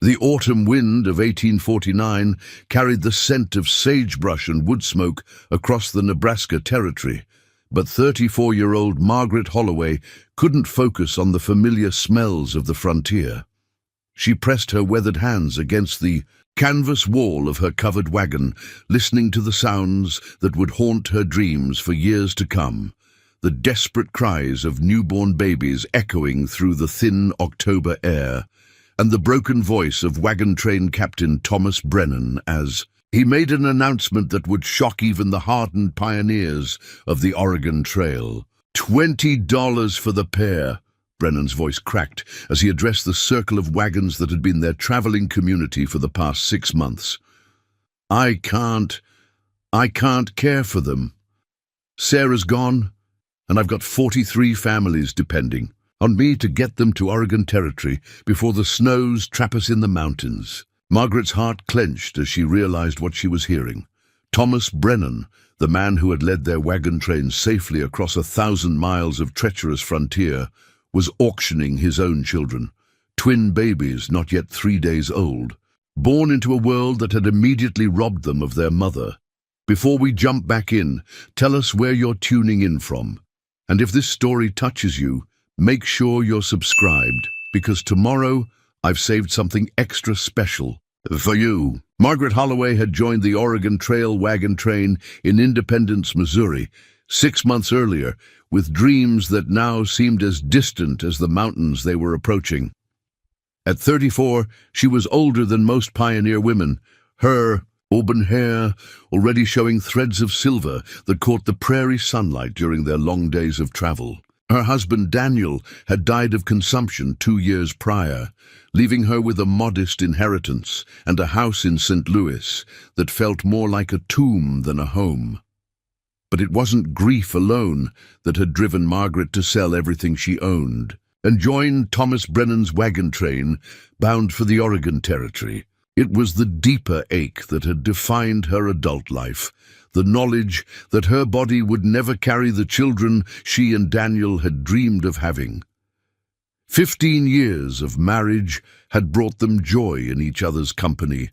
The autumn wind of 1849 carried the scent of sagebrush and wood smoke across the Nebraska territory, but 34-year-old Margaret Holloway couldn't focus on the familiar smells of the frontier. She pressed her weathered hands against the canvas wall of her covered wagon, listening to the sounds that would haunt her dreams for years to come, the desperate cries of newborn babies echoing through the thin October air, and the broken voice of wagon train captain Thomas Brennan as he made an announcement that would shock even the hardened pioneers of the Oregon Trail. $20 for the pair. Brennan's voice cracked as he addressed the circle of wagons that had been their traveling community for the past 6 months. I can't care for them. Sarah's gone, and I've got 43 families depending on me to get them to Oregon Territory before the snows trap us in the mountains. Margaret's heart clenched as she realized what she was hearing. Thomas Brennan, the man who had led their wagon train safely across 1,000 miles of treacherous frontier, was auctioning his own children, twin babies not yet 3 days old, born into a world that had immediately robbed them of their mother. Before we jump back in, tell us where you're tuning in from. And if this story touches you, make sure you're subscribed, because tomorrow I've saved something extra special for you. Margaret Holloway had joined the Oregon Trail wagon train in Independence, Missouri, 6 months earlier, with dreams that now seemed as distant as the mountains they were approaching. At 34, she was older than most pioneer women, her auburn hair already showing threads of silver that caught the prairie sunlight during their long days of travel. Her husband Daniel had died of consumption 2 years prior, leaving her with a modest inheritance and a house in St. Louis that felt more like a tomb than a home. But it wasn't grief alone that had driven Margaret to sell everything she owned and join Thomas Brennan's wagon train bound for the Oregon Territory. It was the deeper ache that had defined her adult life, the knowledge that her body would never carry the children she and Daniel had dreamed of having. 15 years of marriage had brought them joy in each other's company,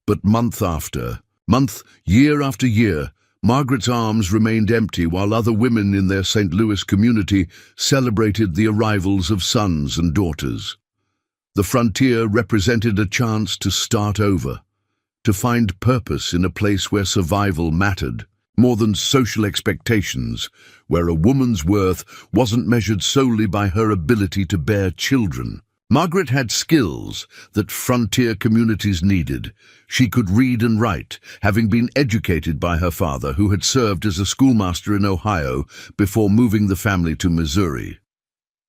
but month after month, year after year, Margaret's arms remained empty while other women in their St. Louis community celebrated the arrivals of sons and daughters. The frontier represented a chance to start over, to find purpose in a place where survival mattered, more than social expectations, where a woman's worth wasn't measured solely by her ability to bear children. Margaret had skills that frontier communities needed. She could read and write, having been educated by her father, who had served as a schoolmaster in Ohio before moving the family to Missouri.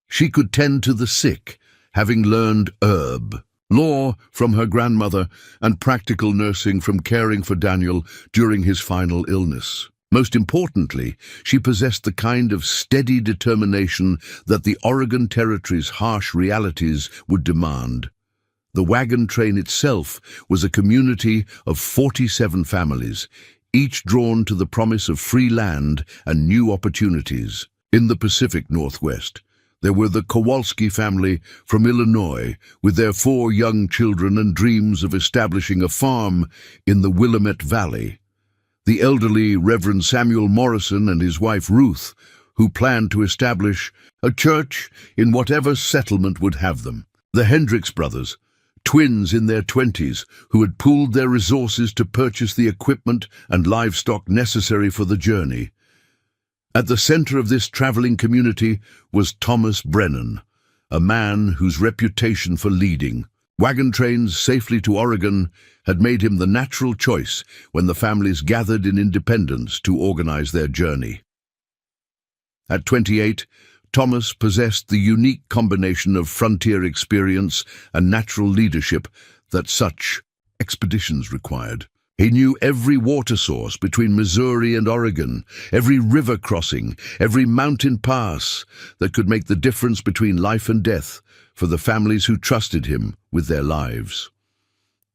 She could tend to the sick, having learned herb, law from her grandmother, and practical nursing from caring for Daniel during his final illness. Most importantly, she possessed the kind of steady determination that the Oregon Territory's harsh realities would demand. The wagon train itself was a community of 47 families, each drawn to the promise of free land and new opportunities. In the Pacific Northwest, there were the Kowalski family from Illinois, with their 4 young children and dreams of establishing a farm in the Willamette Valley. The elderly Reverend Samuel Morrison and his wife Ruth, who planned to establish a church in whatever settlement would have them. The Hendricks brothers, twins in their 20s, who had pooled their resources to purchase the equipment and livestock necessary for the journey. At the center of this traveling community was Thomas Brennan, a man whose reputation for leading wagon trains safely to Oregon had made him the natural choice when the families gathered in Independence to organize their journey. At 28, Thomas possessed the unique combination of frontier experience and natural leadership that such expeditions required. He knew every water source between Missouri and Oregon, every river crossing, every mountain pass that could make the difference between life and death for the families who trusted him with their lives.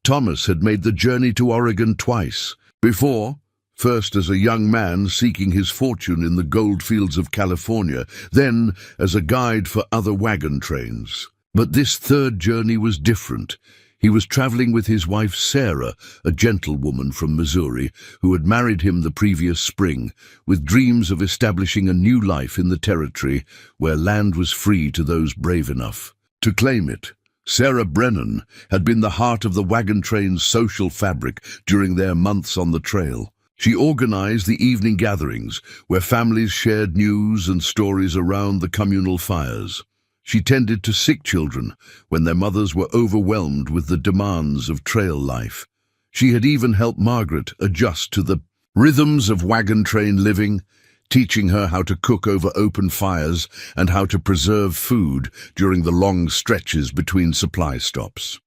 Thomas had made the journey to Oregon twice before, first as a young man seeking his fortune in the gold fields of California, then as a guide for other wagon trains. But this third journey was different. He was traveling with his wife Sarah, a gentlewoman from Missouri, who had married him the previous spring, with dreams of establishing a new life in the territory where land was free to those brave enough to claim it. Sarah Brennan had been the heart of the wagon train's social fabric during their months on the trail. She organized the evening gatherings, where families shared news and stories around the communal fires. She tended to sick children when their mothers were overwhelmed with the demands of trail life. She had even helped Margaret adjust to the rhythms of wagon train living, teaching her how to cook over open fires and how to preserve food during the long stretches between supply stops.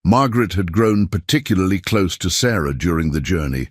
Margaret had grown particularly close to Sarah during the journey,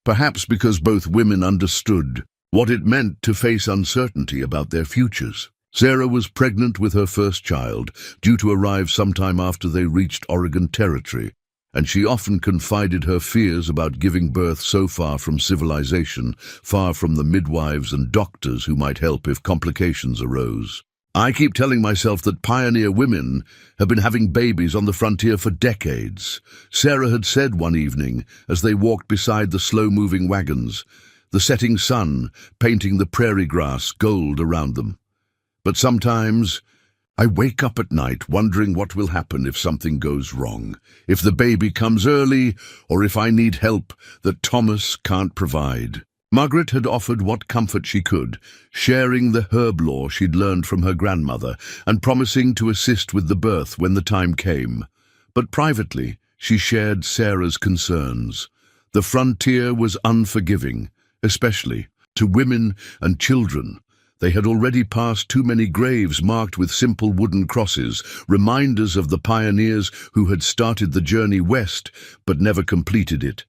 perhaps because both women understood what it meant to face uncertainty about their futures. Sarah was pregnant with her first child, due to arrive sometime after they reached Oregon Territory, and she often confided her fears about giving birth so far from civilization, far from the midwives and doctors who might help if complications arose. "I keep telling myself that pioneer women have been having babies on the frontier for decades," Sarah had said one evening as they walked beside the slow-moving wagons, the setting sun painting the prairie grass gold around them. "But sometimes I wake up at night wondering what will happen if something goes wrong, if the baby comes early, or if I need help that Thomas can't provide." Margaret had offered what comfort she could, sharing the herb lore she'd learned from her grandmother and promising to assist with the birth when the time came. But privately, she shared Sarah's concerns. The frontier was unforgiving, especially to women and children. They had already passed too many graves marked with simple wooden crosses, reminders of the pioneers who had started the journey west but never completed it.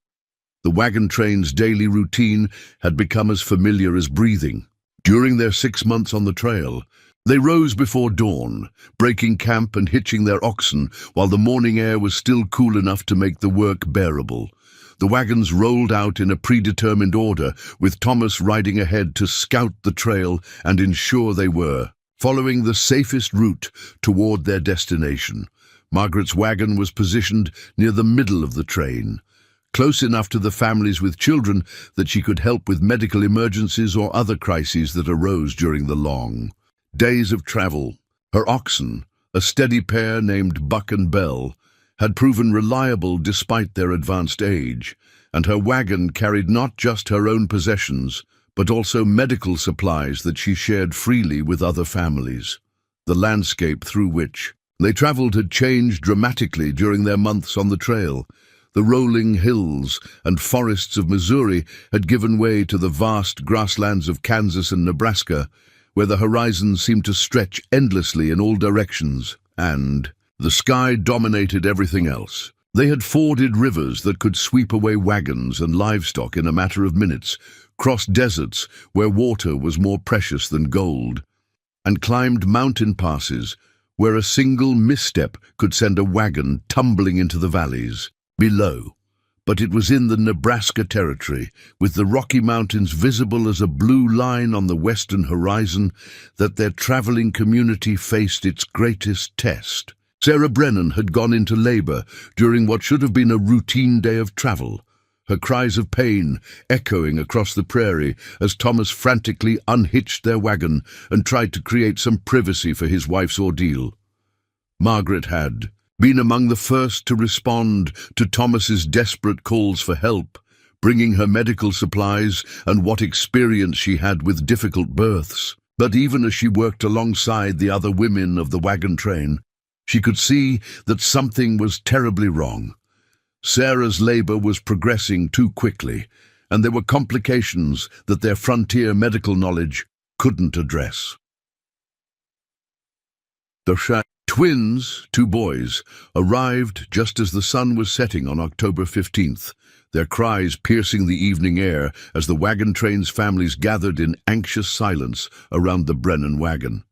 The wagon train's daily routine had become as familiar as breathing. During their 6 months on the trail, they rose before dawn, breaking camp and hitching their oxen while the morning air was still cool enough to make the work bearable. The wagons rolled out in a predetermined order, with Thomas riding ahead to scout the trail and ensure they were following the safest route toward their destination. Margaret's wagon was positioned near the middle of the train, close enough to the families with children that she could help with medical emergencies or other crises that arose during the long days of travel. Her oxen, a steady pair named Buck and Bell, had proven reliable despite their advanced age, and her wagon carried not just her own possessions, but also medical supplies that she shared freely with other families. The landscape through which they traveled had changed dramatically during their months on the trail. The rolling hills and forests of Missouri had given way to the vast grasslands of Kansas and Nebraska, where the horizon seemed to stretch endlessly in all directions, and the sky dominated everything else. They had forded rivers that could sweep away wagons and livestock in a matter of minutes, crossed deserts where water was more precious than gold, and climbed mountain passes where a single misstep could send a wagon tumbling into the valleys below. But it was in the Nebraska Territory, with the Rocky Mountains visible as a blue line on the western horizon, that their traveling community faced its greatest test. Sarah Brennan had gone into labor during what should have been a routine day of travel, her cries of pain echoing across the prairie as Thomas frantically unhitched their wagon and tried to create some privacy for his wife's ordeal. Margaret had been among the first to respond to Thomas's desperate calls for help, bringing her medical supplies and what experience she had with difficult births. But even as she worked alongside the other women of the wagon train, she could see that something was terribly wrong. Sarah's labor was progressing too quickly, and there were complications that their frontier medical knowledge couldn't address. The twins, 2 boys, arrived just as the sun was setting on October 15th, their cries piercing the evening air as the wagon train's families gathered in anxious silence around the Brennan wagon.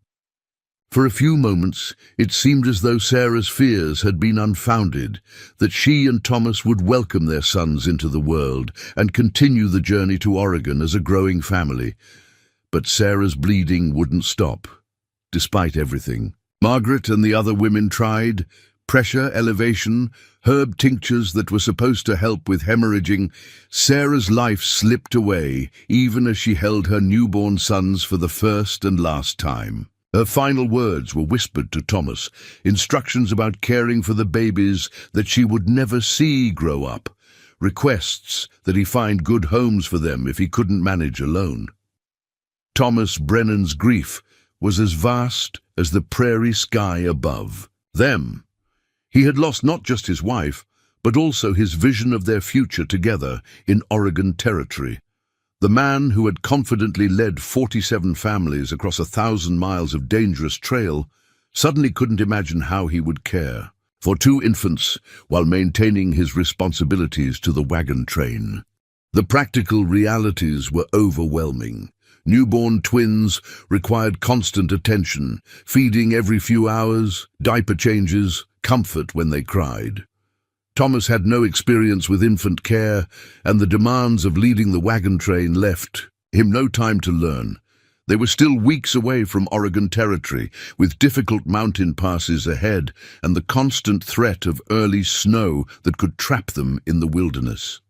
For a few moments, it seemed as though Sarah's fears had been unfounded, that she and Thomas would welcome their sons into the world and continue the journey to Oregon as a growing family. But Sarah's bleeding wouldn't stop, despite everything. Margaret and the other women tried, Pressure, elevation, herb tinctures that were supposed to help with hemorrhaging, Sarah's life slipped away even as she held her newborn sons for the first and last time. Her final words were whispered to Thomas, instructions about caring for the babies that she would never see grow up, requests that he find good homes for them if he couldn't manage alone. Thomas Brennan's grief was as vast as the prairie sky above. Them. He had lost not just his wife, but also his vision of their future together in Oregon Territory. The man who had confidently led 47 families across 1,000 miles of dangerous trail suddenly couldn't imagine how he would care for 2 infants while maintaining his responsibilities to the wagon train. The practical realities were overwhelming. Newborn twins required constant attention, feeding every few hours, diaper changes, comfort when they cried. Thomas had no experience with infant care, and the demands of leading the wagon train left him no time to learn. They were still weeks away from Oregon Territory, with difficult mountain passes ahead and the constant threat of early snow that could trap them in the wilderness.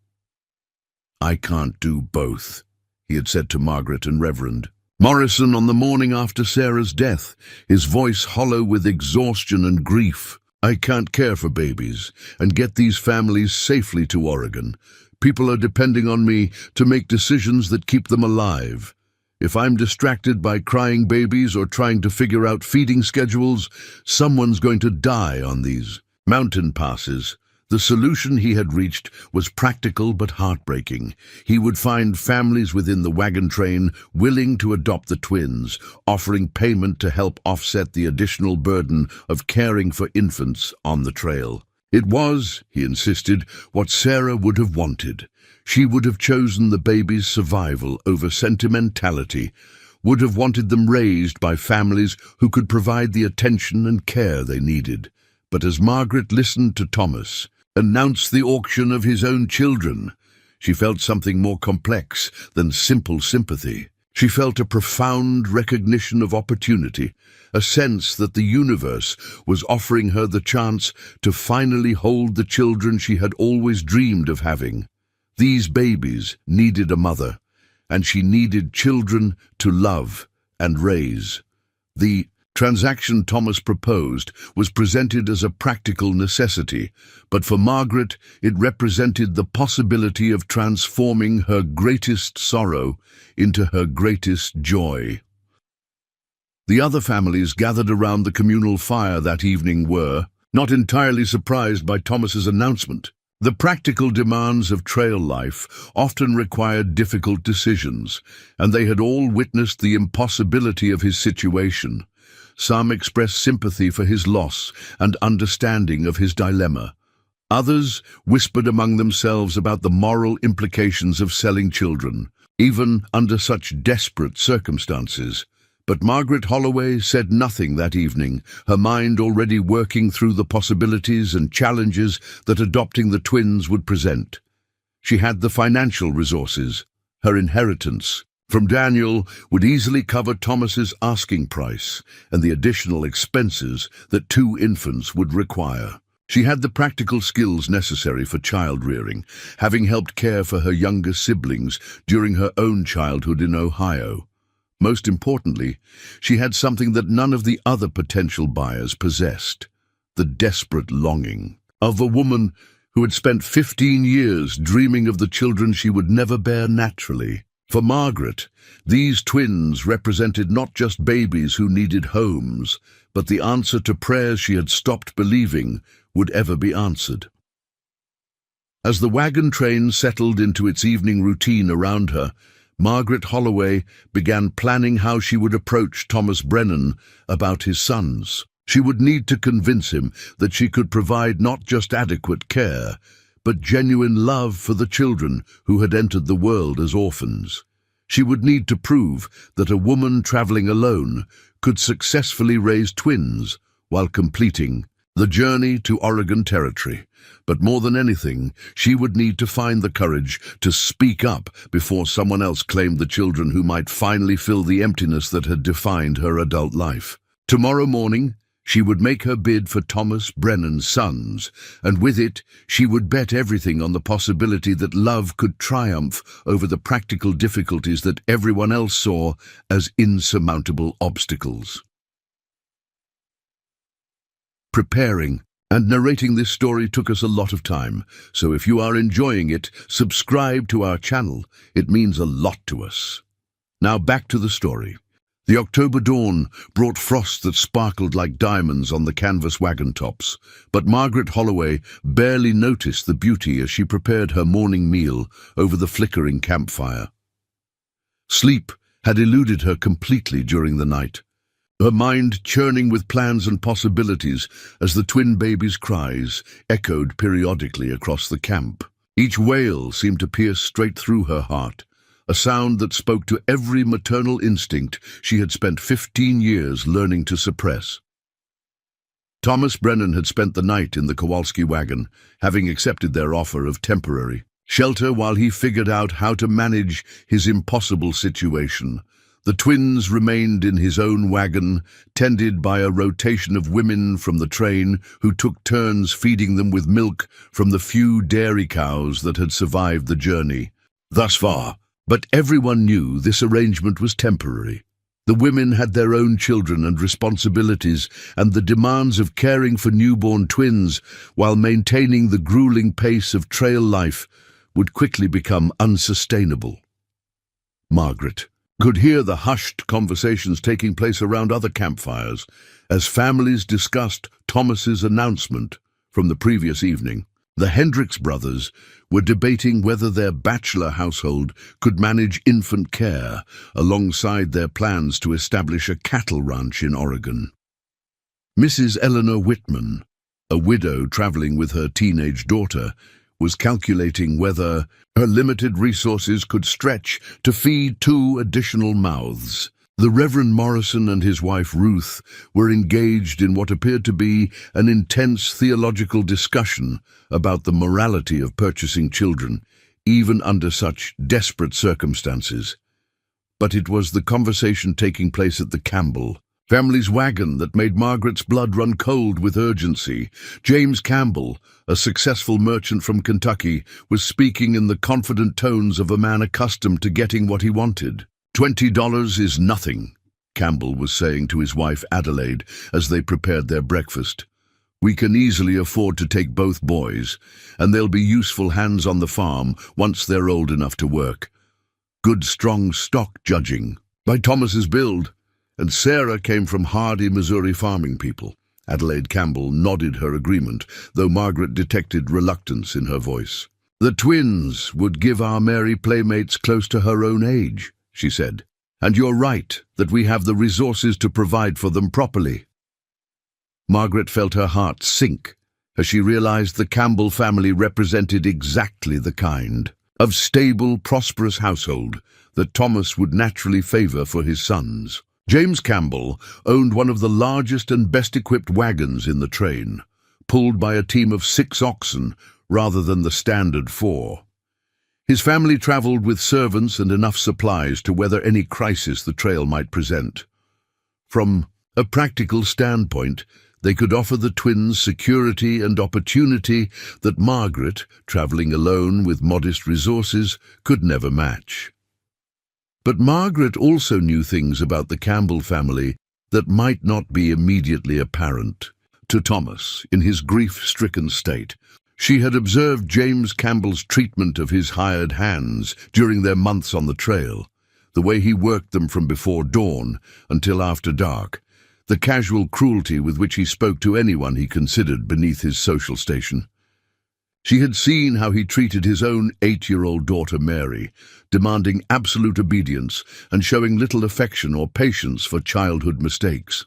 "I can't do both," he had said to Margaret and Reverend Morrison on the morning after Sarah's death, his voice hollow with exhaustion and grief. "I can't care for babies and get these families safely to Oregon. People are depending on me to make decisions that keep them alive. If I'm distracted by crying babies or trying to figure out feeding schedules, someone's going to die on these mountain passes." The solution he had reached was practical but heartbreaking. He would find families within the wagon train willing to adopt the twins, offering payment to help offset the additional burden of caring for infants on the trail. It was, he insisted, what Sarah would have wanted. She would have chosen the baby's survival over sentimentality, would have wanted them raised by families who could provide the attention and care they needed. But as Margaret listened to Thomas announce the auction of his own children, she felt something more complex than simple sympathy. She felt a profound recognition of opportunity, a sense that the universe was offering her the chance to finally hold the children she had always dreamed of having. These babies needed a mother, and she needed children to love and raise. The transaction Thomas proposed was presented as a practical necessity, but for Margaret it represented the possibility of transforming her greatest sorrow into her greatest joy. The other families gathered around the communal fire that evening were not entirely surprised by Thomas's announcement. The practical demands of trail life often required difficult decisions, and they had all witnessed the impossibility of his situation. Some expressed sympathy for his loss and understanding of his dilemma. Others whispered among themselves about the moral implications of selling children, even under such desperate circumstances. But Margaret Holloway said nothing that evening, her mind already working through the possibilities and challenges that adopting the twins would present. She had the financial resources. Her inheritance from Daniel would easily cover Thomas's asking price and the additional expenses that 2 infants would require. She had the practical skills necessary for child-rearing, having helped care for her younger siblings during her own childhood in Ohio. Most importantly, she had something that none of the other potential buyers possessed: the desperate longing of a woman who had spent 15 years dreaming of the children she would never bear naturally. For Margaret, these twins represented not just babies who needed homes, but the answer to prayers she had stopped believing would ever be answered. As the wagon train settled into its evening routine around her, Margaret Holloway began planning how she would approach Thomas Brennan about his sons. She would need to convince him that she could provide not just adequate care, but genuine love for the children who had entered the world as orphans. She would need to prove that a woman traveling alone could successfully raise twins while completing the journey to Oregon Territory. But more than anything, she would need to find the courage to speak up before someone else claimed the children who might finally fill the emptiness that had defined her adult life. Tomorrow morning, She would make her bid for Thomas Brennan's sons, and with it she would bet everything on the possibility that love could triumph over the practical difficulties that everyone else saw as insurmountable obstacles. Preparing and narrating this story took us a lot of time, so if you are enjoying it, subscribe to our channel. It means a lot to us. Now back to the story. The October dawn brought frost that sparkled like diamonds on the canvas wagon tops, but Margaret Holloway barely noticed the beauty as she prepared her morning meal over the flickering campfire. Sleep had eluded her completely during the night, her mind churning with plans and possibilities as the twin babies' cries echoed periodically across the camp. Each wail seemed to pierce straight through her heart, a sound that spoke to every maternal instinct she had spent 15 years learning to suppress. Thomas Brennan had spent the night in the Kowalski wagon, having accepted their offer of temporary shelter while he figured out how to manage his impossible situation. The twins remained in his own wagon, tended by a rotation of women from the train who took turns feeding them with milk from the few dairy cows that had survived the journey thus far. But everyone knew this arrangement was temporary. The women had their own children and responsibilities, and the demands of caring for newborn twins while maintaining the grueling pace of trail life would quickly become unsustainable. Margaret could hear the hushed conversations taking place around other campfires as families discussed Thomas's announcement from the previous evening. The Hendricks brothers were debating whether their bachelor household could manage infant care alongside their plans to establish a cattle ranch in Oregon. Mrs. Eleanor Whitman, a widow traveling with her teenage daughter, was calculating whether her limited resources could stretch to feed 2 additional mouths. The Reverend Morrison and his wife Ruth were engaged in what appeared to be an intense theological discussion about the morality of purchasing children, even under such desperate circumstances. But it was the conversation taking place at the Campbell family's wagon that made Margaret's blood run cold with urgency. James Campbell, a successful merchant from Kentucky, was speaking in the confident tones of a man accustomed to getting what he wanted. $20 is nothing, Campbell was saying to his wife Adelaide as they prepared their breakfast. We can easily afford to take both boys, and they'll be useful hands on the farm once they're old enough to work. Good strong stock judging by Thomas's build, and Sarah came from hardy Missouri farming people. Adelaide Campbell nodded her agreement, though Margaret detected reluctance in her voice. The twins would give our Mary playmates close to her own age, she said, and you're right that we have the resources to provide for them properly. Margaret felt her heart sink as she realized the Campbell family represented exactly the kind of stable, prosperous household that Thomas would naturally favor for his sons. James Campbell owned one of the largest and best-equipped wagons in the train, pulled by a team of 6 oxen rather than the standard 4. His family traveled with servants and enough supplies to weather any crisis the trail might present. From a practical standpoint, they could offer the twins security and opportunity that Margaret, traveling alone with modest resources, could never match. But Margaret also knew things about the Campbell family that might not be immediately apparent to Thomas in his grief-stricken state. She had observed James Campbell's treatment of his hired hands during their months on the trail, the way he worked them from before dawn until after dark, the casual cruelty with which he spoke to anyone he considered beneath his social station. She had seen how he treated his own 8-year-old daughter Mary, demanding absolute obedience and showing little affection or patience for childhood mistakes.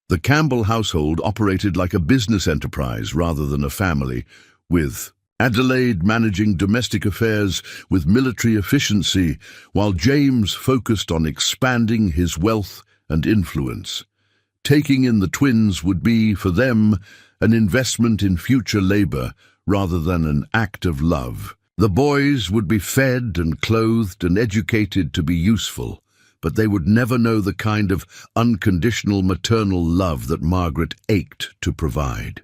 The Campbell household operated like a business enterprise rather than a family, with Adelaide managing domestic affairs with military efficiency, while James focused on expanding his wealth and influence. Taking in the twins would be, for them, an investment in future labor rather than an act of love. The boys would be fed and clothed and educated to be useful, but they would never know the kind of unconditional maternal love that Margaret ached to provide.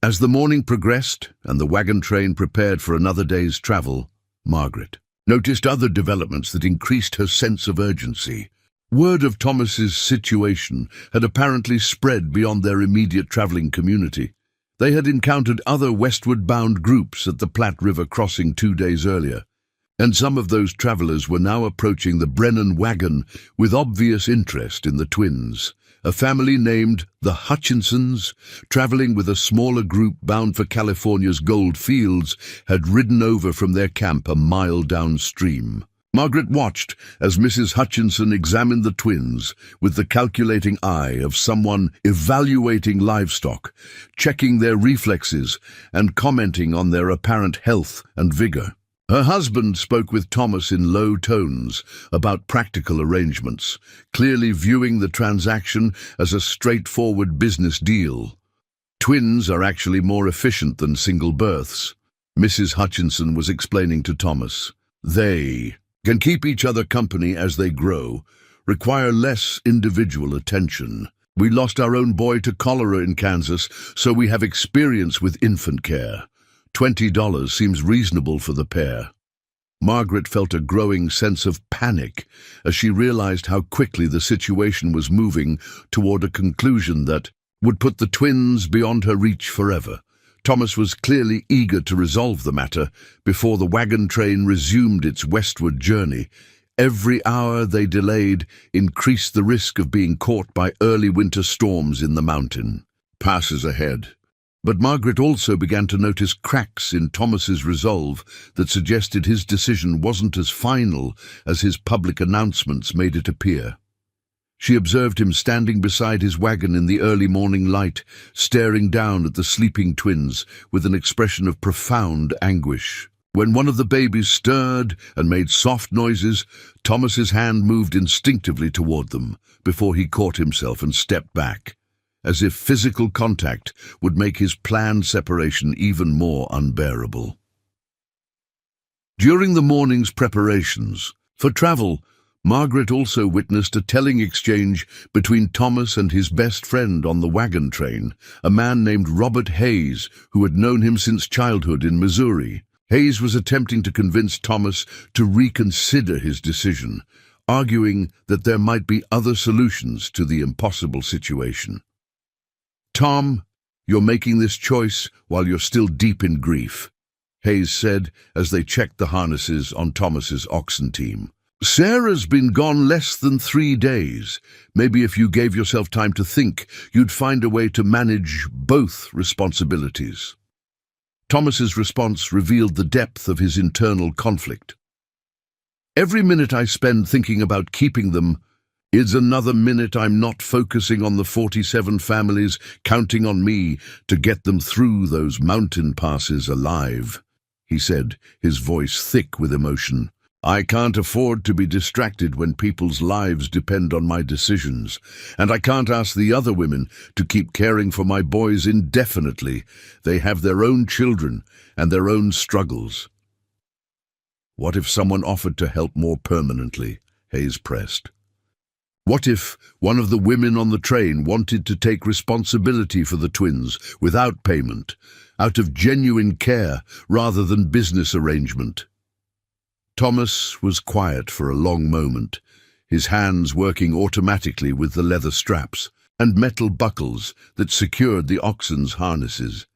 As the morning progressed and the wagon train prepared for another day's travel, Margaret noticed other developments that increased her sense of urgency. Word of Thomas's situation had apparently spread beyond their immediate traveling community. They had encountered other westward-bound groups at the Platte River crossing 2 days earlier, and some of those travelers were now approaching the Brennan wagon with obvious interest in the twins. A family named the Hutchinsons, traveling with a smaller group bound for California's gold fields, had ridden over from their camp a mile downstream. Margaret watched as Mrs. Hutchinson examined the twins with the calculating eye of someone evaluating livestock, checking their reflexes and commenting on their apparent health and vigor. Her husband spoke with Thomas in low tones about practical arrangements, clearly viewing the transaction as a straightforward business deal. Twins are actually more efficient than single births, Mrs. Hutchinson was explaining to Thomas. They can keep each other company as they grow, require less individual attention. We lost our own boy to cholera in Kansas, so we have experience with infant care. $20 seems reasonable for the pair. Margaret felt a growing sense of panic as she realized how quickly the situation was moving toward a conclusion that would put the twins beyond her reach forever. Thomas was clearly eager to resolve the matter before the wagon train resumed its westward journey. Every hour they delayed increased the risk of being caught by early winter storms in the mountain passes ahead. But Margaret also began to notice cracks in Thomas's resolve that suggested his decision wasn't as final as his public announcements made it appear. She observed him standing beside his wagon in the early morning light, staring down at the sleeping twins with an expression of profound anguish. When one of the babies stirred and made soft noises, Thomas's hand moved instinctively toward them before he caught himself and stepped back, as if physical contact would make his planned separation even more unbearable. During the morning's preparations for travel, Margaret also witnessed a telling exchange between Thomas and his best friend on the wagon train, a man named Robert Hayes, who had known him since childhood in Missouri. Hayes was attempting to convince Thomas to reconsider his decision, arguing that there might be other solutions to the impossible situation. "Tom, you're making this choice while you're still deep in grief," Hayes said as they checked the harnesses on Thomas's oxen team. "Sarah's been gone less than 3 days. Maybe if you gave yourself time to think, you'd find a way to manage both responsibilities." Thomas's response revealed the depth of his internal conflict. "Every minute I spend thinking about keeping them is another minute I'm not focusing on the 47 families counting on me to get them through those mountain passes alive," he said, his voice thick with emotion. "I can't afford to be distracted when people's lives depend on my decisions, and I can't ask the other women to keep caring for my boys indefinitely. They have their own children and their own struggles." "What if someone offered to help more permanently?" Hayes pressed. "What if one of the women on the train wanted to take responsibility for the twins without payment, out of genuine care rather than business arrangement?" Thomas was quiet for a long moment, his hands working automatically with the leather straps and metal buckles that secured the oxen's harnesses.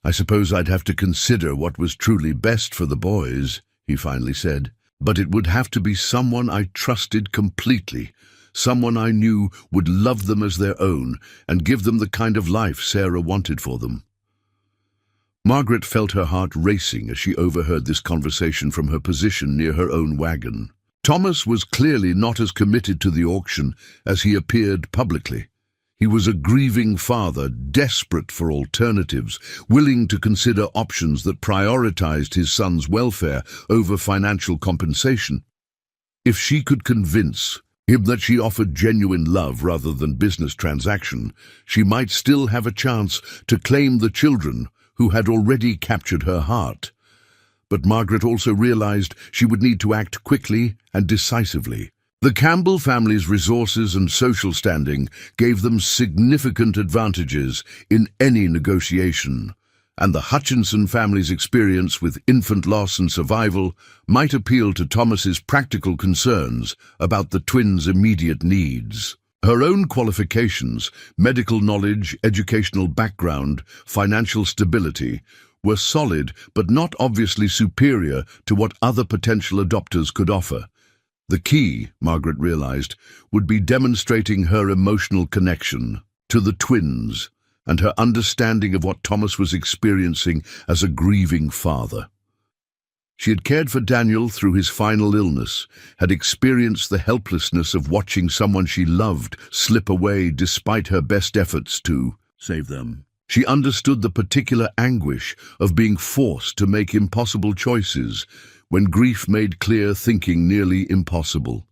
"I suppose I'd have to consider what was truly best for the boys," he finally said. "But it would have to be someone I trusted completely, someone I knew would love them as their own and give them the kind of life Sarah wanted for them." Margaret felt her heart racing as she overheard this conversation from her position near her own wagon. Thomas was clearly not as committed to the auction as he appeared publicly. He was a grieving father, desperate for alternatives, willing to consider options that prioritized his son's welfare over financial compensation. If she could convince him that she offered genuine love rather than business transaction, she might still have a chance to claim the children who had already captured her heart. but Margaret also realized she would need to act quickly and decisively. The Campbell family's resources and social standing gave them significant advantages in any negotiation, and the Hutchinson family's experience with infant loss and survival might appeal to Thomas's practical concerns about the twins' immediate needs. Her own qualifications, medical knowledge, educational background, financial stability, were solid but not obviously superior to what other potential adopters could offer. The key, Margaret realized, would be demonstrating her emotional connection to the twins and her understanding of what Thomas was experiencing as a grieving father. She had cared for Daniel through his final illness, had experienced the helplessness of watching someone she loved slip away despite her best efforts to save them. She understood the particular anguish of being forced to make impossible choices when grief made clear thinking nearly impossible.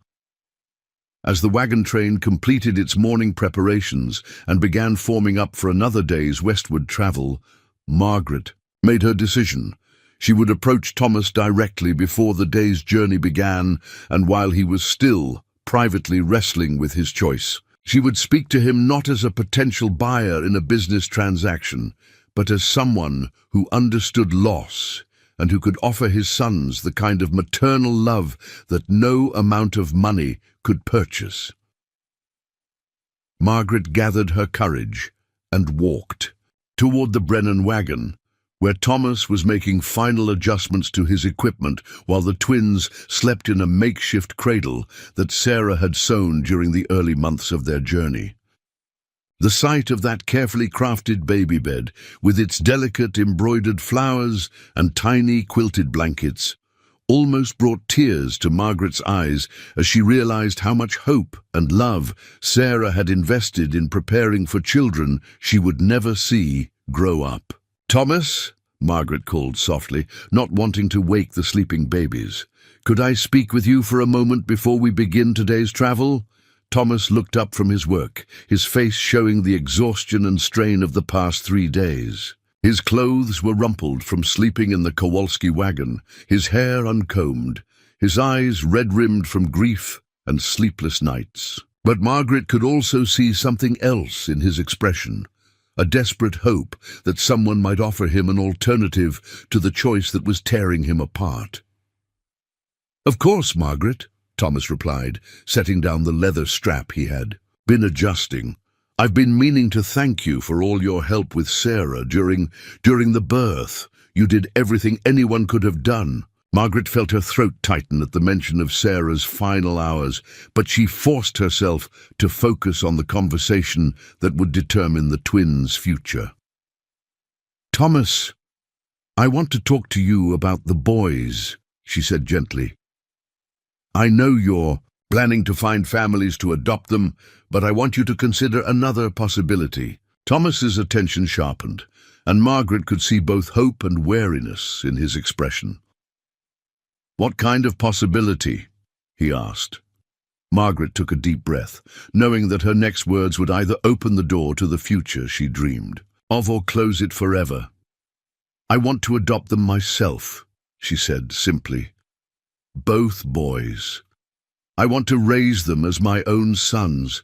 As the wagon train completed its morning preparations and began forming up for another day's westward travel, Margaret made her decision. She would approach Thomas directly before the day's journey began and while he was still privately wrestling with his choice. She would speak to him not as a potential buyer in a business transaction, but as someone who understood loss and who could offer his sons the kind of maternal love that no amount of money could purchase. Margaret gathered her courage and walked toward the Brennan wagon, where Thomas was making final adjustments to his equipment while the twins slept in a makeshift cradle that Sarah had sewn during the early months of their journey. The sight of that carefully crafted baby bed, with its delicate embroidered flowers and tiny quilted blankets, almost brought tears to Margaret's eyes as she realized how much hope and love Sarah had invested in preparing for children she would never see grow up. "Thomas," Margaret called softly, not wanting to wake the sleeping babies. "Could I speak with you for a moment before we begin today's travel?" Thomas looked up from his work, his face showing the exhaustion and strain of the past 3 days. His clothes were rumpled from sleeping in the Kowalski wagon, his hair uncombed, his eyes red-rimmed from grief and sleepless nights. But Margaret could also see something else in his expression, a desperate hope that someone might offer him an alternative to the choice that was tearing him apart. "Of course, Margaret," Thomas replied, setting down the leather strap he had been adjusting. "I've been meaning to thank you for all your help with Sarah during the birth. You did everything anyone could have done." Margaret felt her throat tighten at the mention of Sarah's final hours, but she forced herself to focus on the conversation that would determine the twins' future. "Thomas, I want to talk to you about the boys," she said gently. "I know you're planning to find families to adopt them, but I want you to consider another possibility." Thomas's attention sharpened, and Margaret could see both hope and wariness in his expression. "What kind of possibility?" he asked. Margaret took a deep breath, knowing that her next words would either open the door to the future she dreamed of or close it forever. "I want to adopt them myself," she said simply. "Both boys. I want to raise them as my own sons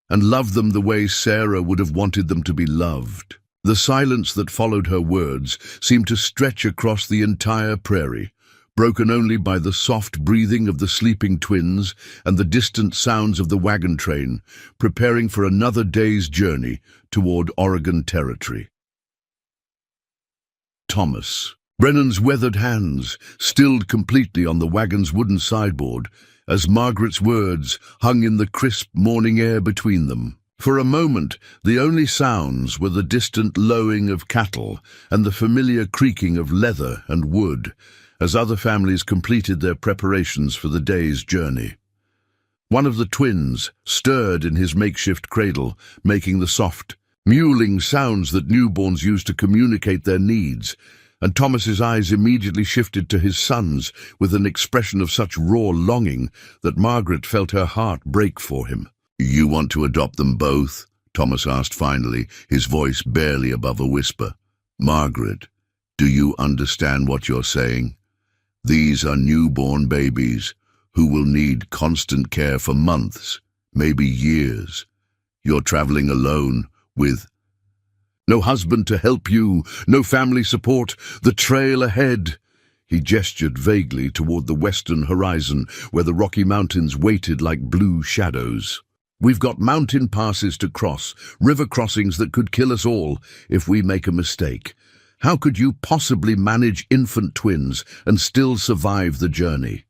and love them the way Sarah would have wanted them to be loved." The silence that followed her words seemed to stretch across the entire prairie, broken only by the soft breathing of the sleeping twins and the distant sounds of the wagon train, preparing for another day's journey toward Oregon territory. Thomas. Brennan's weathered hands stilled completely on the wagon's wooden sideboard as Margaret's words hung in the crisp morning air between them. For a moment, the only sounds were the distant lowing of cattle and the familiar creaking of leather and wood as other families completed their preparations for the day's journey. One of the twins stirred in his makeshift cradle, making the soft, mewling sounds that newborns use to communicate their needs, and Thomas's eyes immediately shifted to his sons with an expression of such raw longing that Margaret felt her heart break for him. "You want to adopt them both?" Thomas asked finally, his voice barely above a whisper. "Margaret, do you understand what you're saying? These are newborn babies who will need constant care for months, maybe years. You're traveling alone with no husband to help you, no family support, the trail ahead. He gestured vaguely toward the western horizon where the Rocky Mountains waited like blue shadows. We've got mountain passes to cross, river crossings that could kill us all if we make a mistake. How could you possibly manage infant twins and still survive the journey?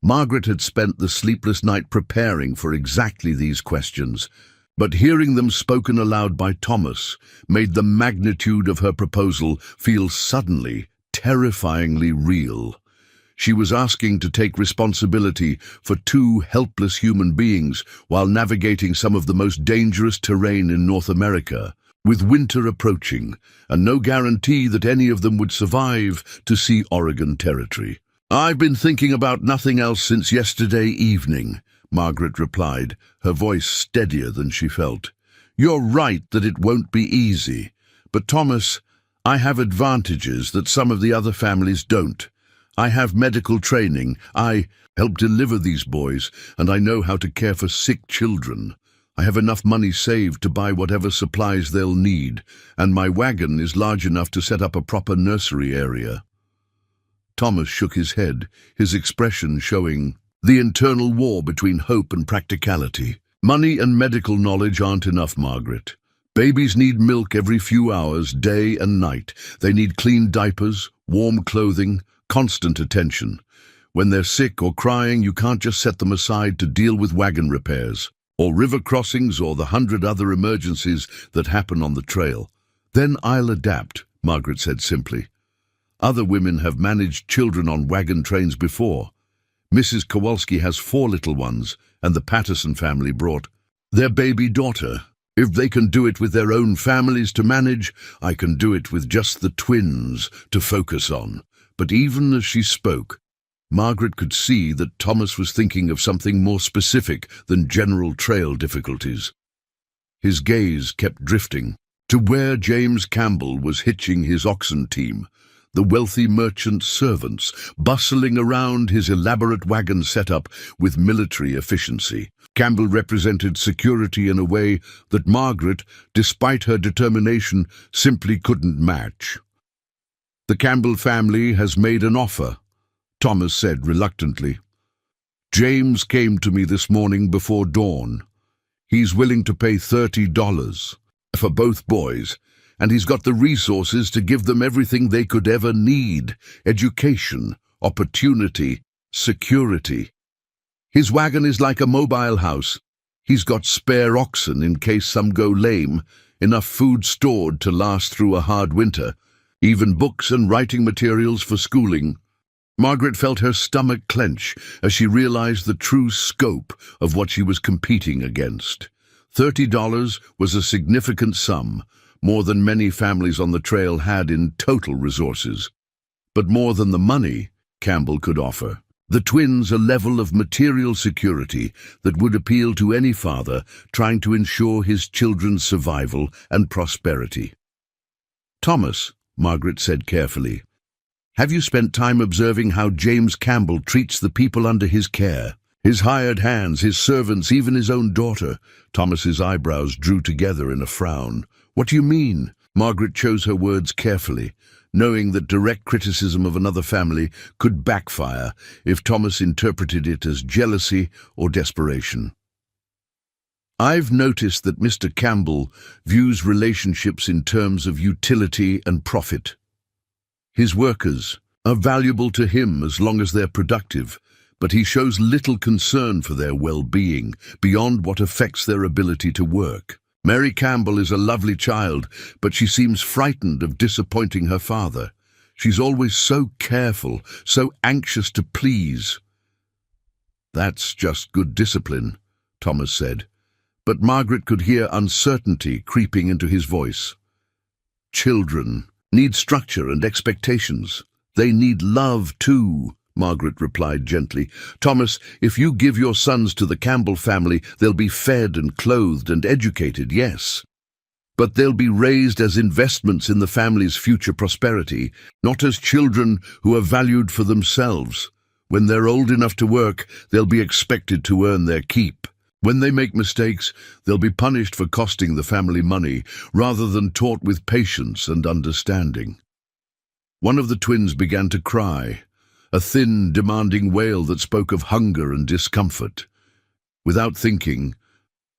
Margaret had spent the sleepless night preparing for exactly these questions, but hearing them spoken aloud by Thomas made the magnitude of her proposal feel suddenly, terrifyingly real. She was asking to take responsibility for two helpless human beings while navigating some of the most dangerous terrain in North America, with winter approaching and no guarantee that any of them would survive to see Oregon territory. "I've been thinking about nothing else since yesterday evening," Margaret replied, her voice steadier than she felt. "You're right that it won't be easy, but Thomas, I have advantages that some of the other families don't. I have medical training, I help deliver these boys, and I know how to care for sick children. I have enough money saved to buy whatever supplies they'll need, and my wagon is large enough to set up a proper nursery area." Thomas shook his head, his expression showing the internal war between hope and practicality. "Money and medical knowledge aren't enough, Margaret. Babies need milk every few hours, day and night. They need clean diapers, warm clothing, constant attention. When they're sick or crying, you can't just set them aside to deal with wagon repairs, or river crossings, or the 100 other emergencies that happen on the trail. Then I'll adapt," Margaret said simply. "Other women have managed children on wagon trains before. Mrs. Kowalski has 4 little ones, and the Patterson family brought their baby daughter. If they can do it with their own families to manage, I can do it with just the twins to focus on." But even as she spoke, Margaret could see that Thomas was thinking of something more specific than general trail difficulties. His gaze kept drifting to where James Campbell was hitching his oxen team, the wealthy merchant's servants bustling around his elaborate wagon setup with military efficiency. Campbell represented security in a way that Margaret, despite her determination, simply couldn't match. "The Campbell family has made an offer," Thomas said reluctantly. "James came to me this morning before dawn. He's willing to pay $30 for both boys, and he's got the resources to give them everything they could ever need: education, opportunity, security. His wagon is like a mobile house. He's got spare oxen in case some go lame, enough food stored to last through a hard winter, even books and writing materials for schooling." Margaret felt her stomach clench as she realized the true scope of what she was competing against. $30 was a significant sum, more than many families on the trail had in total resources, but more than the money Campbell could offer. The twins a level of material security that would appeal to any father trying to ensure his children's survival and prosperity. "Thomas," Margaret said carefully, "have you spent time observing how James Campbell treats the people under his care? His hired hands, his servants, even his own daughter?" Thomas's eyebrows drew together in a frown. "What do you mean?" Margaret chose her words carefully, knowing that direct criticism of another family could backfire if Thomas interpreted it as jealousy or desperation. "I've noticed that Mr. Campbell views relationships in terms of utility and profit. His workers are valuable to him as long as they're productive, but he shows little concern for their well-being beyond what affects their ability to work. Mary Campbell is a lovely child, but she seems frightened of disappointing her father. She's always so careful, so anxious to please." "That's just good discipline," Thomas said, but Margaret could hear uncertainty creeping into his voice. "Children need structure and expectations. They need love too," Margaret replied gently. "Thomas, if you give your sons to the Campbell family, they'll be fed and clothed and educated, yes. But they'll be raised as investments in the family's future prosperity, not as children who are valued for themselves. When they're old enough to work, they'll be expected to earn their keep. When they make mistakes, they'll be punished for costing the family money, rather than taught with patience and understanding. One of the twins began to cry, a thin, demanding wail that spoke of hunger and discomfort. Without thinking,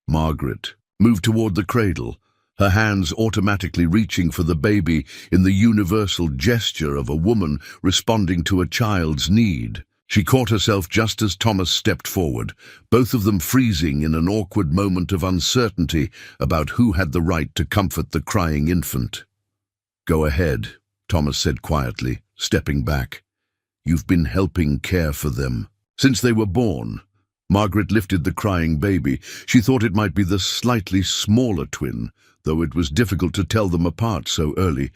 Margaret moved toward the cradle, her hands automatically reaching for the baby in the universal gesture of a woman responding to a child's need. She caught herself just as Thomas stepped forward, both of them freezing in an awkward moment of uncertainty about who had the right to comfort the crying infant. "Go ahead," Thomas said quietly, stepping back. "You've been helping care for them since they were born." Margaret lifted the crying baby. She thought it might be the slightly smaller twin, though it was difficult to tell them apart so early,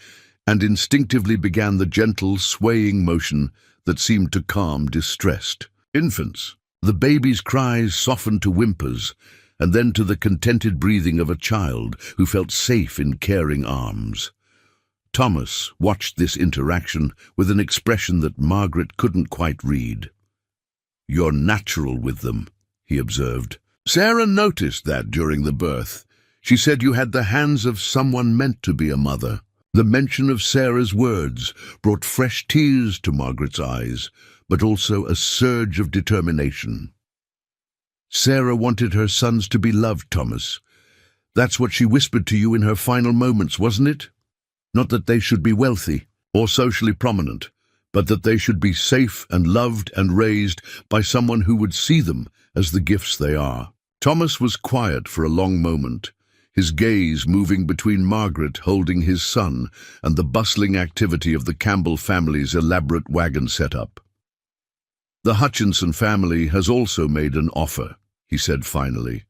and instinctively began the gentle, swaying motion that seemed to calm distressed infants. The baby's cries softened to whimpers, and then to the contented breathing of a child who felt safe in caring arms. Thomas watched this interaction with an expression that Margaret couldn't quite read. "You're natural with them," he observed. "Sarah noticed that during the birth. She said you had the hands of someone meant to be a mother." The mention of Sarah's words brought fresh tears to Margaret's eyes, but also a surge of determination. "Sarah wanted her sons to be loved, Thomas. That's what she whispered to you in her final moments, wasn't it? Not that they should be wealthy or socially prominent, but that they should be safe and loved and raised by someone who would see them as the gifts they are." Thomas was quiet for a long moment, his gaze moving between Margaret holding his son and the bustling activity of the Campbell family's elaborate wagon setup. "The Hutchinson family has also made an offer," he said finally.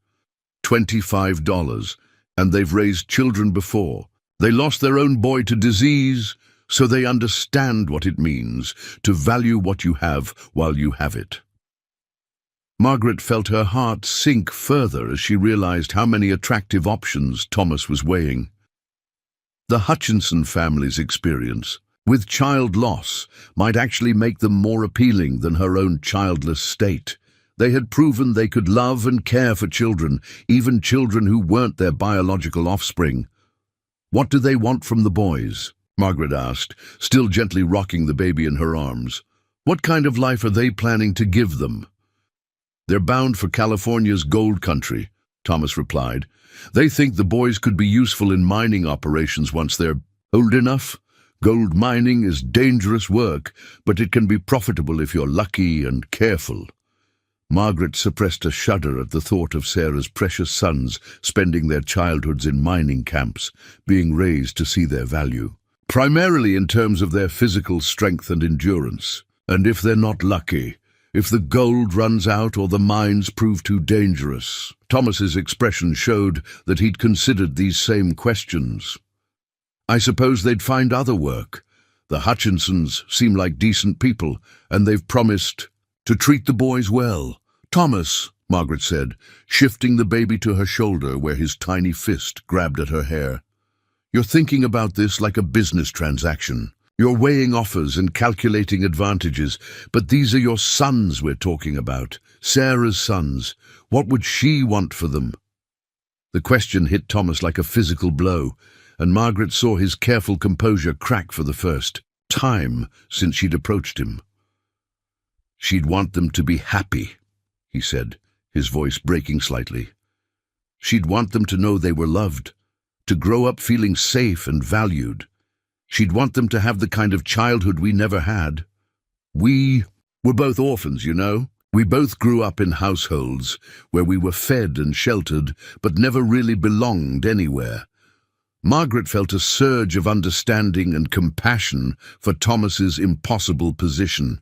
$25, and they've raised children before. They lost their own boy to disease, so they understand what it means to value what you have while you have it. Margaret felt her heart sink further as she realized how many attractive options Thomas was weighing. The Hutchinson family's experience with child loss might actually make them more appealing than her own childless state. They had proven they could love and care for children, even children who weren't their biological offspring. "What do they want from the boys?" Margaret asked, still gently rocking the baby in her arms. "What kind of life are they planning to give them?" "They're bound for California's gold country," Thomas replied. "They think the boys could be useful in mining operations once they're old enough. Gold mining is dangerous work, but it can be profitable if you're lucky and careful." Margaret suppressed a shudder at the thought of Sarah's precious sons spending their childhoods in mining camps, being raised to see their value, primarily in terms of their physical strength and endurance. And if they're not lucky, if the gold runs out or the mines prove too dangerous? Thomas's expression showed that he'd considered these same questions. "I suppose they'd find other work. The Hutchinsons seem like decent people, and they've promised to treat the boys well." "Thomas," Margaret said, shifting the baby to her shoulder where his tiny fist grabbed at her hair, "you're thinking about this like a business transaction. You're weighing offers and calculating advantages, but these are your sons we're talking about, Sarah's sons. What would she want for them?" The question hit Thomas like a physical blow, and Margaret saw his careful composure crack for the first time since she'd approached him. "She'd want them to be happy," he said, his voice breaking slightly. "She'd want them to know they were loved, to grow up feeling safe and valued. She'd want them to have the kind of childhood we never had. We were both orphans, you know. We both grew up in households where we were fed and sheltered, but never really belonged anywhere." Margaret felt a surge of understanding and compassion for Thomas's impossible position.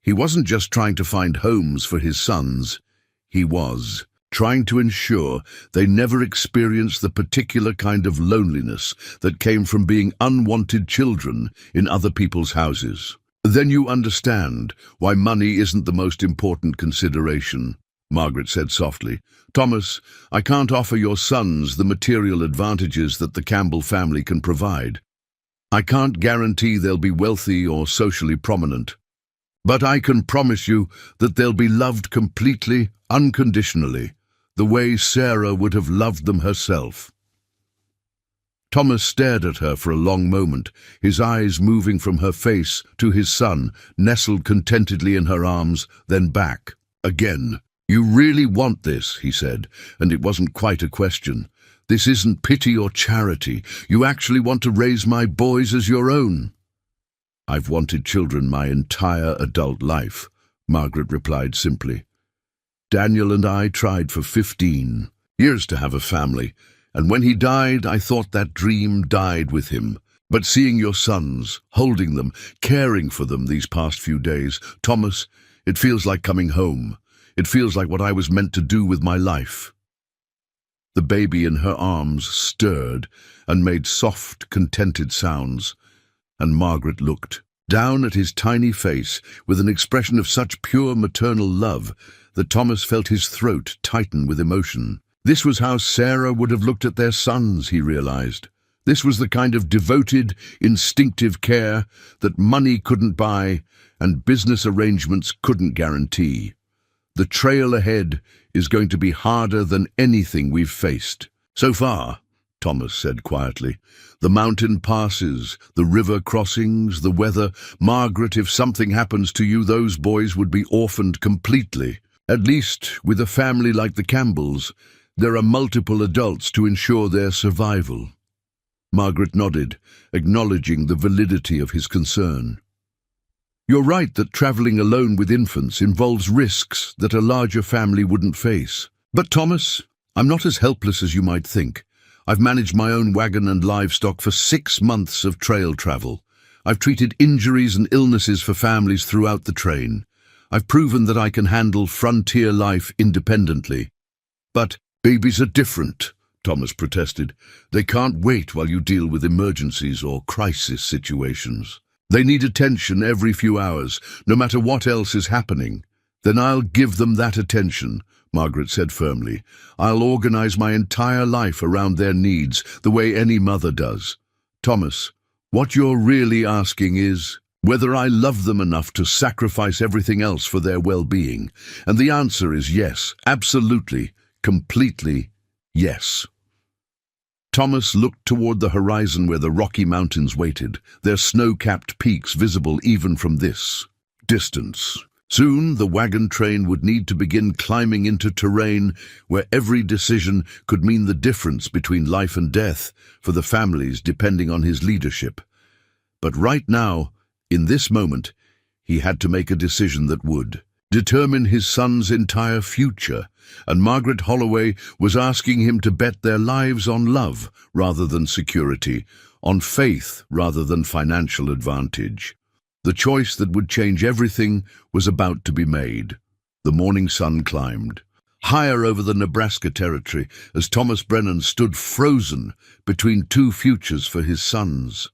He wasn't just trying to find homes for his sons. He was trying to ensure they never experienced the particular kind of loneliness that came from being unwanted children in other people's houses. "Then you understand why money isn't the most important consideration," Margaret said softly. "Thomas, I can't offer your sons the material advantages that the Campbell family can provide. I can't guarantee they'll be wealthy or socially prominent. But I can promise you that they'll be loved completely, unconditionally, the way Sarah would have loved them herself." Thomas stared at her for a long moment, his eyes moving from her face to his son, nestled contentedly in her arms, then back. Again. "You really want this," he said, and it wasn't quite a question. "This isn't pity or charity. You actually want to raise my boys as your own." "I've wanted children my entire adult life," Margaret replied simply. "Daniel and I tried for 15 years to have a family, and when he died, I thought that dream died with him. But seeing your sons, holding them, caring for them these past few days, Thomas, it feels like coming home. It feels like what I was meant to do with my life." The baby in her arms stirred and made soft, contented sounds, and Margaret looked down at his tiny face with an expression of such pure maternal love that Thomas felt his throat tighten with emotion. This was how Sarah would have looked at their sons, he realized. This was the kind of devoted, instinctive care that money couldn't buy and business arrangements couldn't guarantee. The trail ahead is going to be harder than anything we've faced. "So far," Thomas said quietly. "The mountain passes, the river crossings, the weather. Margaret, if something happens to you, those boys would be orphaned completely. At least, with a family like the Campbells, there are multiple adults to ensure their survival." Margaret nodded, acknowledging the validity of his concern. "You're right that traveling alone with infants involves risks that a larger family wouldn't face. But Thomas, I'm not as helpless as you might think. I've managed my own wagon and livestock for 6 months of trail travel. I've treated injuries and illnesses for families throughout the train. I've proven that I can handle frontier life independently." "But babies are different," Thomas protested. "They can't wait while you deal with emergencies or crisis situations. They need attention every few hours, no matter what else is happening." "Then I'll give them that attention," Margaret said firmly. "I'll organize my entire life around their needs, the way any mother does. Thomas, what you're really asking is whether I love them enough to sacrifice everything else for their well-being. And the answer is yes, absolutely, completely yes." Thomas looked toward the horizon where the Rocky Mountains waited, their snow-capped peaks visible even from this distance. Soon the wagon train would need to begin climbing into terrain where every decision could mean the difference between life and death for the families depending on his leadership. But right now, in this moment, he had to make a decision that would determine his son's entire future, and Margaret Holloway was asking him to bet their lives on love rather than security, on faith rather than financial advantage. The choice that would change everything was about to be made. The morning sun climbed higher over the Nebraska territory as Thomas Brennan stood frozen between two futures for his sons.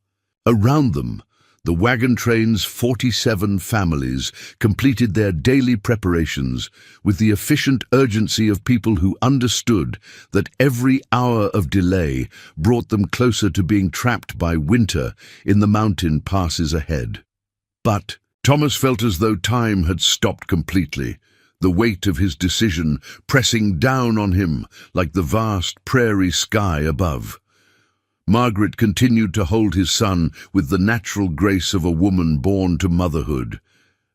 Around them, the wagon train's 47 families completed their daily preparations with the efficient urgency of people who understood that every hour of delay brought them closer to being trapped by winter in the mountain passes ahead. But Thomas felt as though time had stopped completely, the weight of his decision pressing down on him like the vast prairie sky above. Margaret continued to hold his son with the natural grace of a woman born to motherhood,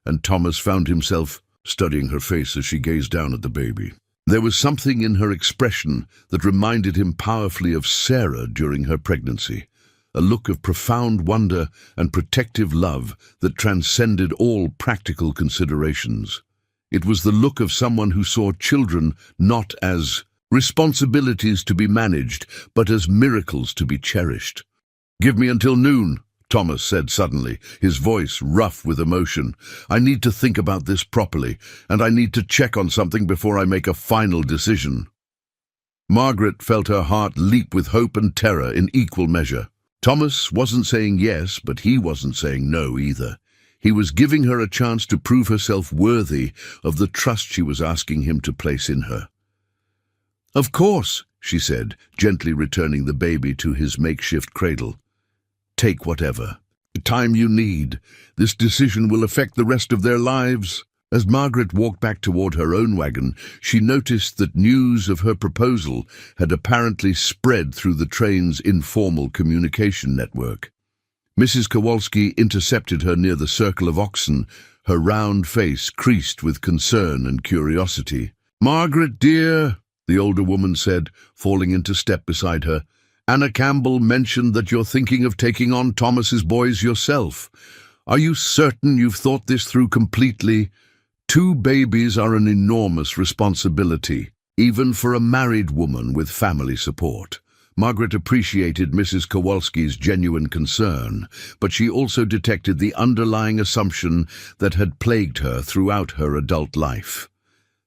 and Thomas found himself studying her face as she gazed down at the baby. There was something in her expression that reminded him powerfully of Sarah during her pregnancy, a look of profound wonder and protective love that transcended all practical considerations. It was the look of someone who saw children not as responsibilities to be managed, but as miracles to be cherished. "Give me until noon," Thomas said suddenly, his voice rough with emotion. "I need to think about this properly, and I need to check on something before I make a final decision." Margaret felt her heart leap with hope and terror in equal measure. Thomas wasn't saying yes, but he wasn't saying no either. He was giving her a chance to prove herself worthy of the trust she was asking him to place in her. "Of course," she said, gently returning the baby to his makeshift cradle. "Take whatever. The time you need. This decision will affect the rest of their lives." As Margaret walked back toward her own wagon, she noticed that news of her proposal had apparently spread through the train's informal communication network. Mrs. Kowalski intercepted her near the circle of oxen, her round face creased with concern and curiosity. "Margaret, dear," the older woman said, falling into step beside her, "Anna Campbell mentioned that you're thinking of taking on Thomas's boys yourself. Are you certain you've thought this through completely? 2 babies are an enormous responsibility, even for a married woman with family support." Margaret appreciated Mrs. Kowalski's genuine concern, but she also detected the underlying assumption that had plagued her throughout her adult life.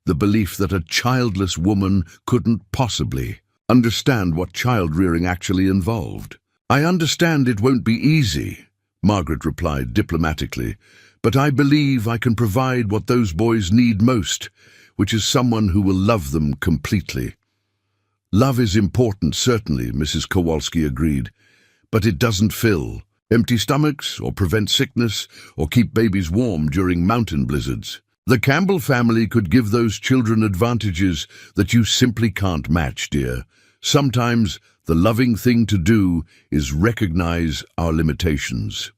The belief that a childless woman couldn't possibly understand what child-rearing actually involved. "I understand it won't be easy," Margaret replied diplomatically, "but I believe I can provide what those boys need most, which is someone who will love them completely." "Love is important, certainly," Mrs. Kowalski agreed, "but it doesn't fill empty stomachs or prevent sickness or keep babies warm during mountain blizzards. The Campbell family could give those children advantages that you simply can't match, dear. Sometimes the loving thing to do is recognize our limitations."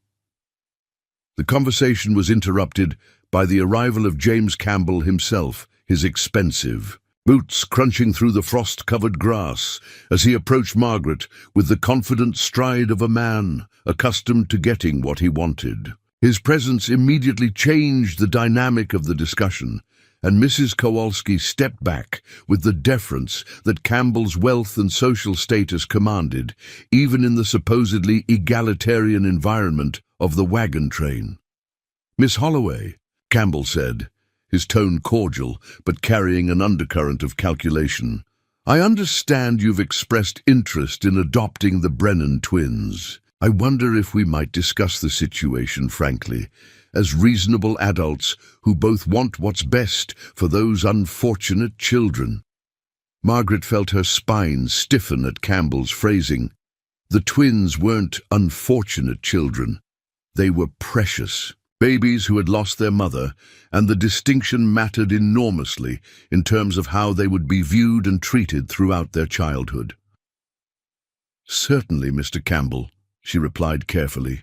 The conversation was interrupted by the arrival of James Campbell himself, his expensive boots crunching through the frost-covered grass as he approached Margaret with the confident stride of a man accustomed to getting what he wanted. His presence immediately changed the dynamic of the discussion, and Mrs. Kowalski stepped back with the deference that Campbell's wealth and social status commanded, even in the supposedly egalitarian environment of the wagon train. "Miss Holloway," Campbell said, his tone cordial but carrying an undercurrent of calculation, "I understand you've expressed interest in adopting the Brennan twins. I wonder if we might discuss the situation frankly, as reasonable adults who both want what's best for those unfortunate children." Margaret felt her spine stiffen at Campbell's phrasing. The twins weren't unfortunate children. They were precious babies who had lost their mother, and the distinction mattered enormously in terms of how they would be viewed and treated throughout their childhood. "Certainly, Mr. Campbell," she replied carefully,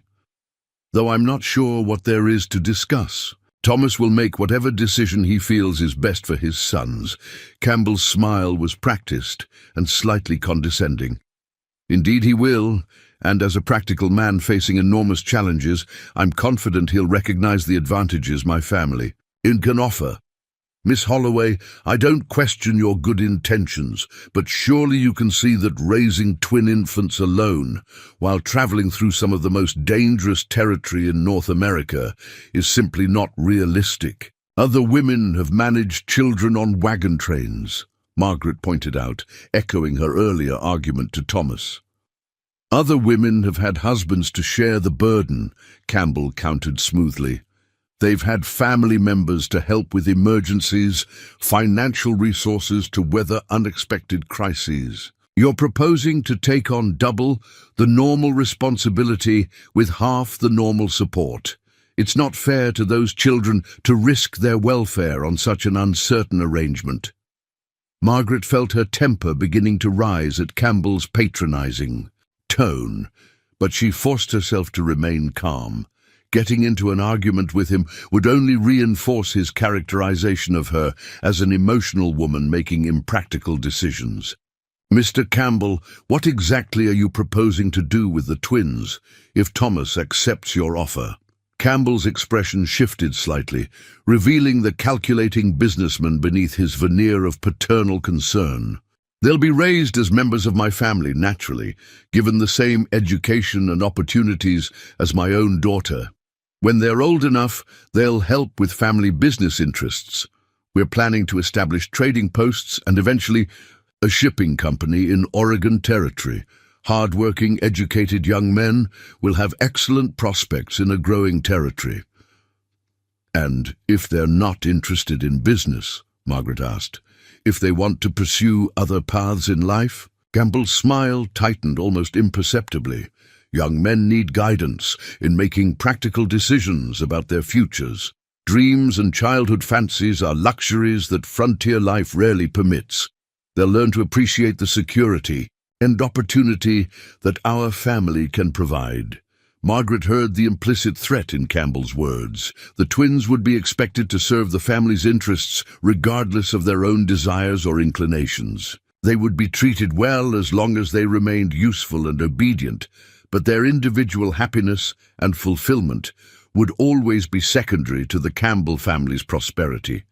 "though I'm not sure what there is to discuss. Thomas will make whatever decision he feels is best for his sons." Campbell's smile was practiced and slightly condescending. "Indeed he will, and as a practical man facing enormous challenges, I'm confident he'll recognize the advantages my family can offer. Miss Holloway, I don't question your good intentions, but surely you can see that raising twin infants alone, while traveling through some of the most dangerous territory in North America, is simply not realistic. Other women have managed children on wagon trains," Margaret pointed out, echoing her earlier argument to Thomas. "Other women have had husbands to share the burden," Campbell countered smoothly. "They've had family members to help with emergencies, financial resources to weather unexpected crises. You're proposing to take on double the normal responsibility with half the normal support. It's not fair to those children to risk their welfare on such an uncertain arrangement." Margaret felt her temper beginning to rise at Campbell's patronizing tone, but she forced herself to remain calm. Getting into an argument with him would only reinforce his characterization of her as an emotional woman making impractical decisions. "Mr. Campbell, what exactly are you proposing to do with the twins if Thomas accepts your offer?" Campbell's expression shifted slightly, revealing the calculating businessman beneath his veneer of paternal concern. "They'll be raised as members of my family, naturally, given the same education and opportunities as my own daughter. When they're old enough, they'll help with family business interests. We're planning to establish trading posts and eventually a shipping company in Oregon Territory. Hard-working, educated young men will have excellent prospects in a growing territory. And if they're not interested in business, Margaret asked, if they want to pursue other paths in life? Campbell's smile tightened almost imperceptibly. Young men need guidance in making practical decisions about their futures. Dreams and childhood fancies are luxuries that frontier life rarely permits. They'll learn to appreciate the security and opportunity that our family can provide. Margaret heard the implicit threat in Campbell's words. The twins would be expected to serve the family's interests regardless of their own desires or inclinations. They would be treated well as long as they remained useful and obedient, but their individual happiness and fulfillment would always be secondary to the Campbell family's prosperity.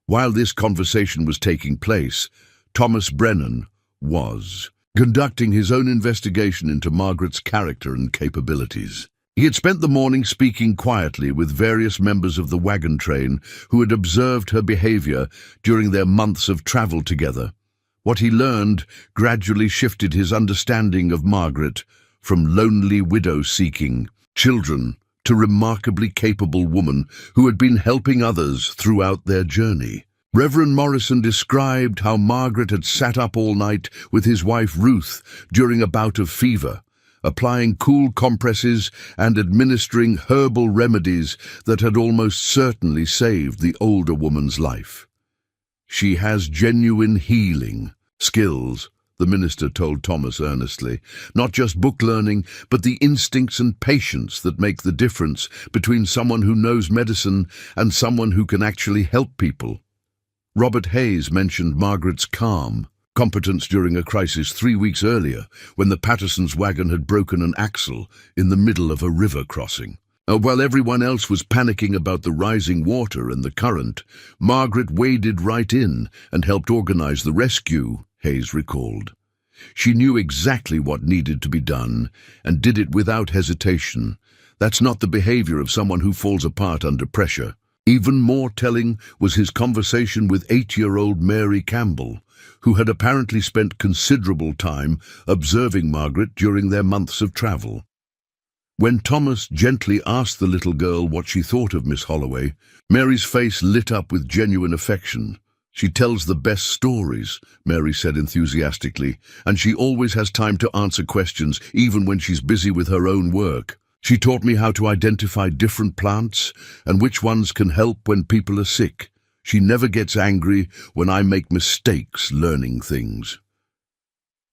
While this conversation was taking place, Thomas Brennan was conducting his own investigation into Margaret's character and capabilities. He had spent the morning speaking quietly with various members of the wagon train who had observed her behavior during their months of travel together. What he learned gradually shifted his understanding of Margaret from lonely widow-seeking children to remarkably capable woman who had been helping others throughout their journey. Reverend Morrison described how Margaret had sat up all night with his wife Ruth during a bout of fever, applying cool compresses and administering herbal remedies that had almost certainly saved the older woman's life. She has genuine healing skills, the minister told Thomas earnestly. Not just book learning, but the instincts and patience that make the difference between someone who knows medicine and someone who can actually help people. Robert Hayes mentioned Margaret's calm competence during a crisis 3 weeks earlier when the Pattersons' wagon had broken an axle in the middle of a river crossing. While everyone else was panicking about the rising water and the current, Margaret waded right in and helped organize the rescue, Hayes recalled. She knew exactly what needed to be done and did it without hesitation. That's not the behavior of someone who falls apart under pressure. Even more telling was his conversation with 8-year-old Mary Campbell, who had apparently spent considerable time observing Margaret during their months of travel. When Thomas gently asked the little girl what she thought of Miss Holloway, Mary's face lit up with genuine affection. She tells the best stories, Mary said enthusiastically, and she always has time to answer questions even when she's busy with her own work. She taught me how to identify different plants and which ones can help when people are sick. She never gets angry when I make mistakes learning things.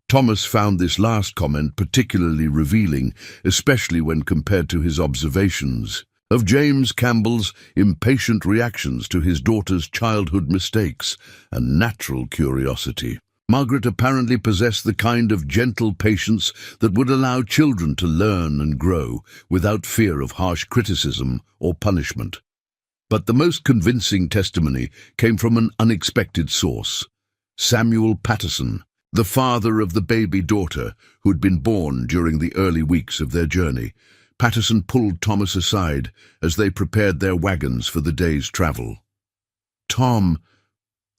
Thomas found this last comment particularly revealing, especially when compared to his observations of James Campbell's impatient reactions to his daughter's childhood mistakes and natural curiosity. Margaret apparently possessed the kind of gentle patience that would allow children to learn and grow without fear of harsh criticism or punishment. But the most convincing testimony came from an unexpected source. Samuel Patterson, the father of the baby daughter who had been born during the early weeks of their journey. Patterson pulled Thomas aside as they prepared their wagons for the day's travel. "Tom,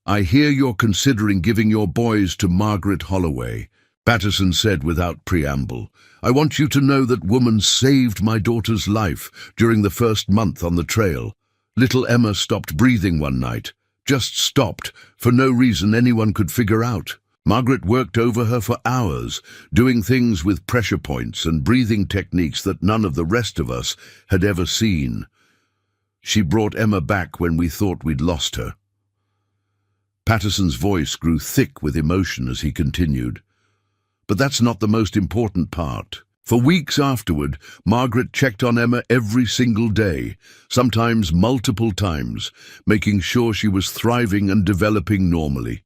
I hear you're considering giving your boys to Margaret Holloway," Patterson said without preamble. "I want you to know that woman saved my daughter's life during the first month on the trail. Little Emma stopped breathing one night, just stopped, for no reason anyone could figure out. Margaret worked over her for hours, doing things with pressure points and breathing techniques that none of the rest of us had ever seen. She brought Emma back when we thought we'd lost her." Patterson's voice grew thick with emotion as he continued. "But that's not the most important part. For weeks afterward, Margaret checked on Emma every single day, sometimes multiple times, making sure she was thriving and developing normally.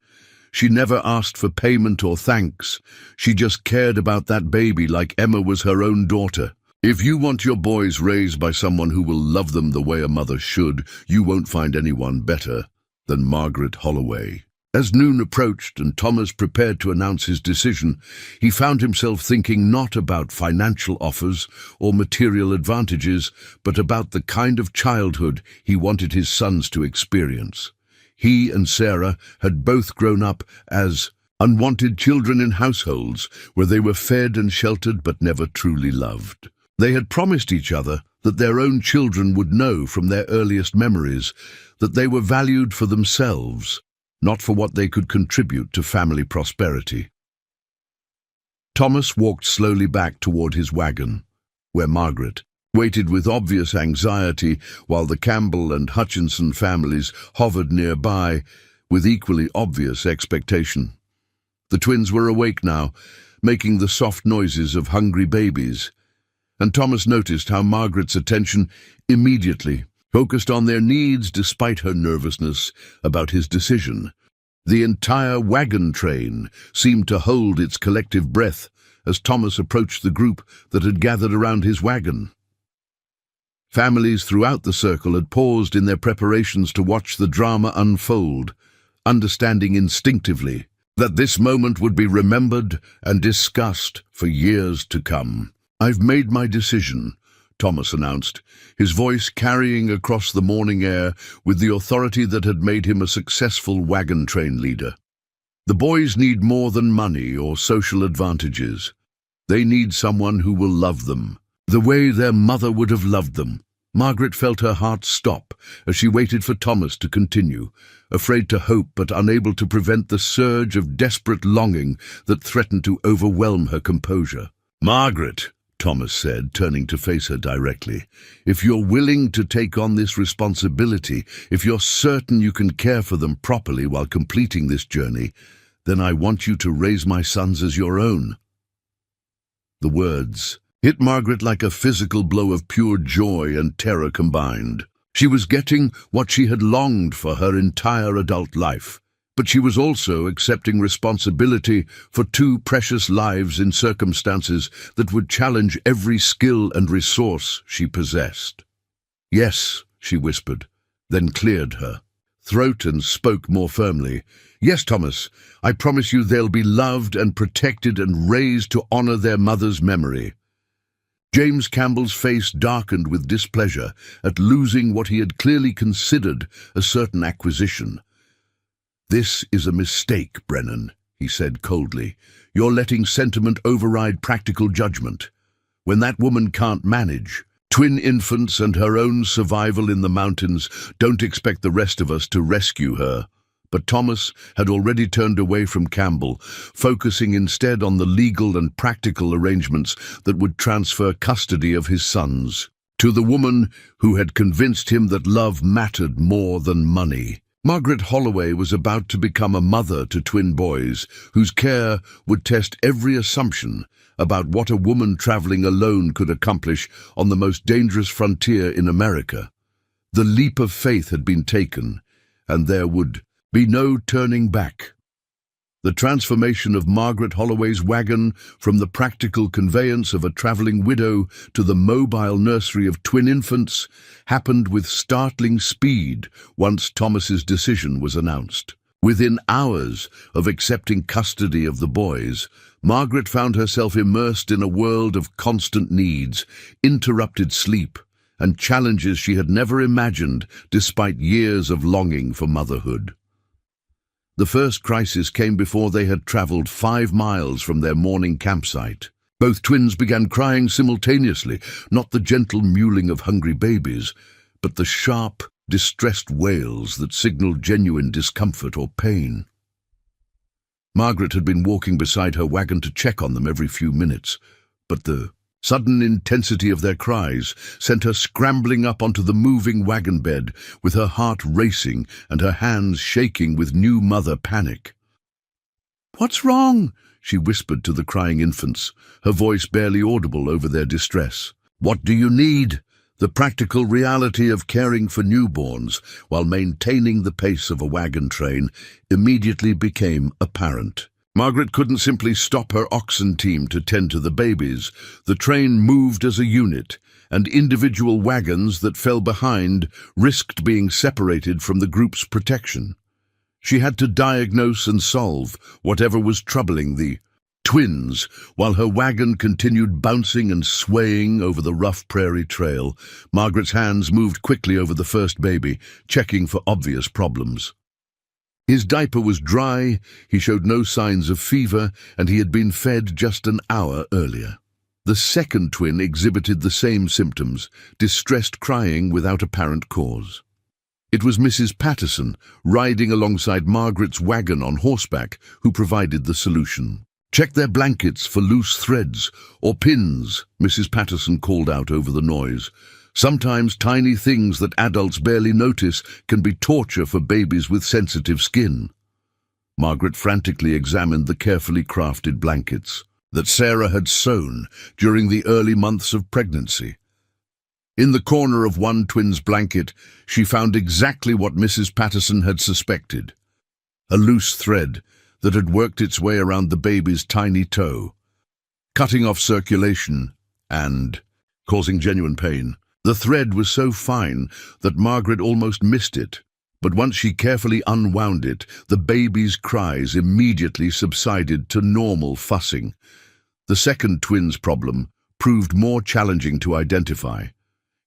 She never asked for payment or thanks. She just cared about that baby like Emma was her own daughter. If you want your boys raised by someone who will love them the way a mother should, you won't find anyone better than Margaret Holloway." As noon approached and Thomas prepared to announce his decision, he found himself thinking not about financial offers or material advantages, but about the kind of childhood he wanted his sons to experience. He and Sarah had both grown up as unwanted children in households where they were fed and sheltered but never truly loved. They had promised each other that their own children would know from their earliest memories that they were valued for themselves, not for what they could contribute to family prosperity. Thomas walked slowly back toward his wagon, where Margaret waited with obvious anxiety while the Campbell and Hutchinson families hovered nearby with equally obvious expectation. The twins were awake now, making the soft noises of hungry babies, and Thomas noticed how Margaret's attention immediately focused on their needs despite her nervousness about his decision. The entire wagon train seemed to hold its collective breath as Thomas approached the group that had gathered around his wagon. Families throughout the circle had paused in their preparations to watch the drama unfold, understanding instinctively that this moment would be remembered and discussed for years to come. "I've made my decision," Thomas announced, his voice carrying across the morning air with the authority that had made him a successful wagon train leader. "The boys need more than money or social advantages. They need someone who will love them, the way their mother would have loved them." Margaret felt her heart stop as she waited for Thomas to continue, afraid to hope but unable to prevent the surge of desperate longing that threatened to overwhelm her composure. "Margaret," Thomas said, turning to face her directly, "if you're willing to take on this responsibility, if you're certain you can care for them properly while completing this journey, then I want you to raise my sons as your own." The words hit Margaret like a physical blow of pure joy and terror combined. She was getting what she had longed for her entire adult life, but she was also accepting responsibility for two precious lives in circumstances that would challenge every skill and resource she possessed. "Yes," she whispered, then cleared her throat and spoke more firmly. "Yes, Thomas, I promise you they'll be loved and protected and raised to honor their mother's memory." James Campbell's face darkened with displeasure at losing what he had clearly considered a certain acquisition. "This is a mistake, Brennan," he said coldly. "You're letting sentiment override practical judgment. When that woman can't manage twin infants and her own survival in the mountains, don't expect the rest of us to rescue her." But Thomas had already turned away from Campbell, focusing instead on the legal and practical arrangements that would transfer custody of his sons to the woman who had convinced him that love mattered more than money. Margaret Holloway was about to become a mother to twin boys, whose care would test every assumption about what a woman traveling alone could accomplish on the most dangerous frontier in America. The leap of faith had been taken, and there would be no turning back. The transformation of Margaret Holloway's wagon from the practical conveyance of a traveling widow to the mobile nursery of twin infants happened with startling speed once Thomas's decision was announced. Within hours of accepting custody of the boys, Margaret found herself immersed in a world of constant needs, interrupted sleep, and challenges she had never imagined despite years of longing for motherhood. The first crisis came before they had traveled 5 miles from their morning campsite. Both twins began crying simultaneously, not the gentle mewling of hungry babies, but the sharp, distressed wails that signaled genuine discomfort or pain. Margaret had been walking beside her wagon to check on them every few minutes, but the sudden intensity of their cries sent her scrambling up onto the moving wagon bed, with her heart racing and her hands shaking with new mother panic. "What's wrong?" she whispered to the crying infants, her voice barely audible over their distress. "What do you need?" The practical reality of caring for newborns while maintaining the pace of a wagon train immediately became apparent. Margaret couldn't simply stop her oxen team to tend to the babies. The train moved as a unit, and individual wagons that fell behind risked being separated from the group's protection. She had to diagnose and solve whatever was troubling the twins, while her wagon continued bouncing and swaying over the rough prairie trail. Margaret's hands moved quickly over the first baby, checking for obvious problems. His diaper was dry, he showed no signs of fever, and he had been fed just an hour earlier. The second twin exhibited the same symptoms, distressed crying without apparent cause. It was Mrs. Patterson, riding alongside Margaret's wagon on horseback, who provided the solution. "Check their blankets for loose threads or pins," Mrs. Patterson called out over the noise. "Sometimes tiny things that adults barely notice can be torture for babies with sensitive skin." Margaret frantically examined the carefully crafted blankets that Sarah had sewn during the early months of pregnancy. In the corner of one twin's blanket, she found exactly what Mrs. Patterson had suspected: a loose thread that had worked its way around the baby's tiny toe, cutting off circulation and causing genuine pain. The thread was so fine that Margaret almost missed it, but once she carefully unwound it, the baby's cries immediately subsided to normal fussing. The second twin's problem proved more challenging to identify.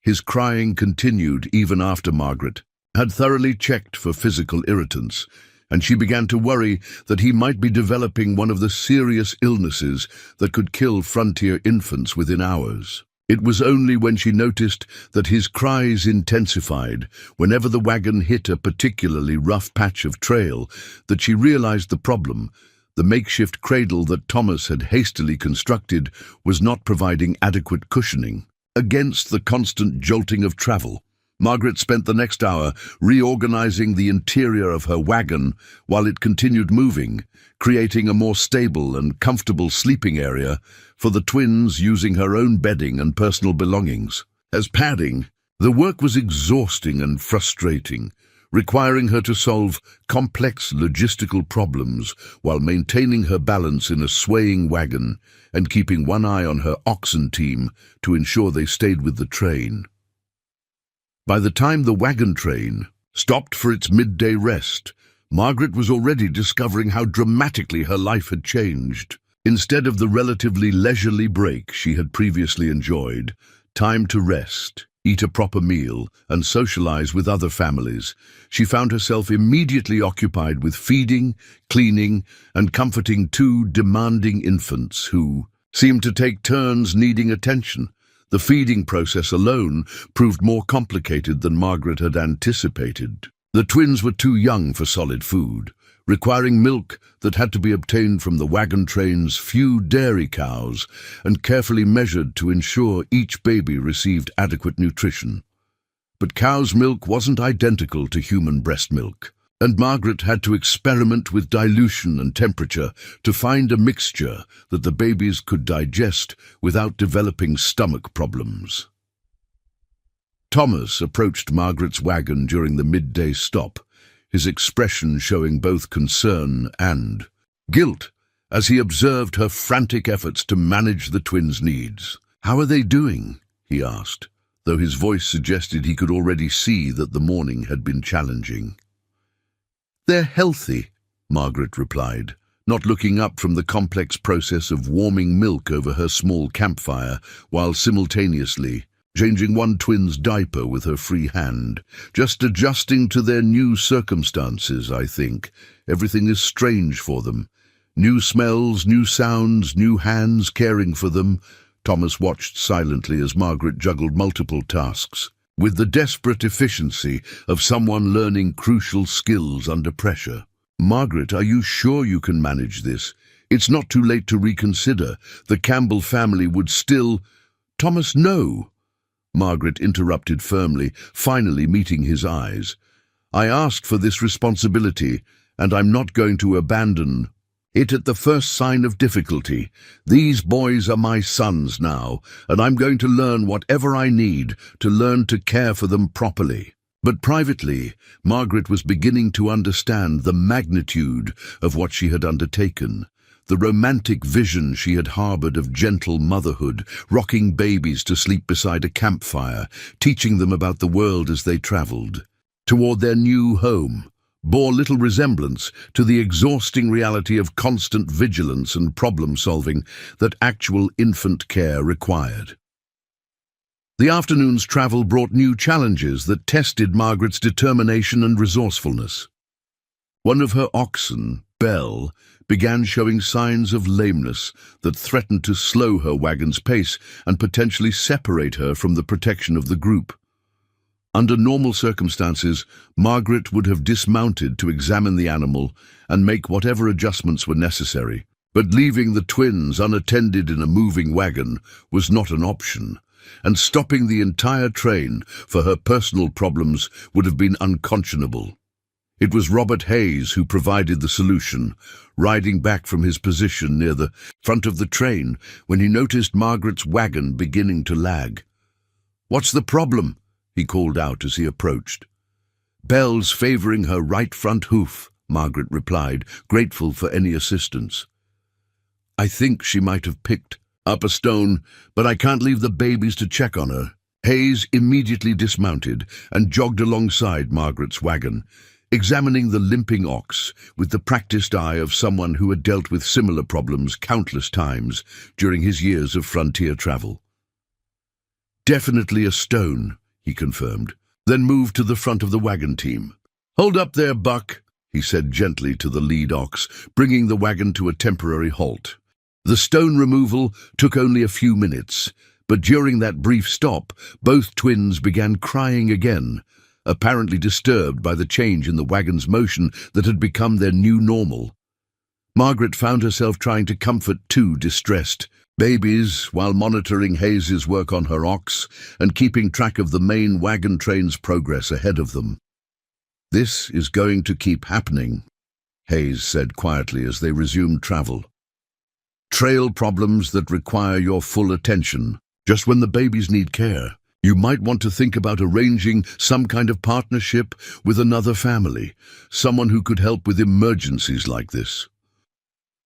His crying continued even after Margaret had thoroughly checked for physical irritants, and she began to worry that he might be developing one of the serious illnesses that could kill frontier infants within hours. It was only when she noticed that his cries intensified whenever the wagon hit a particularly rough patch of trail that she realized the problem. The makeshift cradle that Thomas had hastily constructed was not providing adequate cushioning against the constant jolting of travel. Margaret spent the next hour reorganizing the interior of her wagon while it continued moving, creating a more stable and comfortable sleeping area for the twins, using her own bedding and personal belongings as padding. The work was exhausting and frustrating, requiring her to solve complex logistical problems while maintaining her balance in a swaying wagon and keeping one eye on her oxen team to ensure they stayed with the train. By the time the wagon train stopped for its midday rest, Margaret was already discovering how dramatically her life had changed. Instead of the relatively leisurely break she had previously enjoyed, time to rest, eat a proper meal, and socialize with other families, she found herself immediately occupied with feeding, cleaning, and comforting two demanding infants who seemed to take turns needing attention. The feeding process alone proved more complicated than Margaret had anticipated. The twins were too young for solid food, requiring milk that had to be obtained from the wagon train's few dairy cows and carefully measured to ensure each baby received adequate nutrition. But cow's milk wasn't identical to human breast milk, and Margaret had to experiment with dilution and temperature to find a mixture that the babies could digest without developing stomach problems. Thomas approached Margaret's wagon during the midday stop, his expression showing both concern and guilt as he observed her frantic efforts to manage the twins' needs. "How are they doing?" he asked, though his voice suggested he could already see that the morning had been challenging. "They're healthy," Margaret replied, not looking up from the complex process of warming milk over her small campfire while simultaneously changing one twin's diaper with her free hand. "Just adjusting to their new circumstances, I think. Everything is strange for them. New smells, new sounds, new hands caring for them." Thomas watched silently as Margaret juggled multiple tasks, with the desperate efficiency of someone learning crucial skills under pressure. "Margaret, are you sure you can manage this? It's not too late to reconsider. The Campbell family would still—" "Thomas, no!" Margaret interrupted firmly, finally meeting his eyes. "I asked for this responsibility, and I'm not going to abandon it at the first sign of difficulty. These boys are my sons now, and I'm going to learn whatever I need to learn to care for them properly." But privately, Margaret was beginning to understand the magnitude of what she had undertaken. The romantic vision she had harbored of gentle motherhood, rocking babies to sleep beside a campfire, teaching them about the world as they traveled toward their new home, bore little resemblance to the exhausting reality of constant vigilance and problem-solving that actual infant care required. The afternoon's travel brought new challenges that tested Margaret's determination and resourcefulness. One of her oxen Belle, began showing signs of lameness that threatened to slow her wagon's pace and potentially separate her from the protection of the group. Under normal circumstances, Margaret would have dismounted to examine the animal and make whatever adjustments were necessary. But leaving the twins unattended in a moving wagon was not an option, and stopping the entire train for her personal problems would have been unconscionable. It was Robert Hayes who provided the solution, riding back from his position near the front of the train when he noticed Margaret's wagon beginning to lag. "What's the problem?" he called out as he approached. "Belle's favoring her right front hoof," Margaret replied, grateful for any assistance. "I think she might have picked up a stone, but I can't leave the babies to check on her." Hayes immediately dismounted and jogged alongside Margaret's wagon, examining the limping ox with the practiced eye of someone who had dealt with similar problems countless times during his years of frontier travel. "Definitely a stone," he confirmed, then moved to the front of the wagon team. "Hold up there, Buck," he said gently to the lead ox, bringing the wagon to a temporary halt. The stone removal took only a few minutes, but during that brief stop, both twins began crying again, apparently disturbed by the change in the wagon's motion that had become their new normal. Margaret found herself trying to comfort two distressed babies while monitoring Hayes's work on her ox and keeping track of the main wagon train's progress ahead of them. "This is going to keep happening," Hayes said quietly as they resumed travel. "Trail problems that require your full attention, just when the babies need care. You might want to think about arranging some kind of partnership with another family, someone who could help with emergencies like this."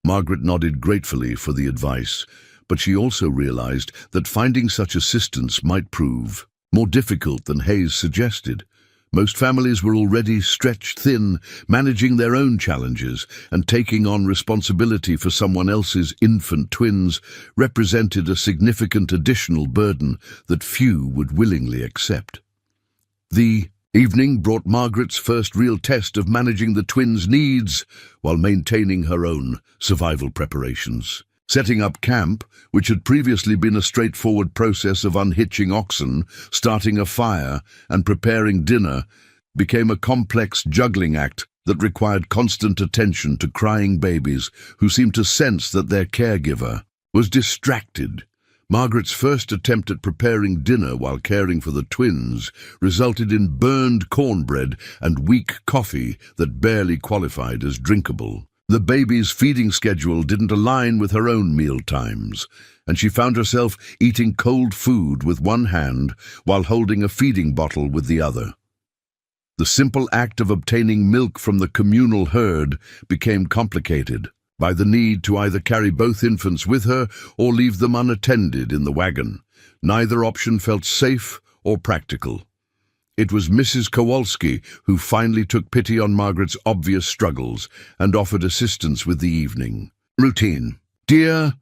Margaret nodded gratefully for the advice, but she also realized that finding such assistance might prove more difficult than Hayes suggested. Most families were already stretched thin, managing their own challenges, and taking on responsibility for someone else's infant twins represented a significant additional burden that few would willingly accept. The evening brought Margaret's first real test of managing the twins' needs while maintaining her own survival preparations. Setting up camp, which had previously been a straightforward process of unhitching oxen, starting a fire, and preparing dinner, became a complex juggling act that required constant attention to crying babies who seemed to sense that their caregiver was distracted. Margaret's first attempt at preparing dinner while caring for the twins resulted in burned cornbread and weak coffee that barely qualified as drinkable. The baby's feeding schedule didn't align with her own meal times, and she found herself eating cold food with one hand while holding a feeding bottle with the other. The simple act of obtaining milk from the communal herd became complicated by the need to either carry both infants with her or leave them unattended in the wagon. Neither option felt safe or practical. It was Mrs. Kowalski who finally took pity on Margaret's obvious struggles and offered assistance with the evening routine. "Dear,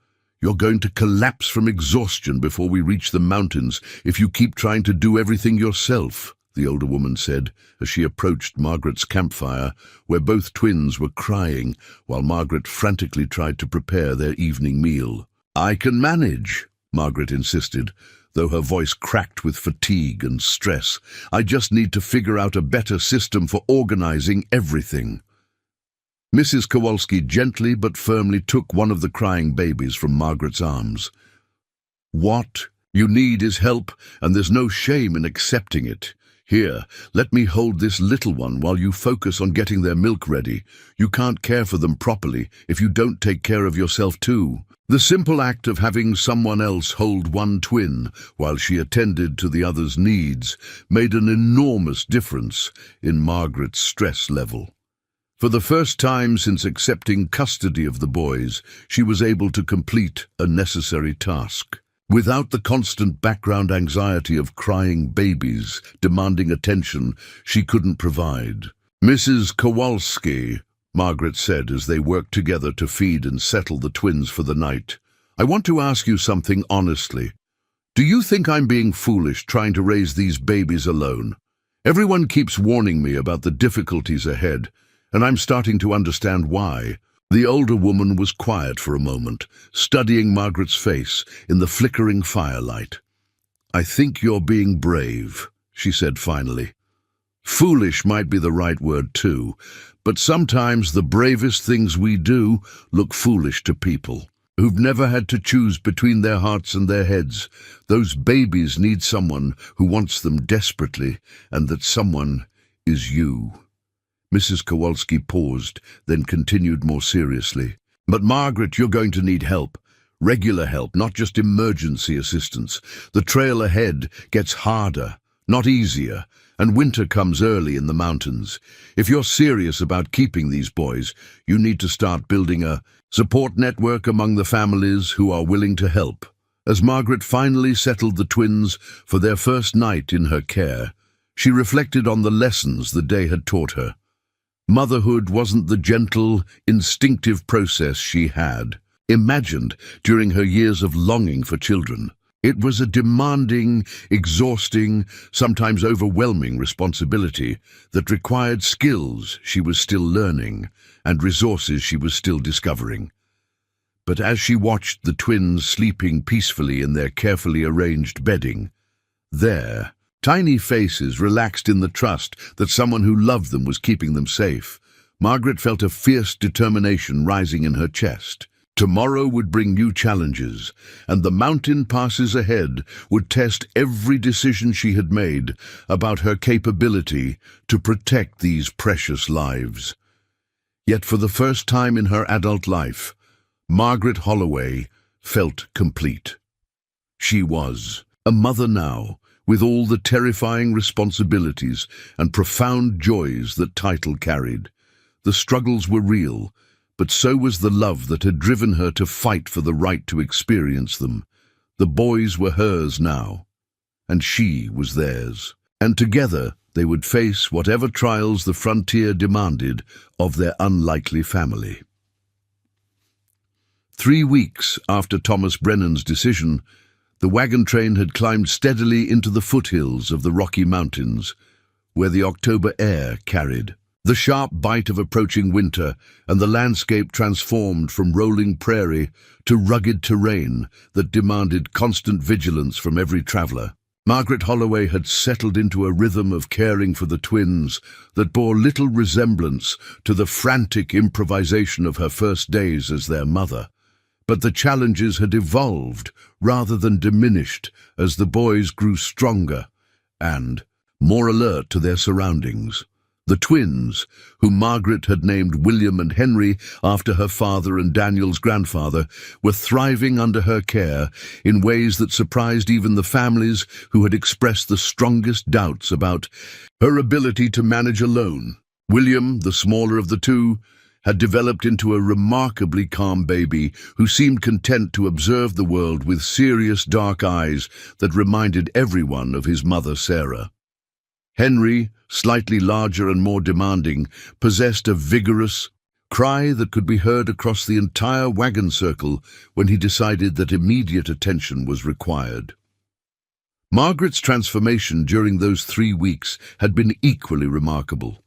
you're going to collapse from exhaustion before we reach the mountains if you keep trying to do everything yourself," the older woman said as she approached Margaret's campfire, where both twins were crying while Margaret frantically tried to prepare their evening meal. "I can manage," Margaret insisted, though her voice cracked with fatigue and stress. "I just need to figure out a better system for organizing everything." Mrs. Kowalski gently but firmly took one of the crying babies from Margaret's arms. "What you need is help, and there's no shame in accepting it. Here, let me hold this little one while you focus on getting their milk ready. You can't care for them properly if you don't take care of yourself too." The simple act of having someone else hold one twin while she attended to the other's needs made an enormous difference in Margaret's stress level. For the first time since accepting custody of the boys, she was able to complete a necessary task, without the constant background anxiety of crying babies demanding attention she couldn't provide. "Mrs. Kowalski," Margaret said as they worked together to feed and settle the twins for the night, "I want to ask you something honestly. Do you think I'm being foolish trying to raise these babies alone? Everyone keeps warning me about the difficulties ahead, and I'm starting to understand why. The older woman was quiet for a moment, studying Margaret's face in the flickering firelight. "I think you're being brave," she said finally. "Foolish might be the right word too, but sometimes the bravest things we do look foolish to people who've never had to choose between their hearts and their heads. Those babies need someone who wants them desperately, and that someone is you." Mrs. Kowalski paused, then continued more seriously. "But Margaret, you're going to need help. Regular help, not just emergency assistance. The trail ahead gets harder, not easier, and winter comes early in the mountains. If you're serious about keeping these boys, you need to start building a support network among the families who are willing to help." As Margaret finally settled the twins for their first night in her care, she reflected on the lessons the day had taught her. Motherhood wasn't the gentle, instinctive process she had imagined during her years of longing for children. It was a demanding, exhausting, sometimes overwhelming responsibility that required skills she was still learning and resources she was still discovering. But as she watched the twins sleeping peacefully in their carefully arranged bedding, their tiny faces relaxed in the trust that someone who loved them was keeping them safe, Margaret felt a fierce determination rising in her chest. Tomorrow would bring new challenges, and the mountain passes ahead would test every decision she had made about her capability to protect these precious lives. Yet for the first time in her adult life, Margaret Holloway felt complete. She was a mother now, with all the terrifying responsibilities and profound joys that title carried. The struggles were real, but so was the love that had driven her to fight for the right to experience them. The boys were hers now, and she was theirs. And together they would face whatever trials the frontier demanded of their unlikely family. 3 weeks after Thomas Brennan's decision, the wagon train had climbed steadily into the foothills of the Rocky Mountains, where the October air carried the sharp bite of approaching winter, and the landscape transformed from rolling prairie to rugged terrain that demanded constant vigilance from every traveler. Margaret Holloway had settled into a rhythm of caring for the twins that bore little resemblance to the frantic improvisation of her first days as their mother. But the challenges had evolved rather than diminished as the boys grew stronger and more alert to their surroundings. The twins, whom Margaret had named William and Henry after her father and Daniel's grandfather, were thriving under her care in ways that surprised even the families who had expressed the strongest doubts about her ability to manage alone. William, the smaller of the two, had developed into a remarkably calm baby who seemed content to observe the world with serious dark eyes that reminded everyone of his mother Sarah. Henry, slightly larger and more demanding, possessed a vigorous cry that could be heard across the entire wagon circle when he decided that immediate attention was required. Margaret's transformation during those 3 weeks had been equally remarkable.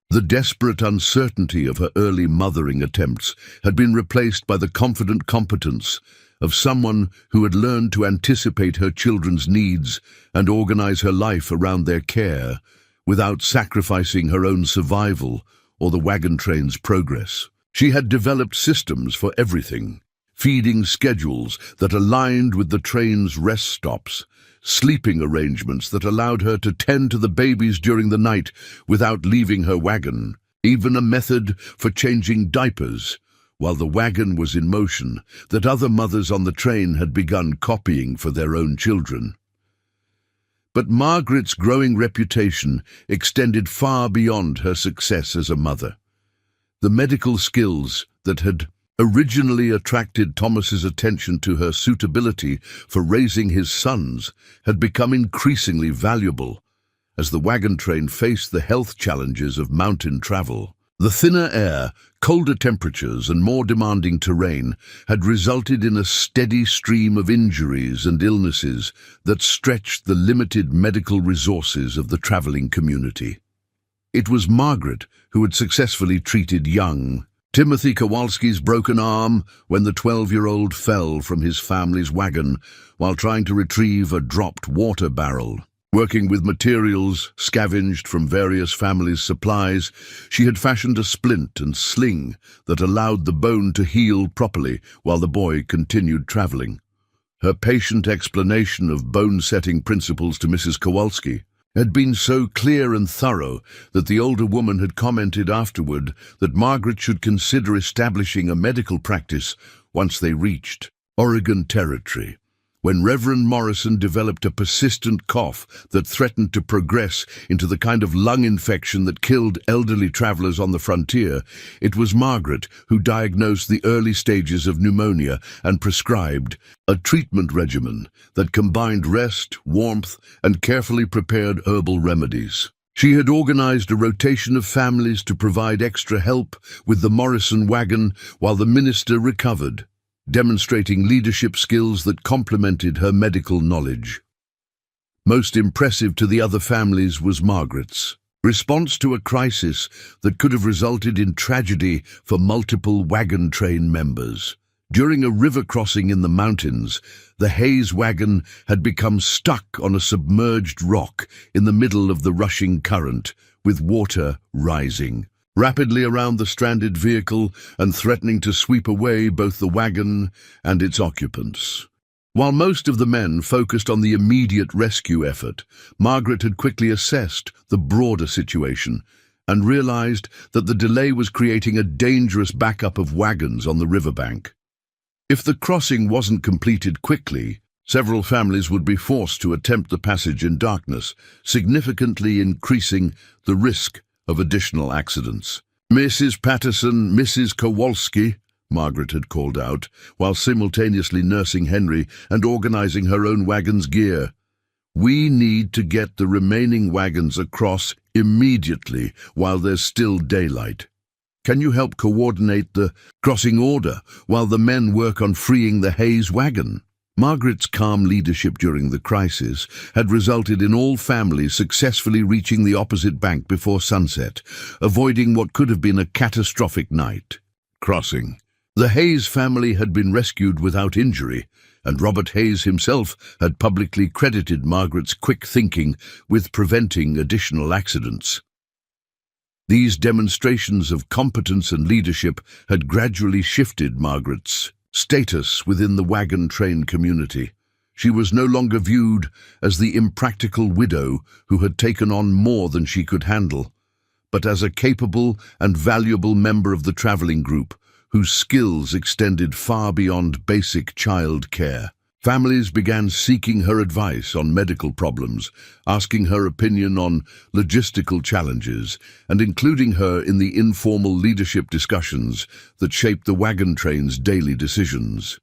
The desperate uncertainty of her early mothering attempts had been replaced by the confident competence of someone who had learned to anticipate her children's needs and organize her life around their care without sacrificing her own survival or the wagon train's progress. She had developed systems for everything, feeding schedules that aligned with the train's rest stops, sleeping arrangements that allowed her to tend to the babies during the night without leaving her wagon, even a method for changing diapers while the wagon was in motion that other mothers on the train had begun copying for their own children. But Margaret's growing reputation extended far beyond her success as a mother. The medical skills that had originally attracted Thomas's attention to her suitability for raising his sons had become increasingly valuable as the wagon train faced the health challenges of mountain travel. The thinner air, colder temperatures, and more demanding terrain had resulted in a steady stream of injuries and illnesses that stretched the limited medical resources of the traveling community. It was Margaret who had successfully treated young, Timothy Kowalski's broken arm when the 12-year-old fell from his family's wagon while trying to retrieve a dropped water barrel. Working with materials scavenged from various families' supplies, she had fashioned a splint and sling that allowed the bone to heal properly while the boy continued traveling. Her patient explanation of bone-setting principles to Mrs. Kowalski had been so clear and thorough that the older woman had commented afterward that Margaret should consider establishing a medical practice once they reached Oregon territory. When Reverend Morrison developed a persistent cough that threatened to progress into the kind of lung infection that killed elderly travelers on the frontier, it was Margaret who diagnosed the early stages of pneumonia and prescribed a treatment regimen that combined rest, warmth, and carefully prepared herbal remedies. She had organized a rotation of families to provide extra help with the Morrison wagon while the minister recovered, demonstrating leadership skills that complemented her medical knowledge. Most impressive to the other families was Margaret's response to a crisis that could have resulted in tragedy for multiple wagon train members. During a river crossing in the mountains, the Hayes wagon had become stuck on a submerged rock in the middle of the rushing current, with water rising rapidly around the stranded vehicle and threatening to sweep away both the wagon and its occupants. While most of the men focused on the immediate rescue effort, Margaret had quickly assessed the broader situation and realized that the delay was creating a dangerous backup of wagons on the riverbank. If the crossing wasn't completed quickly, several families would be forced to attempt the passage in darkness, significantly increasing the risk of additional accidents. "Mrs. Patterson, Mrs. Kowalski," Margaret had called out, while simultaneously nursing Henry and organizing her own wagon's gear. "We need to get the remaining wagons across immediately while there's still daylight. Can you help coordinate the crossing order while the men work on freeing the Hayes wagon?" Margaret's calm leadership during the crisis had resulted in all families successfully reaching the opposite bank before sunset, avoiding what could have been a catastrophic night crossing. The Hayes family had been rescued without injury, and Robert Hayes himself had publicly credited Margaret's quick thinking with preventing additional accidents. These demonstrations of competence and leadership had gradually shifted Margaret's status within the wagon train community. She was no longer viewed as the impractical widow who had taken on more than she could handle, but as a capable and valuable member of the traveling group whose skills extended far beyond basic child care. Families began seeking her advice on medical problems, asking her opinion on logistical challenges, and including her in the informal leadership discussions that shaped the wagon train's daily decisions.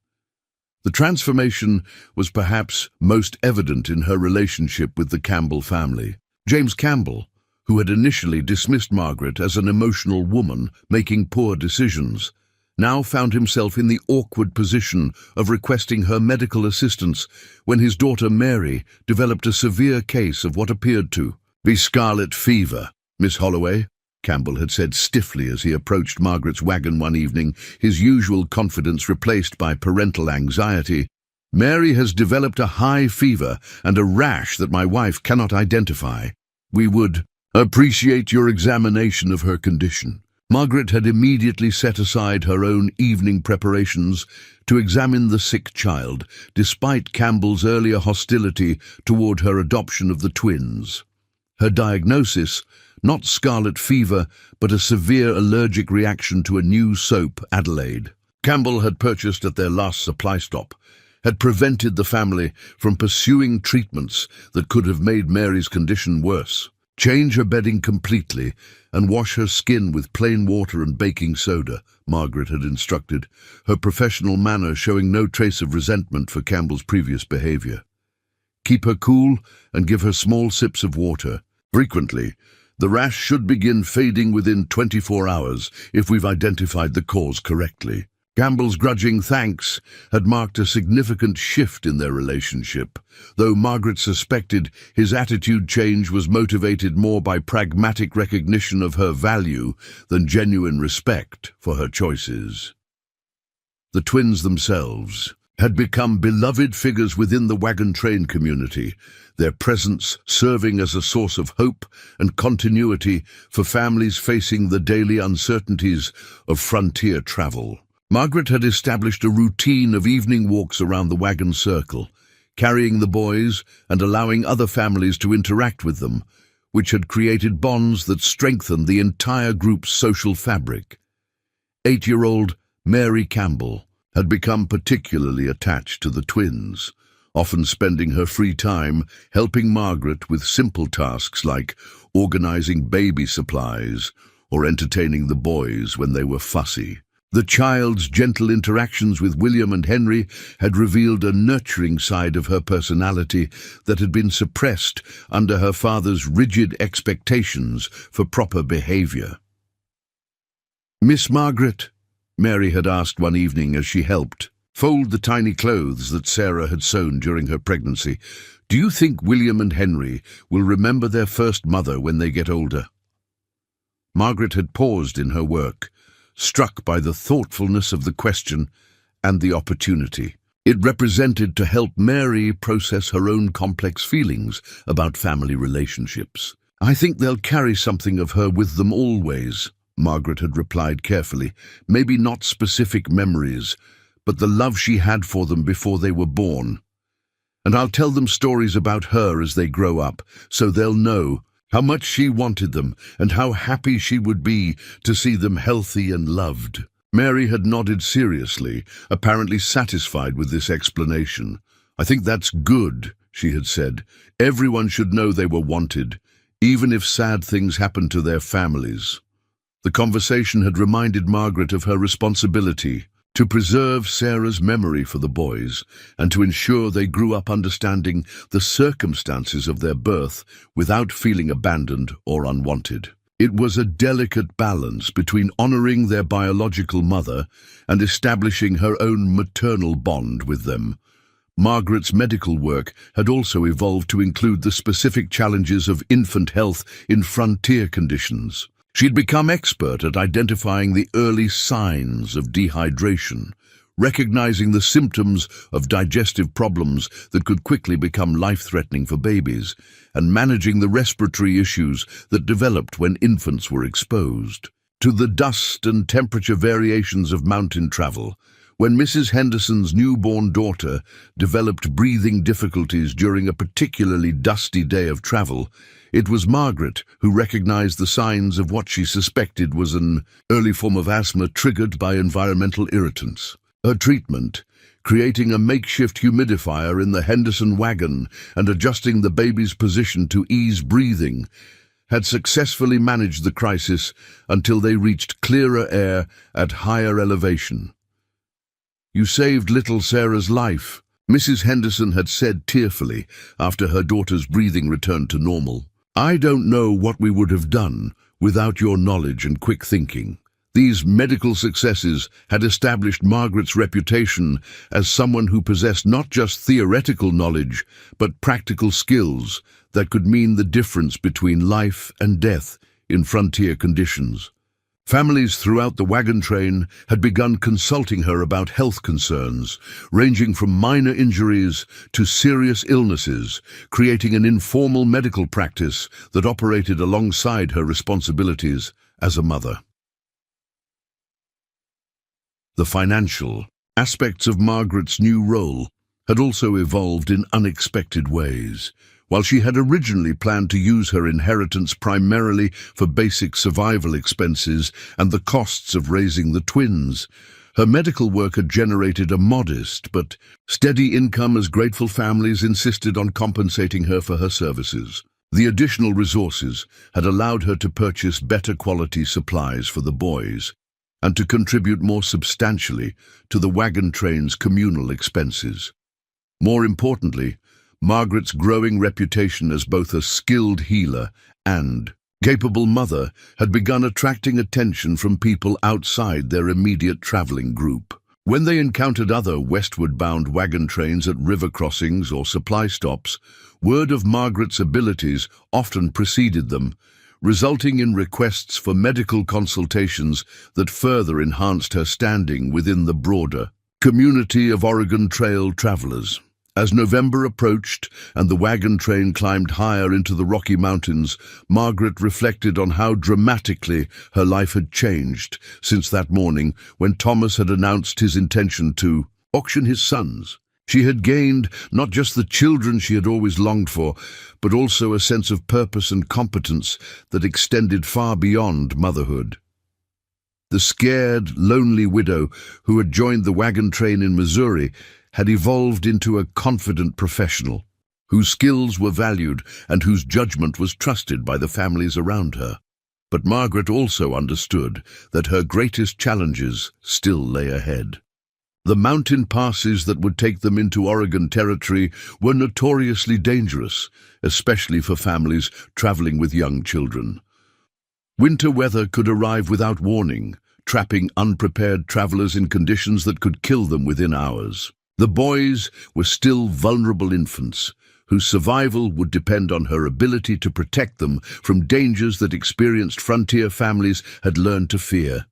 The transformation was perhaps most evident in her relationship with the Campbell family. James Campbell, who had initially dismissed Margaret as an emotional woman making poor decisions, now found himself in the awkward position of requesting her medical assistance when his daughter Mary developed a severe case of what appeared to be scarlet fever. "Miss Holloway," Campbell had said stiffly as he approached Margaret's wagon one evening, his usual confidence replaced by parental anxiety, "Mary has developed a high fever and a rash that my wife cannot identify. We would appreciate your examination of her condition." Margaret had immediately set aside her own evening preparations to examine the sick child, despite Campbell's earlier hostility toward her adoption of the twins. Her diagnosis, not scarlet fever, but a severe allergic reaction to a new soap, Adelaide, Campbell had purchased at their last supply stop, had prevented the family from pursuing treatments that could have made Mary's condition worse. "Change her bedding completely and wash her skin with plain water and baking soda," Margaret had instructed, her professional manner showing no trace of resentment for Campbell's previous behavior. "Keep her cool and give her small sips of water frequently. The rash should begin fading within 24 hours if we've identified the cause correctly." Campbell's grudging thanks had marked a significant shift in their relationship, though Margaret suspected his attitude change was motivated more by pragmatic recognition of her value than genuine respect for her choices. The twins themselves had become beloved figures within the Wagon train community, their presence serving as a source of hope and continuity for families facing the daily uncertainties of frontier travel. Margaret had established a routine of evening walks around the Wagon circle, carrying the boys and allowing other families to interact with them, which had created bonds that strengthened the entire group's social fabric. 8-year-old Mary Campbell had become particularly attached to the twins, often spending her free time helping Margaret with simple tasks like organizing baby supplies or entertaining the boys when they were fussy. The child's gentle interactions with William and Henry had revealed a nurturing side of her personality that had been suppressed under her father's rigid expectations for proper behavior. "Miss Margaret," Mary had asked one evening as she helped fold the tiny clothes that Sarah had sewn during her pregnancy, "do you think William and Henry will remember their first mother when they get older?" Margaret had paused in her work, struck by the thoughtfulness of the question and the opportunity it represented to help Mary process her own complex feelings about family relationships. "I think they'll carry something of her with them always," Margaret had replied carefully. "Maybe not specific memories, but the love she had for them before they were born. And I'll tell them stories about her as they grow up, so they'll know how much she wanted them and how happy she would be to see them healthy and loved." Mary had nodded seriously, apparently satisfied with this explanation. "I think that's good," she had said. "Everyone should know they were wanted, even if sad things happened to their families." The conversation had reminded Margaret of her responsibility to preserve Sarah's memory for the boys and to ensure they grew up understanding the circumstances of their birth without feeling abandoned or unwanted. It was a delicate balance between honoring their biological mother and establishing her own maternal bond with them. Margaret's medical work had also evolved to include the specific challenges of infant health in frontier conditions. She'd become expert at identifying the early signs of dehydration, recognizing the symptoms of digestive problems that could quickly become life-threatening for babies, and managing the respiratory issues that developed when infants were exposed to the dust and temperature variations of mountain travel. When Mrs. Henderson's newborn daughter developed breathing difficulties during a particularly dusty day of travel, it was Margaret who recognized the signs of what she suspected was an early form of asthma triggered by environmental irritants. Her treatment, creating a makeshift humidifier in the Henderson wagon and adjusting the baby's position to ease breathing, had successfully managed the crisis until they reached clearer air at higher elevation. "You saved little Sarah's life," Mrs. Henderson had said tearfully after her daughter's breathing returned to normal. "I don't know what we would have done without your knowledge and quick thinking." These medical successes had established Margaret's reputation as someone who possessed not just theoretical knowledge, but practical skills that could mean the difference between life and death in frontier conditions. Families throughout the Wagon train had begun consulting her about health concerns, ranging from minor injuries to serious illnesses, creating an informal medical practice that operated alongside her responsibilities as a mother. The financial aspects of Margaret's new role had also evolved in unexpected ways. While she had originally planned to use her inheritance primarily for basic survival expenses and the costs of raising the twins, her medical work had generated a modest but steady income as grateful families insisted on compensating her for her services. The additional resources had allowed her to purchase better quality supplies for the boys and to contribute more substantially to the Wagon train's communal expenses. More importantly, Margaret's growing reputation as both a skilled healer and capable mother had begun attracting attention from people outside their immediate traveling group. When they encountered other westward-bound wagon trains at river crossings or supply stops, word of Margaret's abilities often preceded them, resulting in requests for medical consultations that further enhanced her standing within the broader community of Oregon Trail travelers. As November approached and the wagon train climbed higher into the Rocky Mountains, Margaret reflected on how dramatically her life had changed since that morning when Thomas had announced his intention to auction his sons. She had gained not just the children she had always longed for, but also a sense of purpose and competence that extended far beyond motherhood. The scared, lonely widow who had joined the wagon train in Missouri had evolved into a confident professional, whose skills were valued and whose judgment was trusted by the families around her. But Margaret also understood that her greatest challenges still lay ahead. The mountain passes that would take them into Oregon territory were notoriously dangerous, especially for families traveling with young children. Winter weather could arrive without warning, trapping unprepared travelers in conditions that could kill them within hours. The boys were still vulnerable infants, whose survival would depend on her ability to protect them from dangers that experienced frontier families had learned to fear.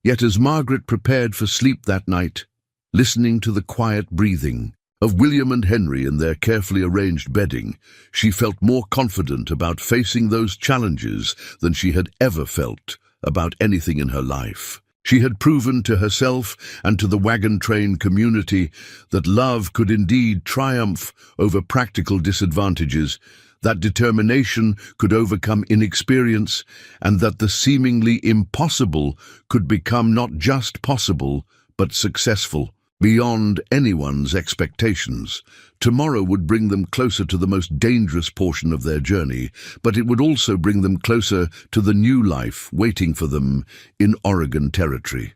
Yet as Margaret prepared for sleep that night, listening to the quiet breathing of William and Henry in their carefully arranged bedding, she felt more confident about facing those challenges than she had ever felt about anything in her life. She had proven to herself and to the wagon train community that love could indeed triumph over practical disadvantages, that determination could overcome inexperience, and that the seemingly impossible could become not just possible, but successful, beyond anyone's expectations. Tomorrow would bring them closer to the most dangerous portion of their journey, but it would also bring them closer to the new life waiting for them in Oregon territory.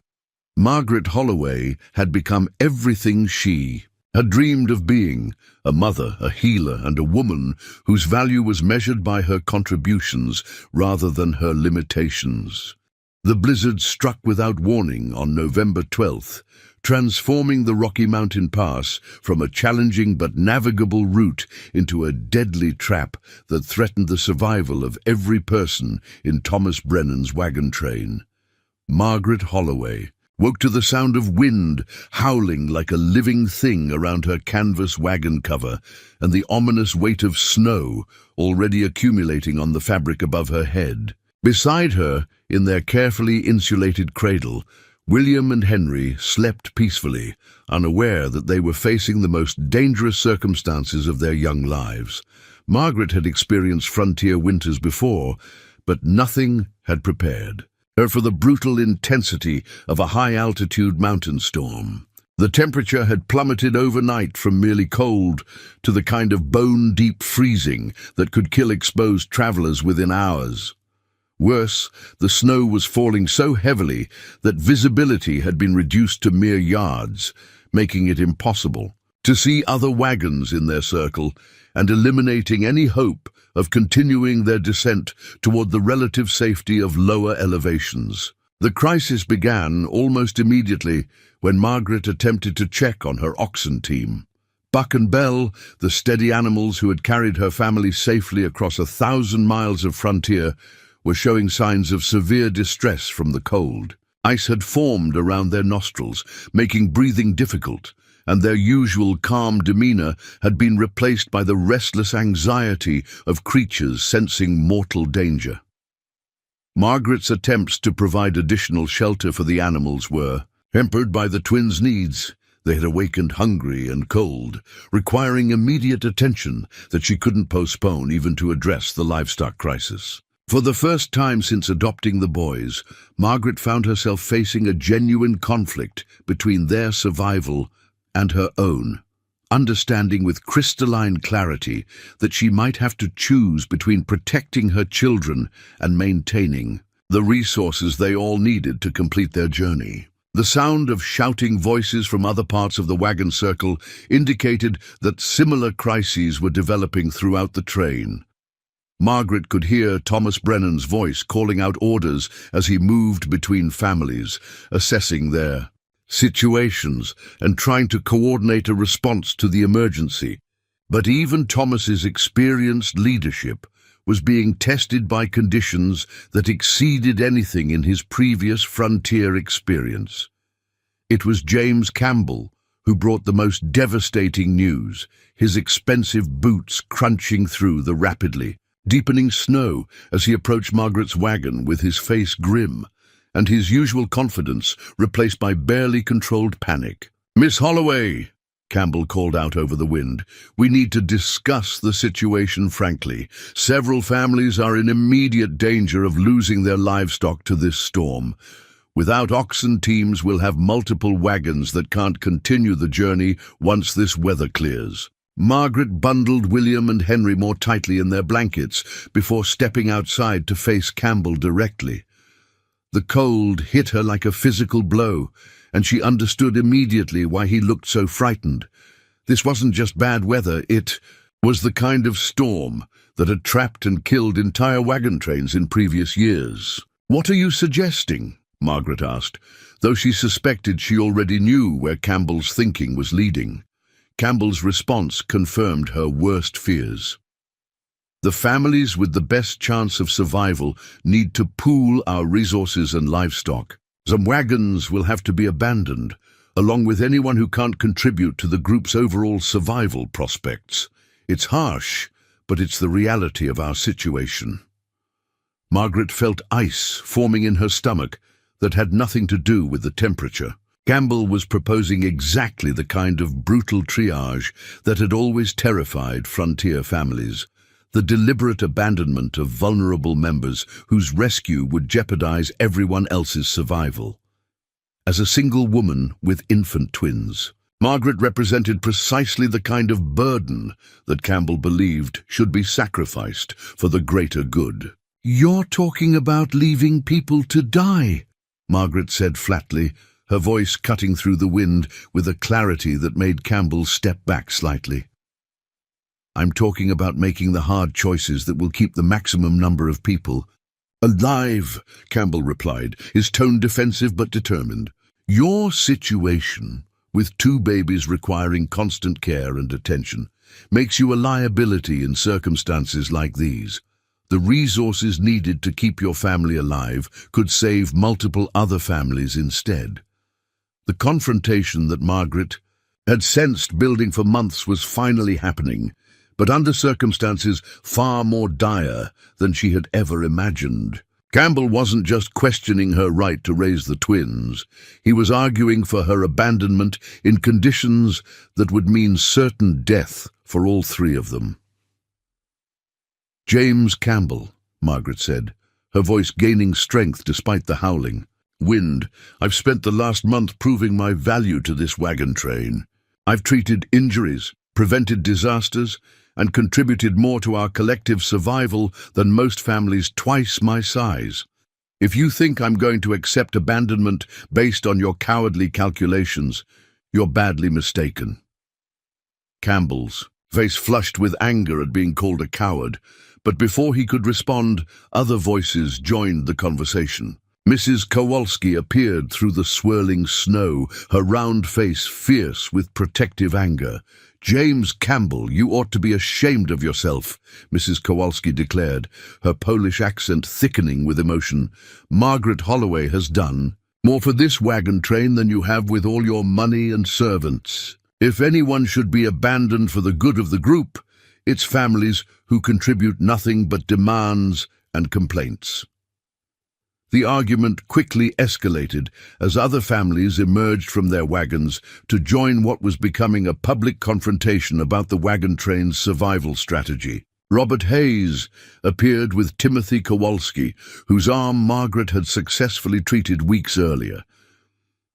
Margaret Holloway had become everything she had dreamed of being: a mother, a healer, and a woman whose value was measured by her contributions rather than her limitations. The blizzard struck without warning on November 12th, transforming the Rocky Mountain Pass from a challenging but navigable route into a deadly trap that threatened the survival of every person in Thomas Brennan's wagon train. Margaret Holloway woke to the sound of wind howling like a living thing around her canvas wagon cover and the ominous weight of snow already accumulating on the fabric above her head. Beside her, in their carefully insulated cradle, William and Henry slept peacefully, unaware that they were facing the most dangerous circumstances of their young lives. Margaret had experienced frontier winters before, but nothing had prepared her for the brutal intensity of a high-altitude mountain storm. The temperature had plummeted overnight from merely cold to the kind of bone-deep freezing that could kill exposed travelers within hours. Worse, the snow was falling so heavily that visibility had been reduced to mere yards, making it impossible to see other wagons in their circle and eliminating any hope of continuing their descent toward the relative safety of lower elevations. The crisis began almost immediately when Margaret attempted to check on her oxen team. Buck and Belle, the steady animals who had carried her family safely across 1,000 miles of frontier, were showing signs of severe distress from the cold. Ice had formed around their nostrils, making breathing difficult, and their usual calm demeanor had been replaced by the restless anxiety of creatures sensing mortal danger. Margaret's attempts to provide additional shelter for the animals were hampered by the twins' needs. They had awakened hungry and cold, requiring immediate attention that she couldn't postpone even to address the livestock crisis. For the first time since adopting the boys, Margaret found herself facing a genuine conflict between their survival and her own, understanding with crystalline clarity that she might have to choose between protecting her children and maintaining the resources they all needed to complete their journey. The sound of shouting voices from other parts of the wagon circle indicated that similar crises were developing throughout the train. Margaret could hear Thomas Brennan's voice calling out orders as he moved between families, assessing their situations and trying to coordinate a response to the emergency. But even Thomas's experienced leadership was being tested by conditions that exceeded anything in his previous frontier experience. It was James Campbell who brought the most devastating news, his expensive boots crunching through the rapidly deepening snow as he approached Margaret's wagon with his face grim and his usual confidence replaced by barely controlled panic. "Miss Holloway," Campbell called out over the wind, "we need to discuss the situation frankly. Several families are in immediate danger of losing their livestock to this storm. Without oxen teams, we'll have multiple wagons that can't continue the journey once this weather clears." Margaret bundled William and Henry more tightly in their blankets before stepping outside to face Campbell directly. The cold hit her like a physical blow, and she understood immediately why he looked so frightened. This wasn't just bad weather, it was the kind of storm that had trapped and killed entire wagon trains in previous years. "What are you suggesting?" Margaret asked, though she suspected she already knew where Campbell's thinking was leading. Campbell's response confirmed her worst fears. "The families with the best chance of survival need to pool our resources and livestock. Some wagons will have to be abandoned, along with anyone who can't contribute to the group's overall survival prospects. It's harsh, but it's the reality of our situation." Margaret felt ice forming in her stomach that had nothing to do with the temperature. Campbell was proposing exactly the kind of brutal triage that had always terrified frontier families, the deliberate abandonment of vulnerable members whose rescue would jeopardize everyone else's survival. As a single woman with infant twins, Margaret represented precisely the kind of burden that Campbell believed should be sacrificed for the greater good. "You're talking about leaving people to die," Margaret said flatly, her voice cutting through the wind with a clarity that made Campbell step back slightly. "I'm talking about making the hard choices that will keep the maximum number of people alive," Campbell replied, his tone defensive but determined. "Your situation, with 2 babies requiring constant care and attention, makes you a liability in circumstances like these. The resources needed to keep your family alive could save multiple other families instead." The confrontation that Margaret had sensed building for months was finally happening, but under circumstances far more dire than she had ever imagined. Campbell wasn't just questioning her right to raise the twins. He was arguing for her abandonment in conditions that would mean certain death for all 3 of them. "James Campbell," Margaret said, her voice gaining strength despite the howling. "Wind, I've spent the last month proving my value to this wagon train. I've treated injuries, prevented disasters, and contributed more to our collective survival than most families twice my size. If you think I'm going to accept abandonment based on your cowardly calculations, you're badly mistaken." Campbell's face flushed with anger at being called a coward, but before he could respond, other voices joined the conversation. Mrs. Kowalski appeared through the swirling snow, her round face fierce with protective anger. "James Campbell, you ought to be ashamed of yourself," Mrs. Kowalski declared, her Polish accent thickening with emotion. "Margaret Holloway has done more for this wagon train than you have with all your money and servants. If anyone should be abandoned for the good of the group, it's families who contribute nothing but demands and complaints." The argument quickly escalated as other families emerged from their wagons to join what was becoming a public confrontation about the wagon train's survival strategy. Robert Hayes appeared with Timothy Kowalski, whose arm Margaret had successfully treated weeks earlier.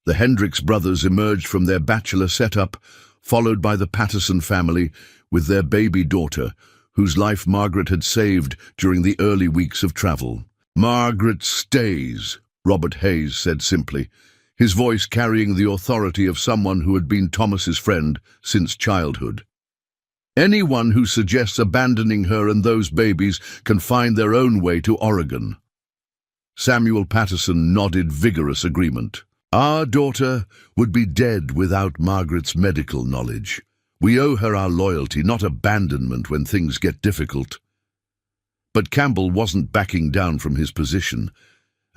The Hendricks brothers emerged from their bachelor setup, followed by the Patterson family with their baby daughter, whose life Margaret had saved during the early weeks of travel. "Margaret stays," Robert Hayes said simply, his voice carrying the authority of someone who had been Thomas's friend since childhood. "Anyone who suggests abandoning her and those babies can find their own way to Oregon." Samuel Patterson nodded vigorous agreement. Our daughter would be dead without Margaret's medical knowledge. We owe her our loyalty, not abandonment when things get difficult." But Campbell wasn't backing down from his position,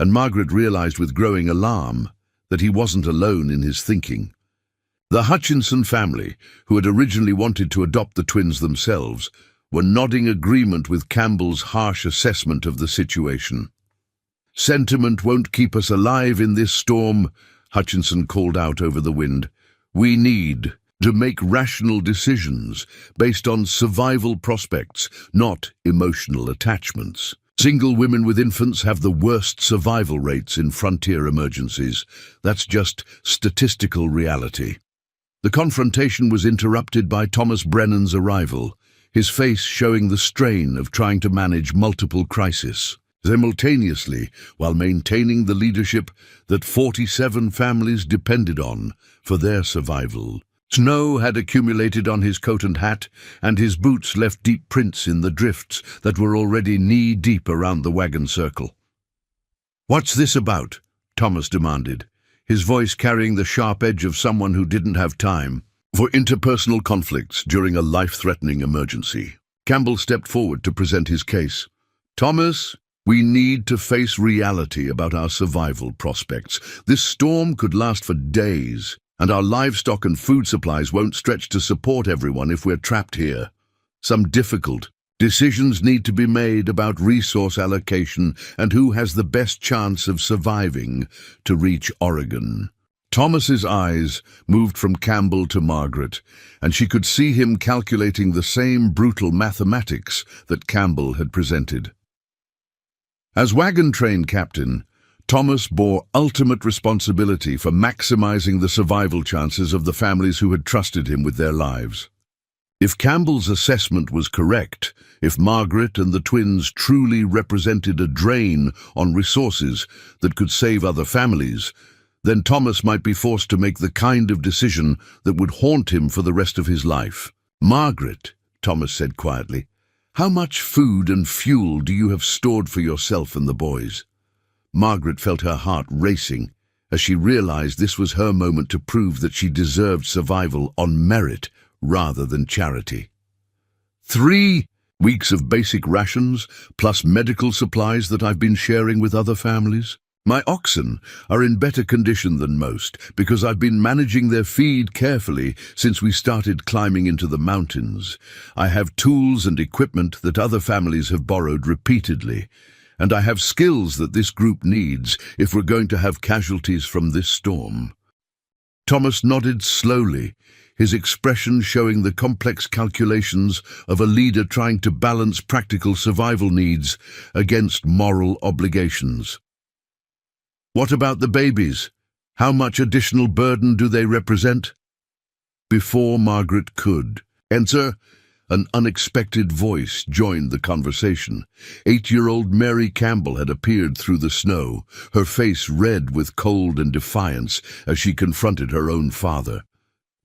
and Margaret realized with growing alarm that he wasn't alone in his thinking. The Hutchinson family, who had originally wanted to adopt the twins themselves, were nodding agreement with Campbell's harsh assessment of the situation. "Sentiment won't keep us alive in this storm," Hutchinson called out over the wind. "We need to make rational decisions based on survival prospects, not emotional attachments. Single women with infants have the worst survival rates in frontier emergencies. That's just statistical reality." The confrontation was interrupted by Thomas Brennan's arrival, his face showing the strain of trying to manage multiple crises simultaneously while maintaining the leadership that 47 families depended on for their survival. Snow had accumulated on his coat and hat, and his boots left deep prints in the drifts that were already knee-deep around the wagon circle. "What's this about?" Thomas demanded, his voice carrying the sharp edge of someone who didn't have time for interpersonal conflicts during a life-threatening emergency. Campbell stepped forward to present his case. "Thomas, we need to face reality about our survival prospects. This storm could last for days, and our livestock and food supplies won't stretch to support everyone if we're trapped here. Some difficult decisions need to be made about resource allocation and who has the best chance of surviving to reach Oregon." Thomas's eyes moved from Campbell to Margaret, and she could see him calculating the same brutal mathematics that Campbell had presented. As wagon train captain, Thomas bore ultimate responsibility for maximizing the survival chances of the families who had trusted him with their lives. If Campbell's assessment was correct, if Margaret and the twins truly represented a drain on resources that could save other families, then Thomas might be forced to make the kind of decision that would haunt him for the rest of his life. "Margaret," Thomas said quietly, "how much food and fuel do you have stored for yourself and the boys?" Margaret felt her heart racing as she realized this was her moment to prove that she deserved survival on merit rather than charity. 3 weeks of basic rations, plus medical supplies that I've been sharing with other families. My oxen are in better condition than most because I've been managing their feed carefully since we started climbing into the mountains. I have tools and equipment that other families have borrowed repeatedly, and I have skills that this group needs if we're going to have casualties from this storm." Thomas nodded slowly, his expression showing the complex calculations of a leader trying to balance practical survival needs against moral obligations. "What about the babies? How much additional burden do they represent?" Before Margaret could answer, an unexpected voice joined the conversation. 8-year-old Mary Campbell had appeared through the snow, her face red with cold and defiance as she confronted her own father.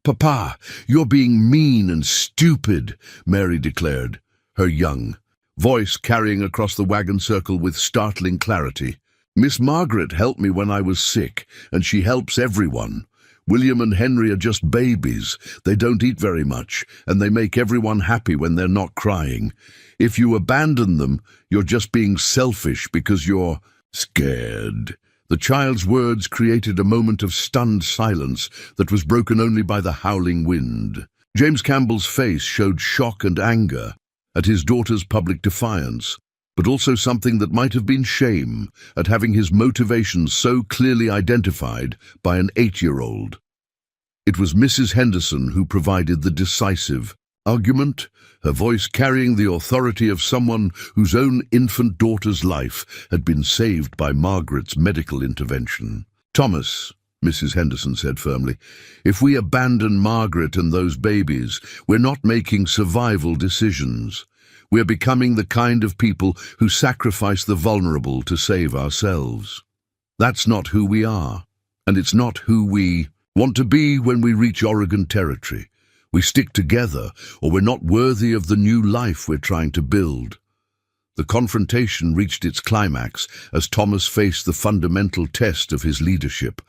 "Papa, you're being mean and stupid," Mary declared, her young voice carrying across the wagon circle with startling clarity. "Miss Margaret helped me when I was sick, and she helps everyone. William and Henry are just babies. They don't eat very much, and they make everyone happy when they're not crying. If you abandon them, you're just being selfish because you're scared." The child's words created a moment of stunned silence that was broken only by the howling wind. James Campbell's face showed shock and anger at his daughter's public defiance, but also something that might have been shame at having his motivations so clearly identified by an 8-year-old. It was Mrs. Henderson who provided the decisive argument, her voice carrying the authority of someone whose own infant daughter's life had been saved by Margaret's medical intervention. "Thomas," Mrs. Henderson said firmly, "if we abandon Margaret and those babies, we're not making survival decisions. We're becoming the kind of people who sacrifice the vulnerable to save ourselves. That's not who we are, and it's not who we want to be when we reach Oregon territory. We stick together, or we're not worthy of the new life we're trying to build." The confrontation reached its climax as Thomas faced the fundamental test of his leadership.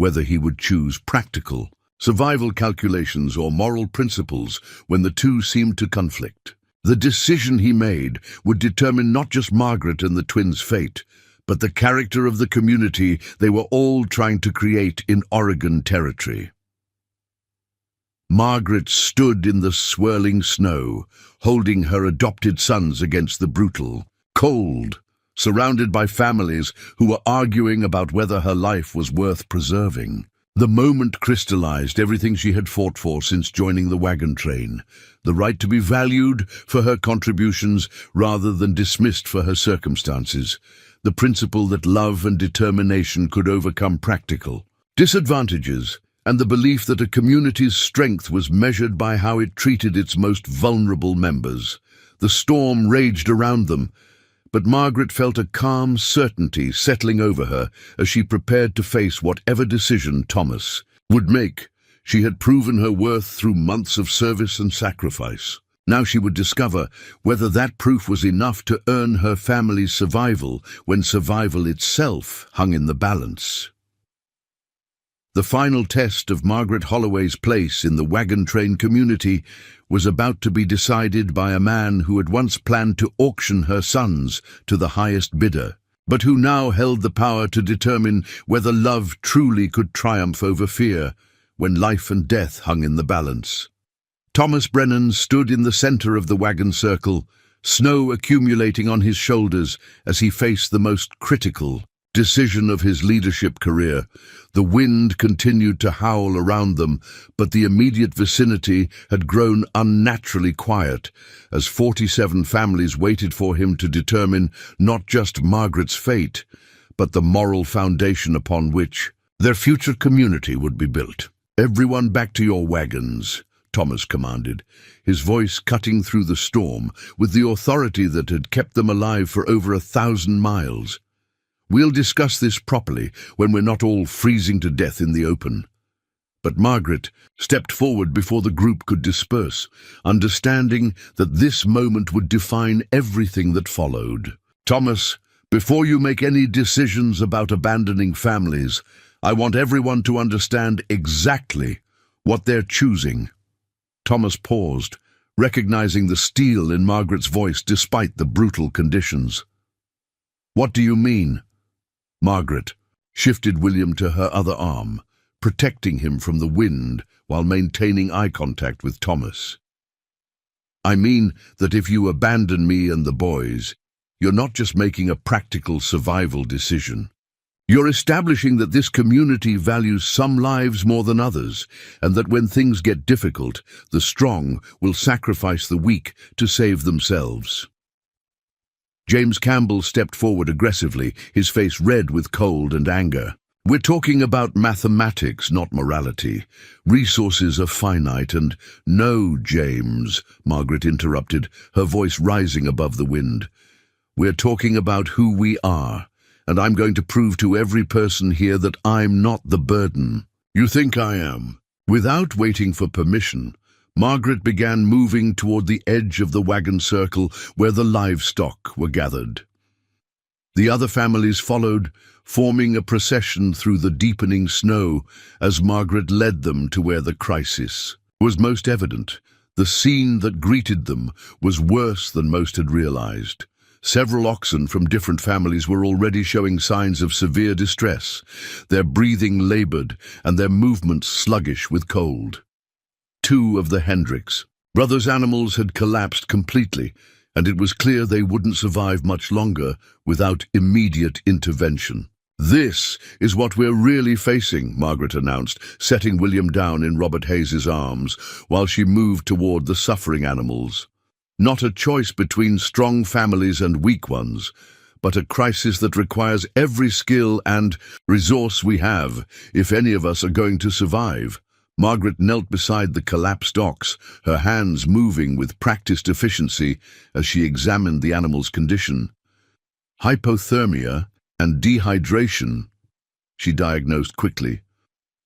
whether he would choose practical, survival calculations or moral principles when the two seemed to conflict. The decision he made would determine not just Margaret and the twins' fate, but the character of the community they were all trying to create in Oregon territory. Margaret stood in the swirling snow, holding her adopted sons against the brutal cold, surrounded by families who were arguing about whether her life was worth preserving. The moment crystallized everything she had fought for since joining the wagon train, the right to be valued for her contributions rather than dismissed for her circumstances, the principle that love and determination could overcome practical disadvantages, and the belief that a community's strength was measured by how it treated its most vulnerable members. The storm raged around them, but Margaret felt a calm certainty settling over her as she prepared to face whatever decision Thomas would make. She had proven her worth through months of service and sacrifice. Now she would discover whether that proof was enough to earn her family's survival when survival itself hung in the balance. The final test of Margaret Holloway's place in the wagon train community was about to be decided by a man who had once planned to auction her sons to the highest bidder, but who now held the power to determine whether love truly could triumph over fear when life and death hung in the balance. Thomas Brennan stood in the center of the wagon circle, snow accumulating on his shoulders as he faced the most critical decision of his leadership career. The wind continued to howl around them, but the immediate vicinity had grown unnaturally quiet as 47 families waited for him to determine not just Margaret's fate, but the moral foundation upon which their future community would be built. "Everyone back to your wagons," Thomas commanded, his voice cutting through the storm with the authority that had kept them alive for over 1,000 miles. "We'll discuss this properly when we're not all freezing to death in the open." But Margaret stepped forward before the group could disperse, understanding that this moment would define everything that followed. "Thomas, before you make any decisions about abandoning families, I want everyone to understand exactly what they're choosing." Thomas paused, recognizing the steel in Margaret's voice despite the brutal conditions. "What do you mean?" Margaret shifted William to her other arm, protecting him from the wind while maintaining eye contact with Thomas. "I mean that if you abandon me and the boys, you're not just making a practical survival decision. You're establishing that this community values some lives more than others, and that when things get difficult, the strong will sacrifice the weak to save themselves." James Campbell stepped forward aggressively, his face red with cold and anger. "We're talking about mathematics, not morality. Resources are finite and—" "No, James," Margaret interrupted, her voice rising above the wind. "We're talking about who we are, and I'm going to prove to every person here that I'm not the burden." "You think I am?" Without waiting for permission, Margaret began moving toward the edge of the wagon circle where the livestock were gathered. The other families followed, forming a procession through the deepening snow as Margaret led them to where the crisis was most evident. The scene that greeted them was worse than most had realized. Several oxen from different families were already showing signs of severe distress, their breathing labored and their movements sluggish with cold. 2 of the Hendricks brothers' animals had collapsed completely, and it was clear they wouldn't survive much longer without immediate intervention. "This is what we're really facing," Margaret announced, setting William down in Robert Hayes's arms while she moved toward the suffering animals. "Not a choice between strong families and weak ones, but a crisis that requires every skill and resource we have if any of us are going to survive." Margaret knelt beside the collapsed ox, her hands moving with practiced efficiency as she examined the animal's condition. "Hypothermia and dehydration," she diagnosed quickly,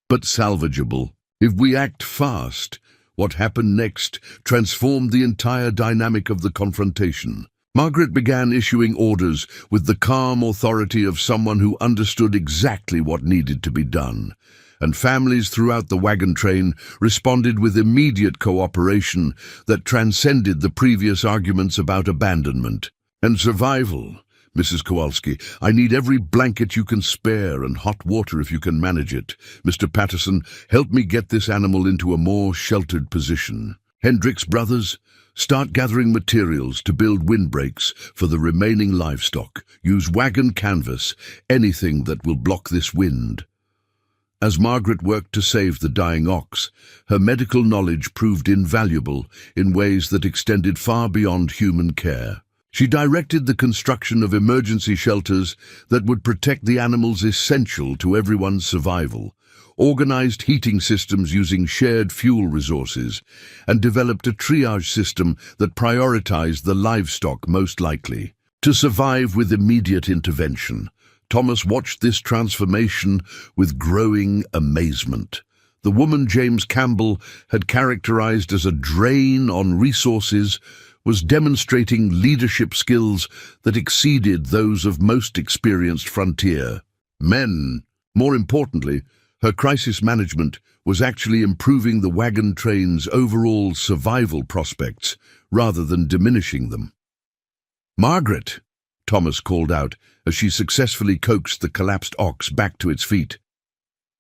"but salvageable. If we act fast, what happened next transformed the entire dynamic of the confrontation." Margaret began issuing orders with the calm authority of someone who understood exactly what needed to be done. and families throughout the wagon train responded with immediate cooperation that transcended the previous arguments about abandonment and survival. Mrs. Kowalski, I need every blanket you can spare and hot water if you can manage it. Mr. Patterson, help me get this animal into a more sheltered position. Hendricks brothers, start gathering materials to build windbreaks for the remaining livestock. Use wagon canvas, anything that will block this wind. As Margaret worked to save the dying ox, her medical knowledge proved invaluable in ways that extended far beyond human care. She directed the construction of emergency shelters that would protect the animals essential to everyone's survival, organized heating systems using shared fuel resources, and developed a triage system that prioritized the livestock most likely to survive with immediate intervention. Thomas watched this transformation with growing amazement. The woman James Campbell had characterized as a drain on resources was demonstrating leadership skills that exceeded those of most experienced frontier men. More importantly, her crisis management was actually improving the wagon train's overall survival prospects rather than diminishing them. "Margaret," Thomas called out as she successfully coaxed the collapsed ox back to its feet.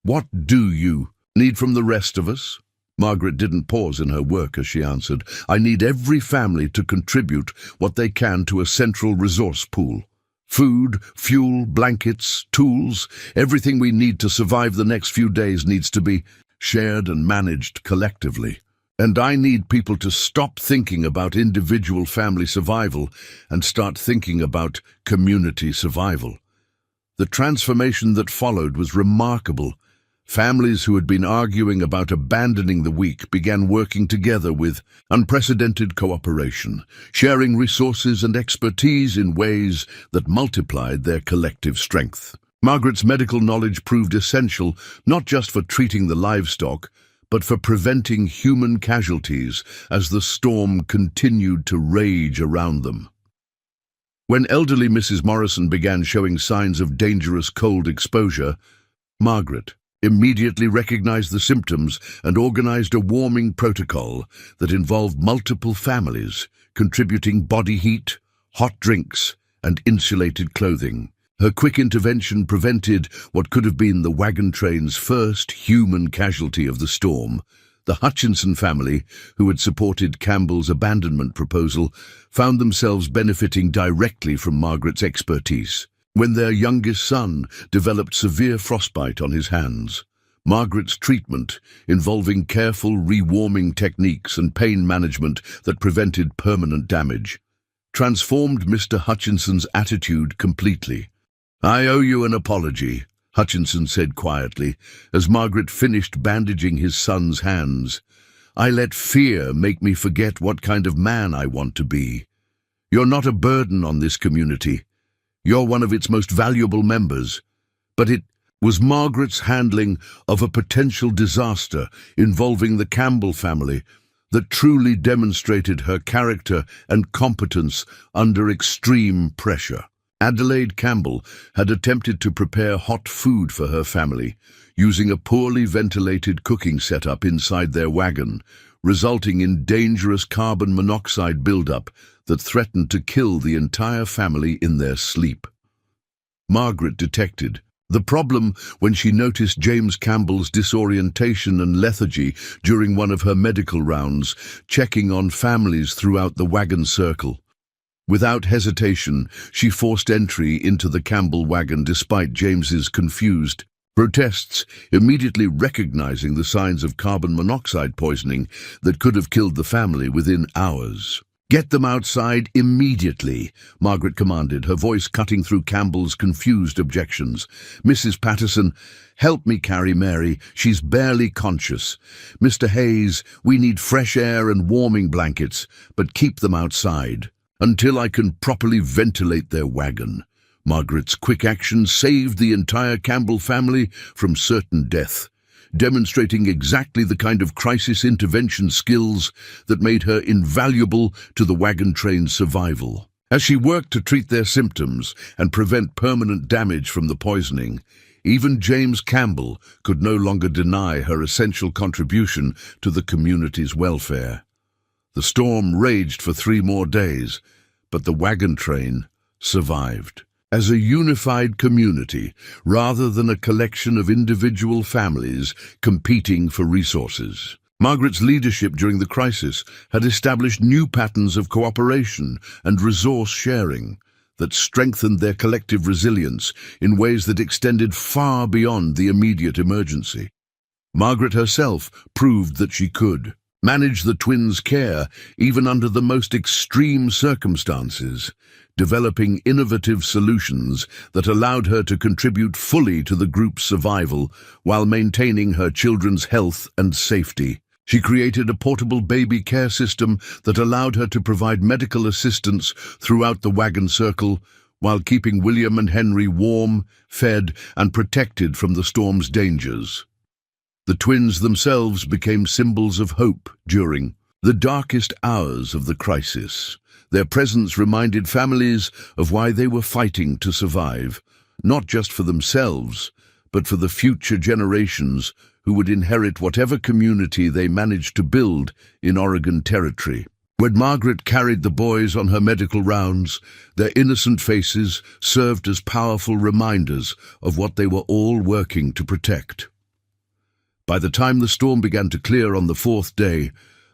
"What do you need from the rest of us?" Margaret didn't pause in her work as she answered, "I need every family to contribute what they can to a central resource pool. Food, fuel, blankets, tools, everything we need to survive the next few days needs to be shared and managed collectively. And I need people to stop thinking about individual family survival and start thinking about community survival." The transformation that followed was remarkable. Families who had been arguing about abandoning the weak began working together with unprecedented cooperation, sharing resources and expertise in ways that multiplied their collective strength. Margaret's medical knowledge proved essential not just for treating the livestock, but for preventing human casualties as the storm continued to rage around them. When elderly Mrs. Morrison began showing signs of dangerous cold exposure, Margaret immediately recognized the symptoms and organized a warming protocol that involved multiple families, contributing body heat, hot drinks, and insulated clothing. Her quick intervention prevented what could have been the wagon train's first human casualty of the storm. The Hutchinson family, who had supported Campbell's abandonment proposal, found themselves benefiting directly from Margaret's expertise. When their youngest son developed severe frostbite on his hands, Margaret's treatment, involving careful rewarming techniques and pain management that prevented permanent damage, transformed Mr. Hutchinson's attitude completely. "I owe you an apology," Hutchinson said quietly, as Margaret finished bandaging his son's hands. "I let fear make me forget what kind of man I want to be. You're not a burden on this community. You're one of its most valuable members." But it was Margaret's handling of a potential disaster involving the Campbell family that truly demonstrated her character and competence under extreme pressure. Adelaide Campbell had attempted to prepare hot food for her family, using a poorly ventilated cooking setup inside their wagon, resulting in dangerous carbon monoxide buildup that threatened to kill the entire family in their sleep. Margaret detected the problem when she noticed James Campbell's disorientation and lethargy during one of her medical rounds, checking on families throughout the wagon circle. Without hesitation, she forced entry into the Campbell wagon despite James's confused protests, immediately recognizing the signs of carbon monoxide poisoning that could have killed the family within hours. "Get them outside immediately," Margaret commanded, her voice cutting through Campbell's confused objections. "Mrs. Patterson, help me carry Mary. She's barely conscious. Mr. Hayes, we need fresh air and warming blankets, but keep them outside until I can properly ventilate their wagon." Margaret's quick action saved the entire Campbell family from certain death, demonstrating exactly the kind of crisis intervention skills that made her invaluable to the wagon train's survival. As she worked to treat their symptoms and prevent permanent damage from the poisoning, Even James Campbell could no longer deny her essential contribution to the community's welfare. The storm raged for 3 more days, but the wagon train survived. As a unified community, rather than a collection of individual families competing for resources. Margaret's leadership during the crisis had established new patterns of cooperation and resource sharing that strengthened their collective resilience in ways that extended far beyond the immediate emergency. Margaret herself proved that she could manage the twins' care even under the most extreme circumstances, developing innovative solutions that allowed her to contribute fully to the group's survival while maintaining her children's health and safety. She created a portable baby care system that allowed her to provide medical assistance throughout the wagon circle while keeping William and Henry warm, fed, and protected from the storm's dangers. The twins themselves became symbols of hope during the darkest hours of the crisis. Their presence reminded families of why they were fighting to survive, not just for themselves, but for the future generations who would inherit whatever community they managed to build in Oregon Territory. When Margaret carried the boys on her medical rounds, their innocent faces served as powerful reminders of what they were all working to protect. By the time the storm began to clear on the 4th day,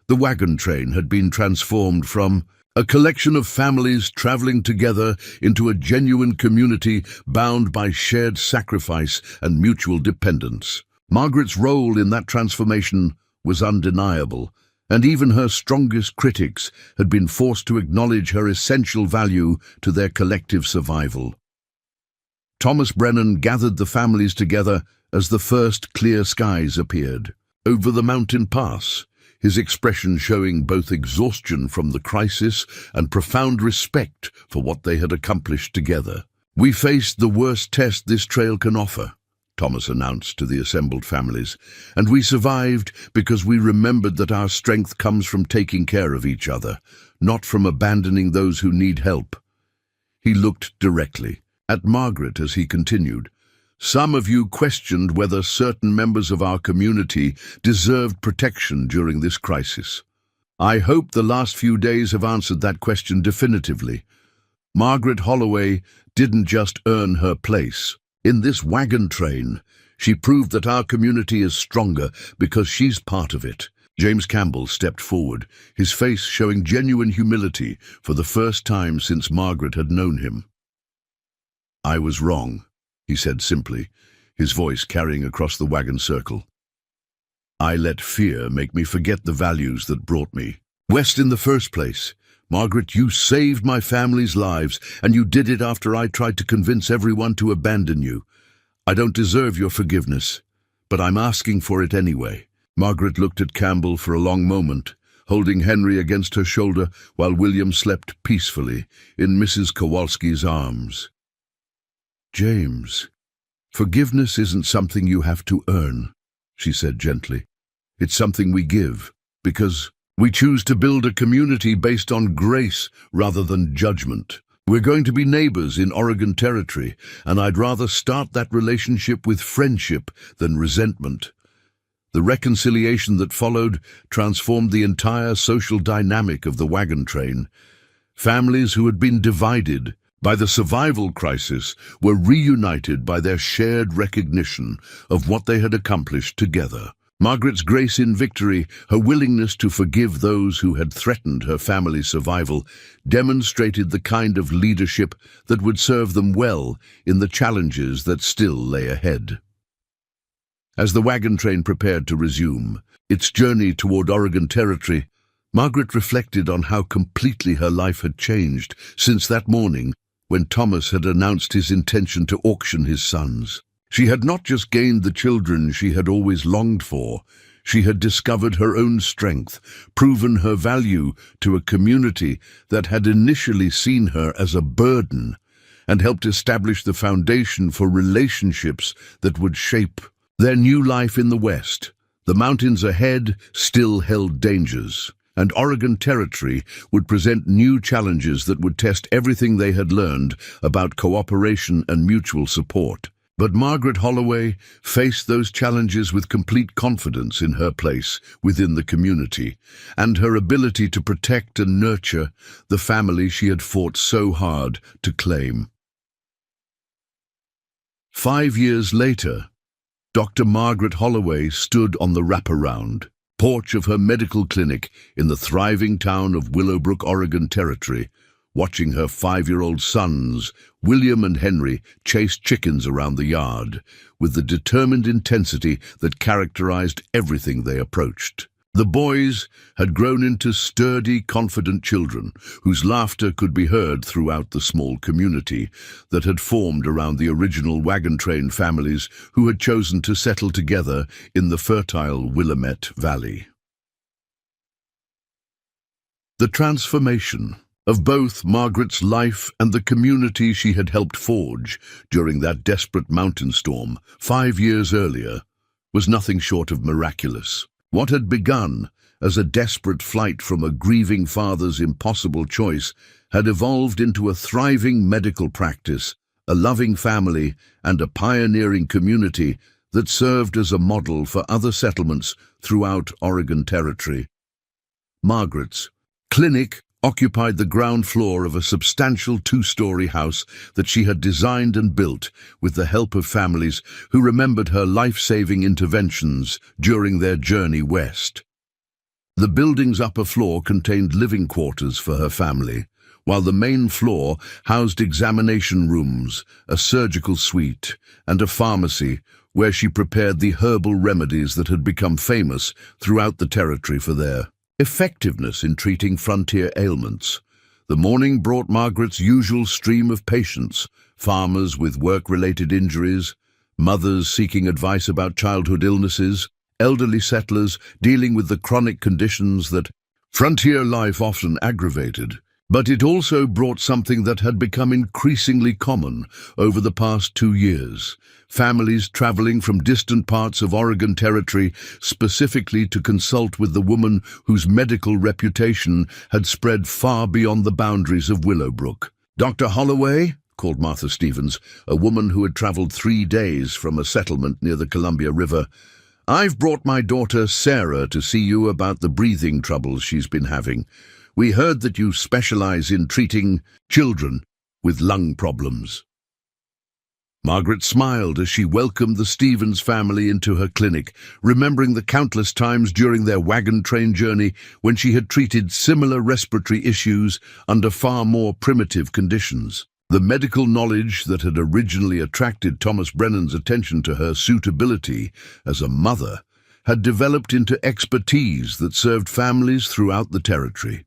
the wagon train had been transformed from a collection of families traveling together into a genuine community bound by shared sacrifice and mutual dependence. Margaret's role in that transformation was undeniable, and even her strongest critics had been forced to acknowledge her essential value to their collective survival. Thomas Brennan gathered the families together as the first clear skies appeared over the mountain pass, his expression showing both exhaustion from the crisis and profound respect for what they had accomplished together. "We faced the worst test this trail can offer," Thomas announced to the assembled families, "and we survived because we remembered that our strength comes from taking care of each other, not from abandoning those who need help." He looked directly at Margaret as he continued, "Some of you questioned whether certain members of our community deserved protection during this crisis. I hope the last few days have answered that question definitively. Margaret Holloway didn't just earn her place. In this wagon train, she proved that our community is stronger because she's part of it." James Campbell stepped forward, his face showing genuine humility for the first time since Margaret had known him. "I was wrong," he said simply, his voice carrying across the wagon circle. "I let fear make me forget the values that brought me west in the first place. Margaret, you saved my family's lives, and you did it after I tried to convince everyone to abandon you. I don't deserve your forgiveness, but I'm asking for it anyway." Margaret looked at Campbell for a long moment, holding Henry against her shoulder while William slept peacefully in Mrs. Kowalski's arms. "James, forgiveness isn't something you have to earn," she said gently. "It's something we give, because we choose to build a community based on grace rather than judgment. We're going to be neighbors in Oregon Territory, and I'd rather start that relationship with friendship than resentment." The reconciliation that followed transformed the entire social dynamic of the wagon train. Families who had been divided by the survival crisis were reunited by their shared recognition of what they had accomplished together. Margaret's grace in victory, her willingness to forgive those who had threatened her family's survival, demonstrated the kind of leadership that would serve them well in the challenges that still lay ahead. As the wagon train prepared to resume its journey toward Oregon Territory, Margaret reflected on how completely her life had changed since that morning when Thomas had announced his intention to auction his sons. She had not just gained the children she had always longed for, she had discovered her own strength, proven her value to a community that had initially seen her as a burden, and helped establish the foundation for relationships that would shape their new life in the West. The mountains ahead still held dangers, and Oregon Territory would present new challenges that would test everything they had learned about cooperation and mutual support. But Margaret Holloway faced those challenges with complete confidence in her place within the community and her ability to protect and nurture the family she had fought so hard to claim. 5 years later, Dr. Margaret Holloway stood on the wraparound porch of her medical clinic in the thriving town of Willowbrook, Oregon Territory, watching her 5-year-old sons, William and Henry, chase chickens around the yard with the determined intensity that characterized everything they approached. The boys had grown into sturdy, confident children whose laughter could be heard throughout the small community that had formed around the original wagon train families who had chosen to settle together in the fertile Willamette Valley. The transformation of both Margaret's life and the community she had helped forge during that desperate mountain storm 5 years earlier was nothing short of miraculous. What had begun as a desperate flight from a grieving father's impossible choice had evolved into a thriving medical practice, a loving family, and a pioneering community that served as a model for other settlements throughout Oregon Territory. Margaret's clinic occupied the ground floor of a substantial 2-story house that she had designed and built with the help of families who remembered her life-saving interventions during their journey west. The building's upper floor contained living quarters for her family, while the main floor housed examination rooms, a surgical suite, and a pharmacy where she prepared the herbal remedies that had become famous throughout the territory for their effectiveness in treating frontier ailments. The morning brought Margaret's usual stream of patients, farmers with work-related injuries, mothers seeking advice about childhood illnesses, elderly settlers dealing with the chronic conditions that frontier life often aggravated. But it also brought something that had become increasingly common over the past 2 years: families traveling from distant parts of Oregon Territory specifically to consult with the woman whose medical reputation had spread far beyond the boundaries of Willowbrook. "Dr. Holloway," called Martha Stevens, a woman who had traveled 3 days from a settlement near the Columbia River, "I've brought my daughter Sarah to see you about the breathing troubles she's been having. We heard that you specialize in treating children with lung problems." Margaret smiled as she welcomed the Stevens family into her clinic, remembering the countless times during their wagon train journey when she had treated similar respiratory issues under far more primitive conditions. The medical knowledge that had originally attracted Thomas Brennan's attention to her suitability as a mother had developed into expertise that served families throughout the territory.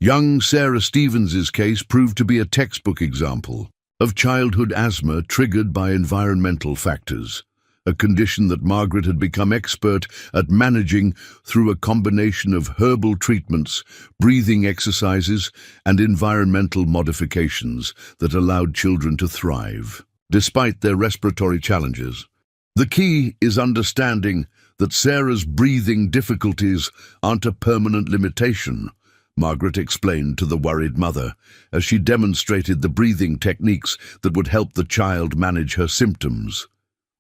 Young Sarah Stevens's case proved to be a textbook example of childhood asthma triggered by environmental factors, a condition that Margaret had become expert at managing through a combination of herbal treatments, breathing exercises, and environmental modifications that allowed children to thrive, despite their respiratory challenges. The key is understanding that Sarah's breathing difficulties aren't a permanent limitation, Margaret explained to the worried mother, as she demonstrated the breathing techniques that would help the child manage her symptoms.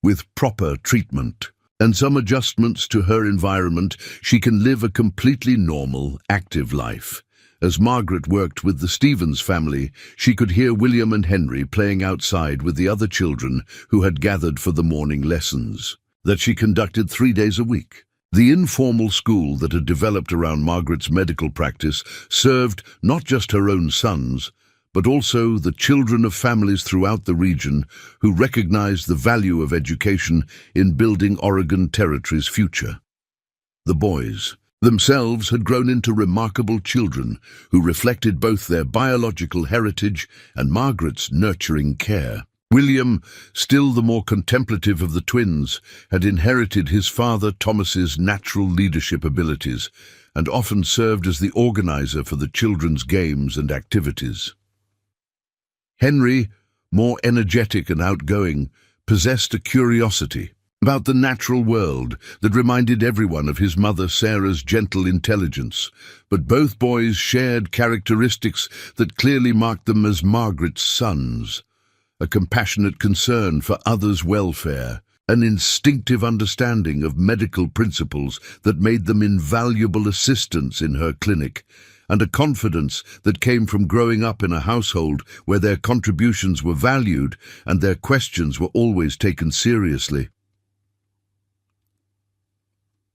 With proper treatment and some adjustments to her environment, she can live a completely normal, active life. As Margaret worked with the Stevens family, she could hear William and Henry playing outside with the other children who had gathered for the morning lessons that she conducted 3 days a week. The informal school that had developed around Margaret's medical practice served not just her own sons, but also the children of families throughout the region who recognized the value of education in building Oregon Territory's future. The boys themselves had grown into remarkable children who reflected both their biological heritage and Margaret's nurturing care. William, still the more contemplative of the twins, had inherited his father Thomas's natural leadership abilities and often served as the organizer for the children's games and activities. Henry, more energetic and outgoing, possessed a curiosity about the natural world that reminded everyone of his mother Sarah's gentle intelligence, but both boys shared characteristics that clearly marked them as Margaret's sons: a compassionate concern for others' welfare, an instinctive understanding of medical principles that made them invaluable assistants in her clinic, and a confidence that came from growing up in a household where their contributions were valued and their questions were always taken seriously.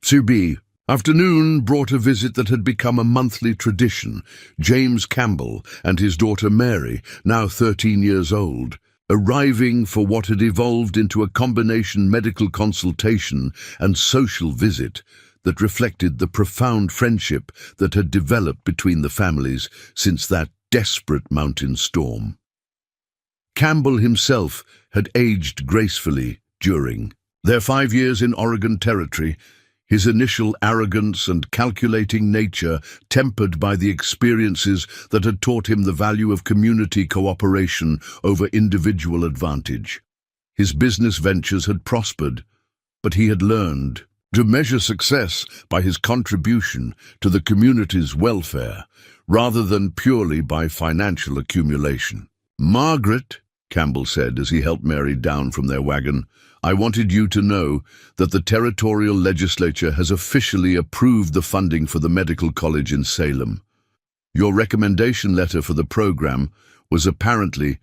Subi. Afternoon brought a visit that had become a monthly tradition. James Campbell and his daughter Mary, now 13 years old, arriving for what had evolved into a combination medical consultation and social visit that reflected the profound friendship that had developed between the families since that desperate mountain storm. Campbell himself had aged gracefully during their 5 years in Oregon Territory, his initial arrogance and calculating nature tempered by the experiences that had taught him the value of community cooperation over individual advantage. His business ventures had prospered, but he had learned to measure success by his contribution to the community's welfare, rather than purely by financial accumulation. "Margaret," Campbell said as he helped Mary down from their wagon, "I wanted you to know that the territorial legislature has officially approved the funding for the medical college in Salem. Your recommendation letter for the program was apparently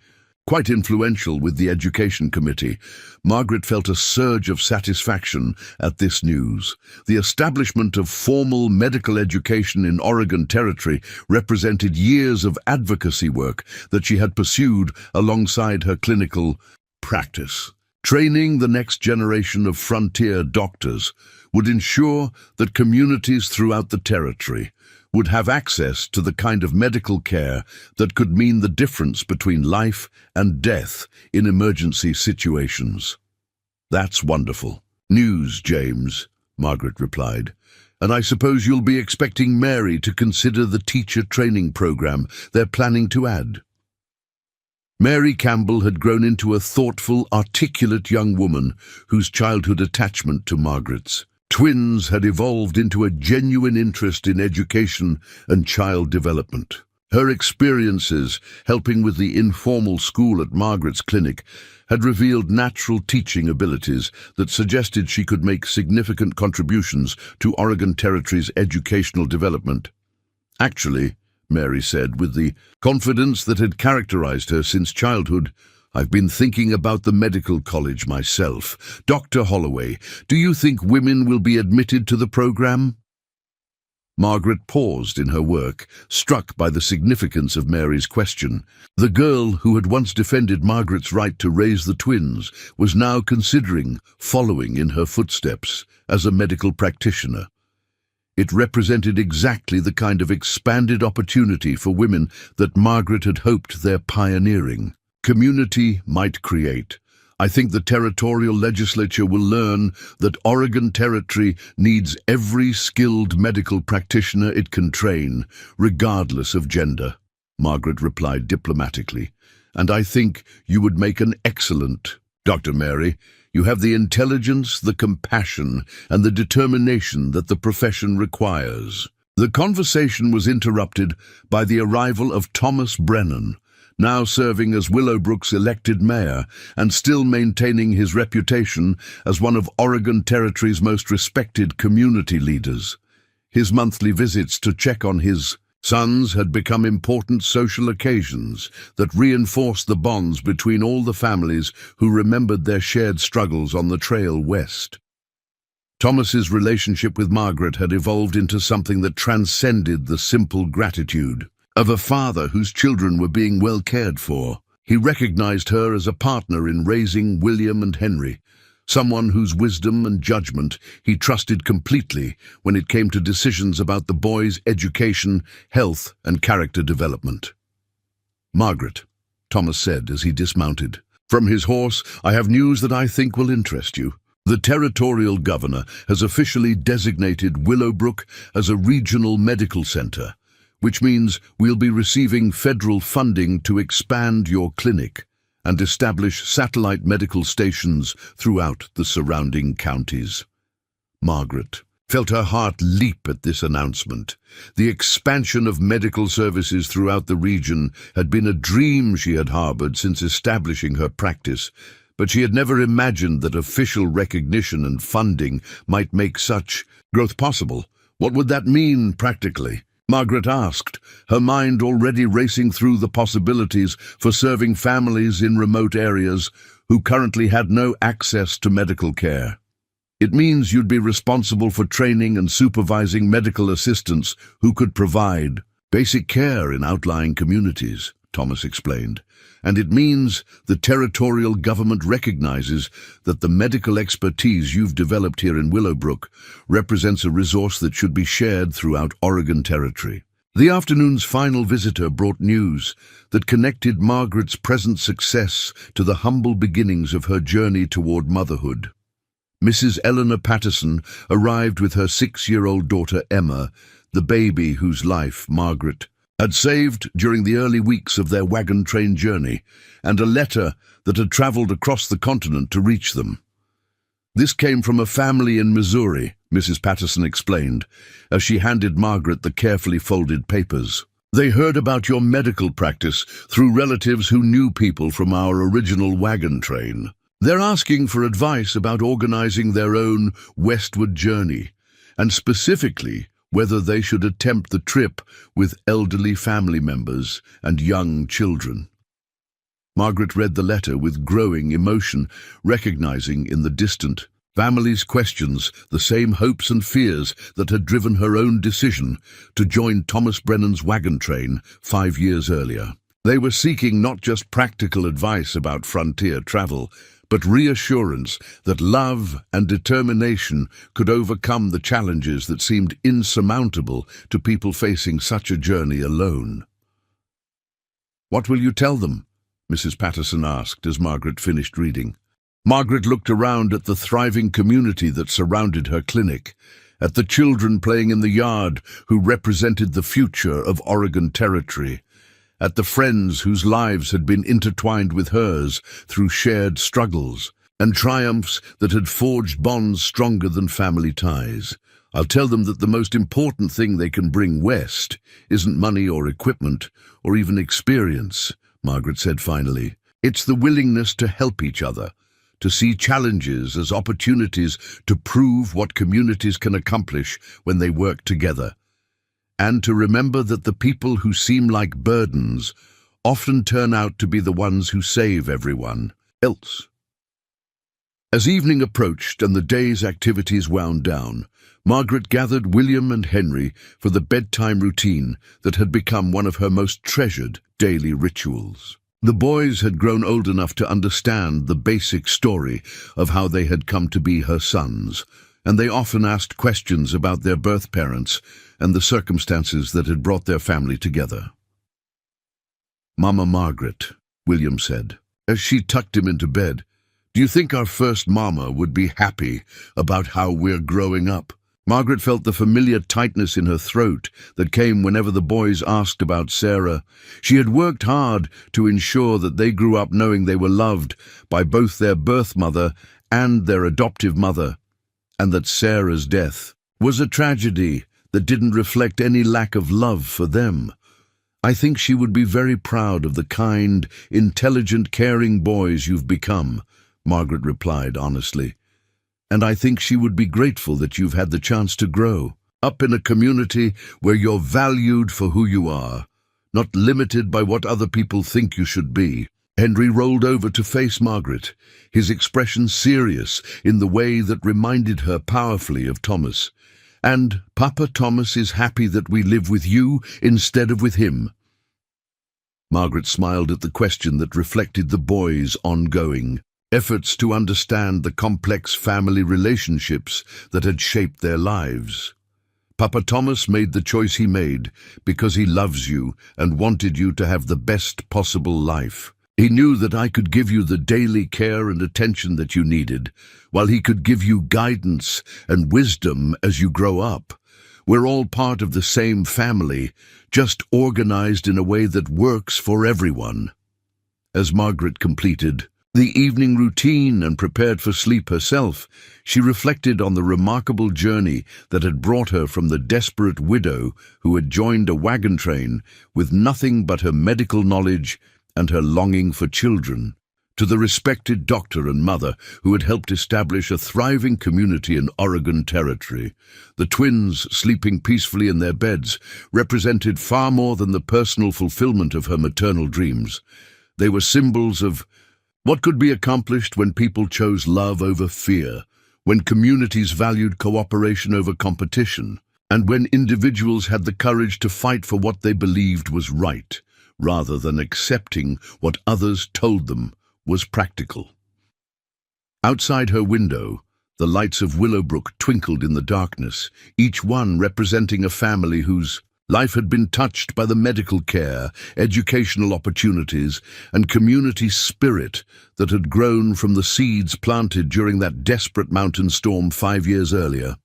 quite influential with the education committee." Margaret felt a surge of satisfaction at this news. The establishment of formal medical education in Oregon Territory represented years of advocacy work that she had pursued alongside her clinical practice. Training the next generation of frontier doctors would ensure that communities throughout the territory would have access to the kind of medical care that could mean the difference between life and death in emergency situations. "That's wonderful news, James," Margaret replied. "And I suppose you'll be expecting Mary to consider the teacher training program they're planning to add." Mary Campbell had grown into a thoughtful, articulate young woman whose childhood attachment to Margaret's twins had evolved into a genuine interest in education and child development. Her experiences helping with the informal school at Margaret's clinic had revealed natural teaching abilities that suggested she could make significant contributions to Oregon Territory's educational development. "Actually," Mary said with the confidence that had characterized her since childhood, "I've been thinking about the medical college myself. Dr. Holloway, do you think women will be admitted to the program?" Margaret paused in her work, struck by the significance of Mary's question. The girl who had once defended Margaret's right to raise the twins was now considering following in her footsteps as a medical practitioner. It represented exactly the kind of expanded opportunity for women that Margaret had hoped their pioneering community might create. "I think the territorial legislature will learn that Oregon Territory needs every skilled medical practitioner it can train, regardless of gender," Margaret replied diplomatically. "And I think you would make an excellent Dr. Mary. You have the intelligence, the compassion, and the determination that the profession requires." The conversation was interrupted by the arrival of Thomas Brennan, now serving as Willowbrook's elected mayor and still maintaining his reputation as one of Oregon Territory's most respected community leaders. His monthly visits to check on his sons had become important social occasions that reinforced the bonds between all the families who remembered their shared struggles on the trail west. Thomas's relationship with Margaret had evolved into something that transcended the simple gratitude of a father whose children were being well cared for. He recognized her as a partner in raising William and Henry, someone whose wisdom and judgment he trusted completely when it came to decisions about the boys' education, health, and character development. "Margaret," Thomas said as he dismounted from his horse, "I have news that I think will interest you. The territorial governor has officially designated Willowbrook as a regional medical center, which means we'll be receiving federal funding to expand your clinic and establish satellite medical stations throughout the surrounding counties." Margaret felt her heart leap at this announcement. The expansion of medical services throughout the region had been a dream she had harbored since establishing her practice, but she had never imagined that official recognition and funding might make such growth possible. What would that mean practically? Margaret asked, her mind already racing through the possibilities for serving families in remote areas who currently had no access to medical care. It means you'd be responsible for training and supervising medical assistants who could provide basic care in outlying communities, Thomas explained. And it means the territorial government recognizes that the medical expertise you've developed here in Willowbrook represents a resource that should be shared throughout Oregon Territory. The afternoon's final visitor brought news that connected Margaret's present success to the humble beginnings of her journey toward motherhood. Mrs. Eleanor Patterson arrived with her 6-year-old daughter Emma, the baby whose life Margaret had saved during the early weeks of their wagon train journey, and a letter that had traveled across the continent to reach them. This came from a family in Missouri, Mrs. Patterson explained, as she handed Margaret the carefully folded papers. They heard about your medical practice through relatives who knew people from our original wagon train. They're asking for advice about organizing their own westward journey, and specifically whether they should attempt the trip with elderly family members and young children. Margaret read the letter with growing emotion, recognizing in the distant family's questions the same hopes and fears that had driven her own decision to join Thomas Brennan's wagon train 5 years earlier. They were seeking not just practical advice about frontier travel, but reassurance that love and determination could overcome the challenges that seemed insurmountable to people facing such a journey alone. "What will you tell them?" Mrs. Patterson asked as Margaret finished reading. Margaret looked around at the thriving community that surrounded her clinic, at the children playing in the yard who represented the future of Oregon Territory, at the friends whose lives had been intertwined with hers through shared struggles and triumphs that had forged bonds stronger than family ties. "I'll tell them that the most important thing they can bring west isn't money or equipment or even experience," Margaret said finally. "It's the willingness to help each other, to see challenges as opportunities to prove what communities can accomplish when they work together, and to remember that the people who seem like burdens often turn out to be the ones who save everyone else." As evening approached and the day's activities wound down, Margaret gathered William and Henry for the bedtime routine that had become one of her most treasured daily rituals. The boys had grown old enough to understand the basic story of how they had come to be her sons, and they often asked questions about their birth parents and the circumstances that had brought their family together. "Mama Margaret," William said, as she tucked him into bed, "do you think our first mama would be happy about how we're growing up?" Margaret felt the familiar tightness in her throat that came whenever the boys asked about Sarah. She had worked hard to ensure that they grew up knowing they were loved by both their birth mother and their adoptive mother, and that Sarah's death was a tragedy that didn't reflect any lack of love for them. "I think she would be very proud of the kind, intelligent, caring boys you've become," Margaret replied honestly. "And I think she would be grateful that you've had the chance to grow up in a community where you're valued for who you are, not limited by what other people think you should be." Henry rolled over to face Margaret, his expression serious in the way that reminded her powerfully of Thomas. "And Papa Thomas is happy that we live with you instead of with him." Margaret smiled at the question that reflected the boys' ongoing efforts to understand the complex family relationships that had shaped their lives. "Papa Thomas made the choice he made because he loves you and wanted you to have the best possible life. He knew that I could give you the daily care and attention that you needed, while he could give you guidance and wisdom as you grow up. We're all part of the same family, just organized in a way that works for everyone." As Margaret completed The evening routine and prepared for sleep herself, she reflected on the remarkable journey that had brought her from the desperate widow who had joined a wagon train with nothing but her medical knowledge and her longing for children, to the respected doctor and mother who had helped establish a thriving community in Oregon Territory. The twins, sleeping peacefully in their beds, represented far more than the personal fulfillment of her maternal dreams. They were symbols of what could be accomplished when people chose love over fear, when communities valued cooperation over competition, and when individuals had the courage to fight for what they believed was right, rather than accepting what others told them was practical. Outside her window, the lights of Willowbrook twinkled in the darkness, each one representing a family whose life had been touched by the medical care, educational opportunities, and community spirit that had grown from the seeds planted during that desperate mountain storm 5 years earlier.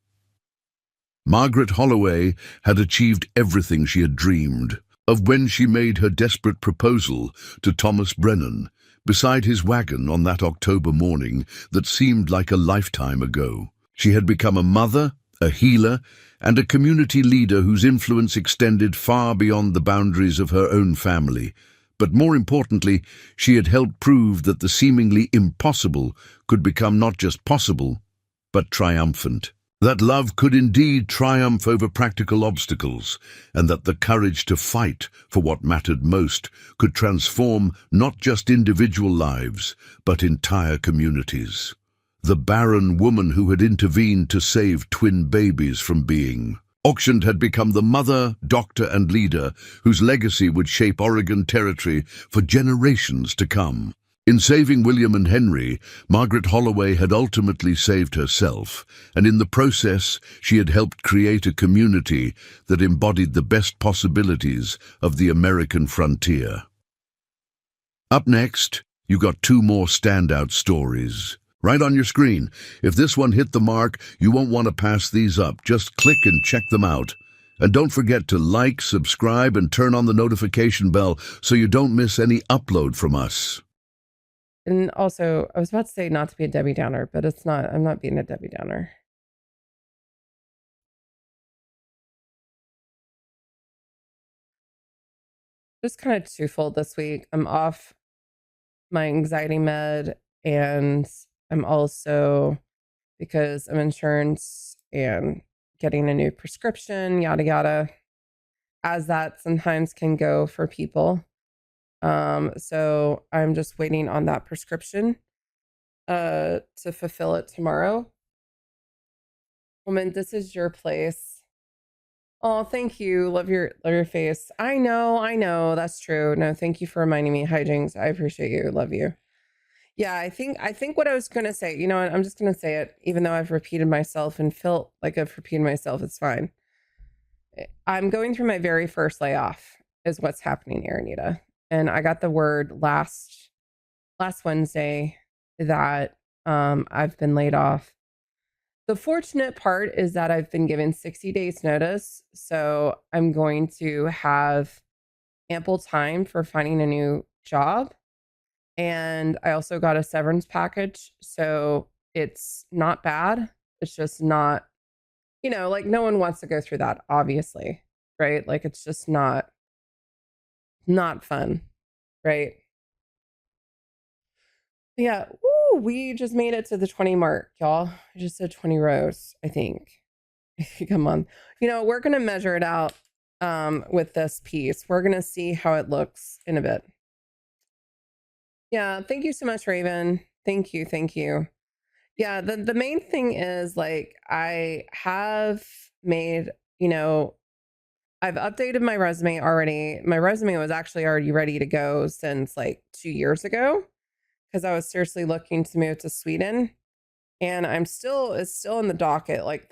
Margaret Holloway had achieved everything she had dreamed of when she made her desperate proposal to Thomas Brennan beside his wagon on that October morning that seemed like a lifetime ago. She had become a mother, a healer, and a community leader whose influence extended far beyond the boundaries of her own family. But more importantly, she had helped prove that the seemingly impossible could become not just possible, but triumphant. That love could indeed triumph over practical obstacles, and that the courage to fight for what mattered most could transform not just individual lives, but entire communities. The Barren woman who had intervened to save twin babies from being auctioned had become the mother, doctor, and leader whose legacy would shape Oregon Territory for generations to come. In saving William and Henry, Margaret Holloway had ultimately saved herself, and in the process she had helped create a community that embodied the best possibilities of the American frontier. Up next, you got 2 more standout stories right on your screen. If this one hit the mark, you won't want to pass these up. Just click and check them out. And don't forget to like, subscribe, and turn on the notification bell so you don't miss any upload from us. And also, I was about to say not to be a Debbie Downer, but it's not. I'm not being a Debbie Downer. Just kind of twofold this week. I'm off my anxiety med, and I'm also, because of insurance and getting a new prescription, yada yada, as that sometimes can go for people. So I'm just waiting on that prescription to fulfill it tomorrow. Woman, this is your place. Oh, thank you. Love your face. I know. That's true. No, thank you for reminding me. Hi, Jinx. I appreciate you. Love you. Yeah, I think what I was gonna say, you know what, I'm just gonna say it, even though I've repeated myself and felt like I've repeated myself, it's fine. I'm going through my very first layoff, is what's happening here, Anita. And I got the word last Wednesday that I've been laid off. The fortunate part is that I've been given 60 days notice, so I'm going to have ample time for finding a new job. And I also got a severance package, so it's not bad. It's just not, like no one wants to go through that, obviously, right? Like it's just not fun, right? Yeah. Woo, we just made it to the 20 mark, y'all. I just said 20 rows, I think. Come on. We're gonna measure it out with this piece. We're gonna see how it looks in a bit. Yeah, thank you so much, Raven. Thank you. Yeah, the main thing is like I have made, I've updated my resume already. My resume was actually already ready to go since like 2 years ago because I was seriously looking to move to Sweden. And it's still in the docket. Like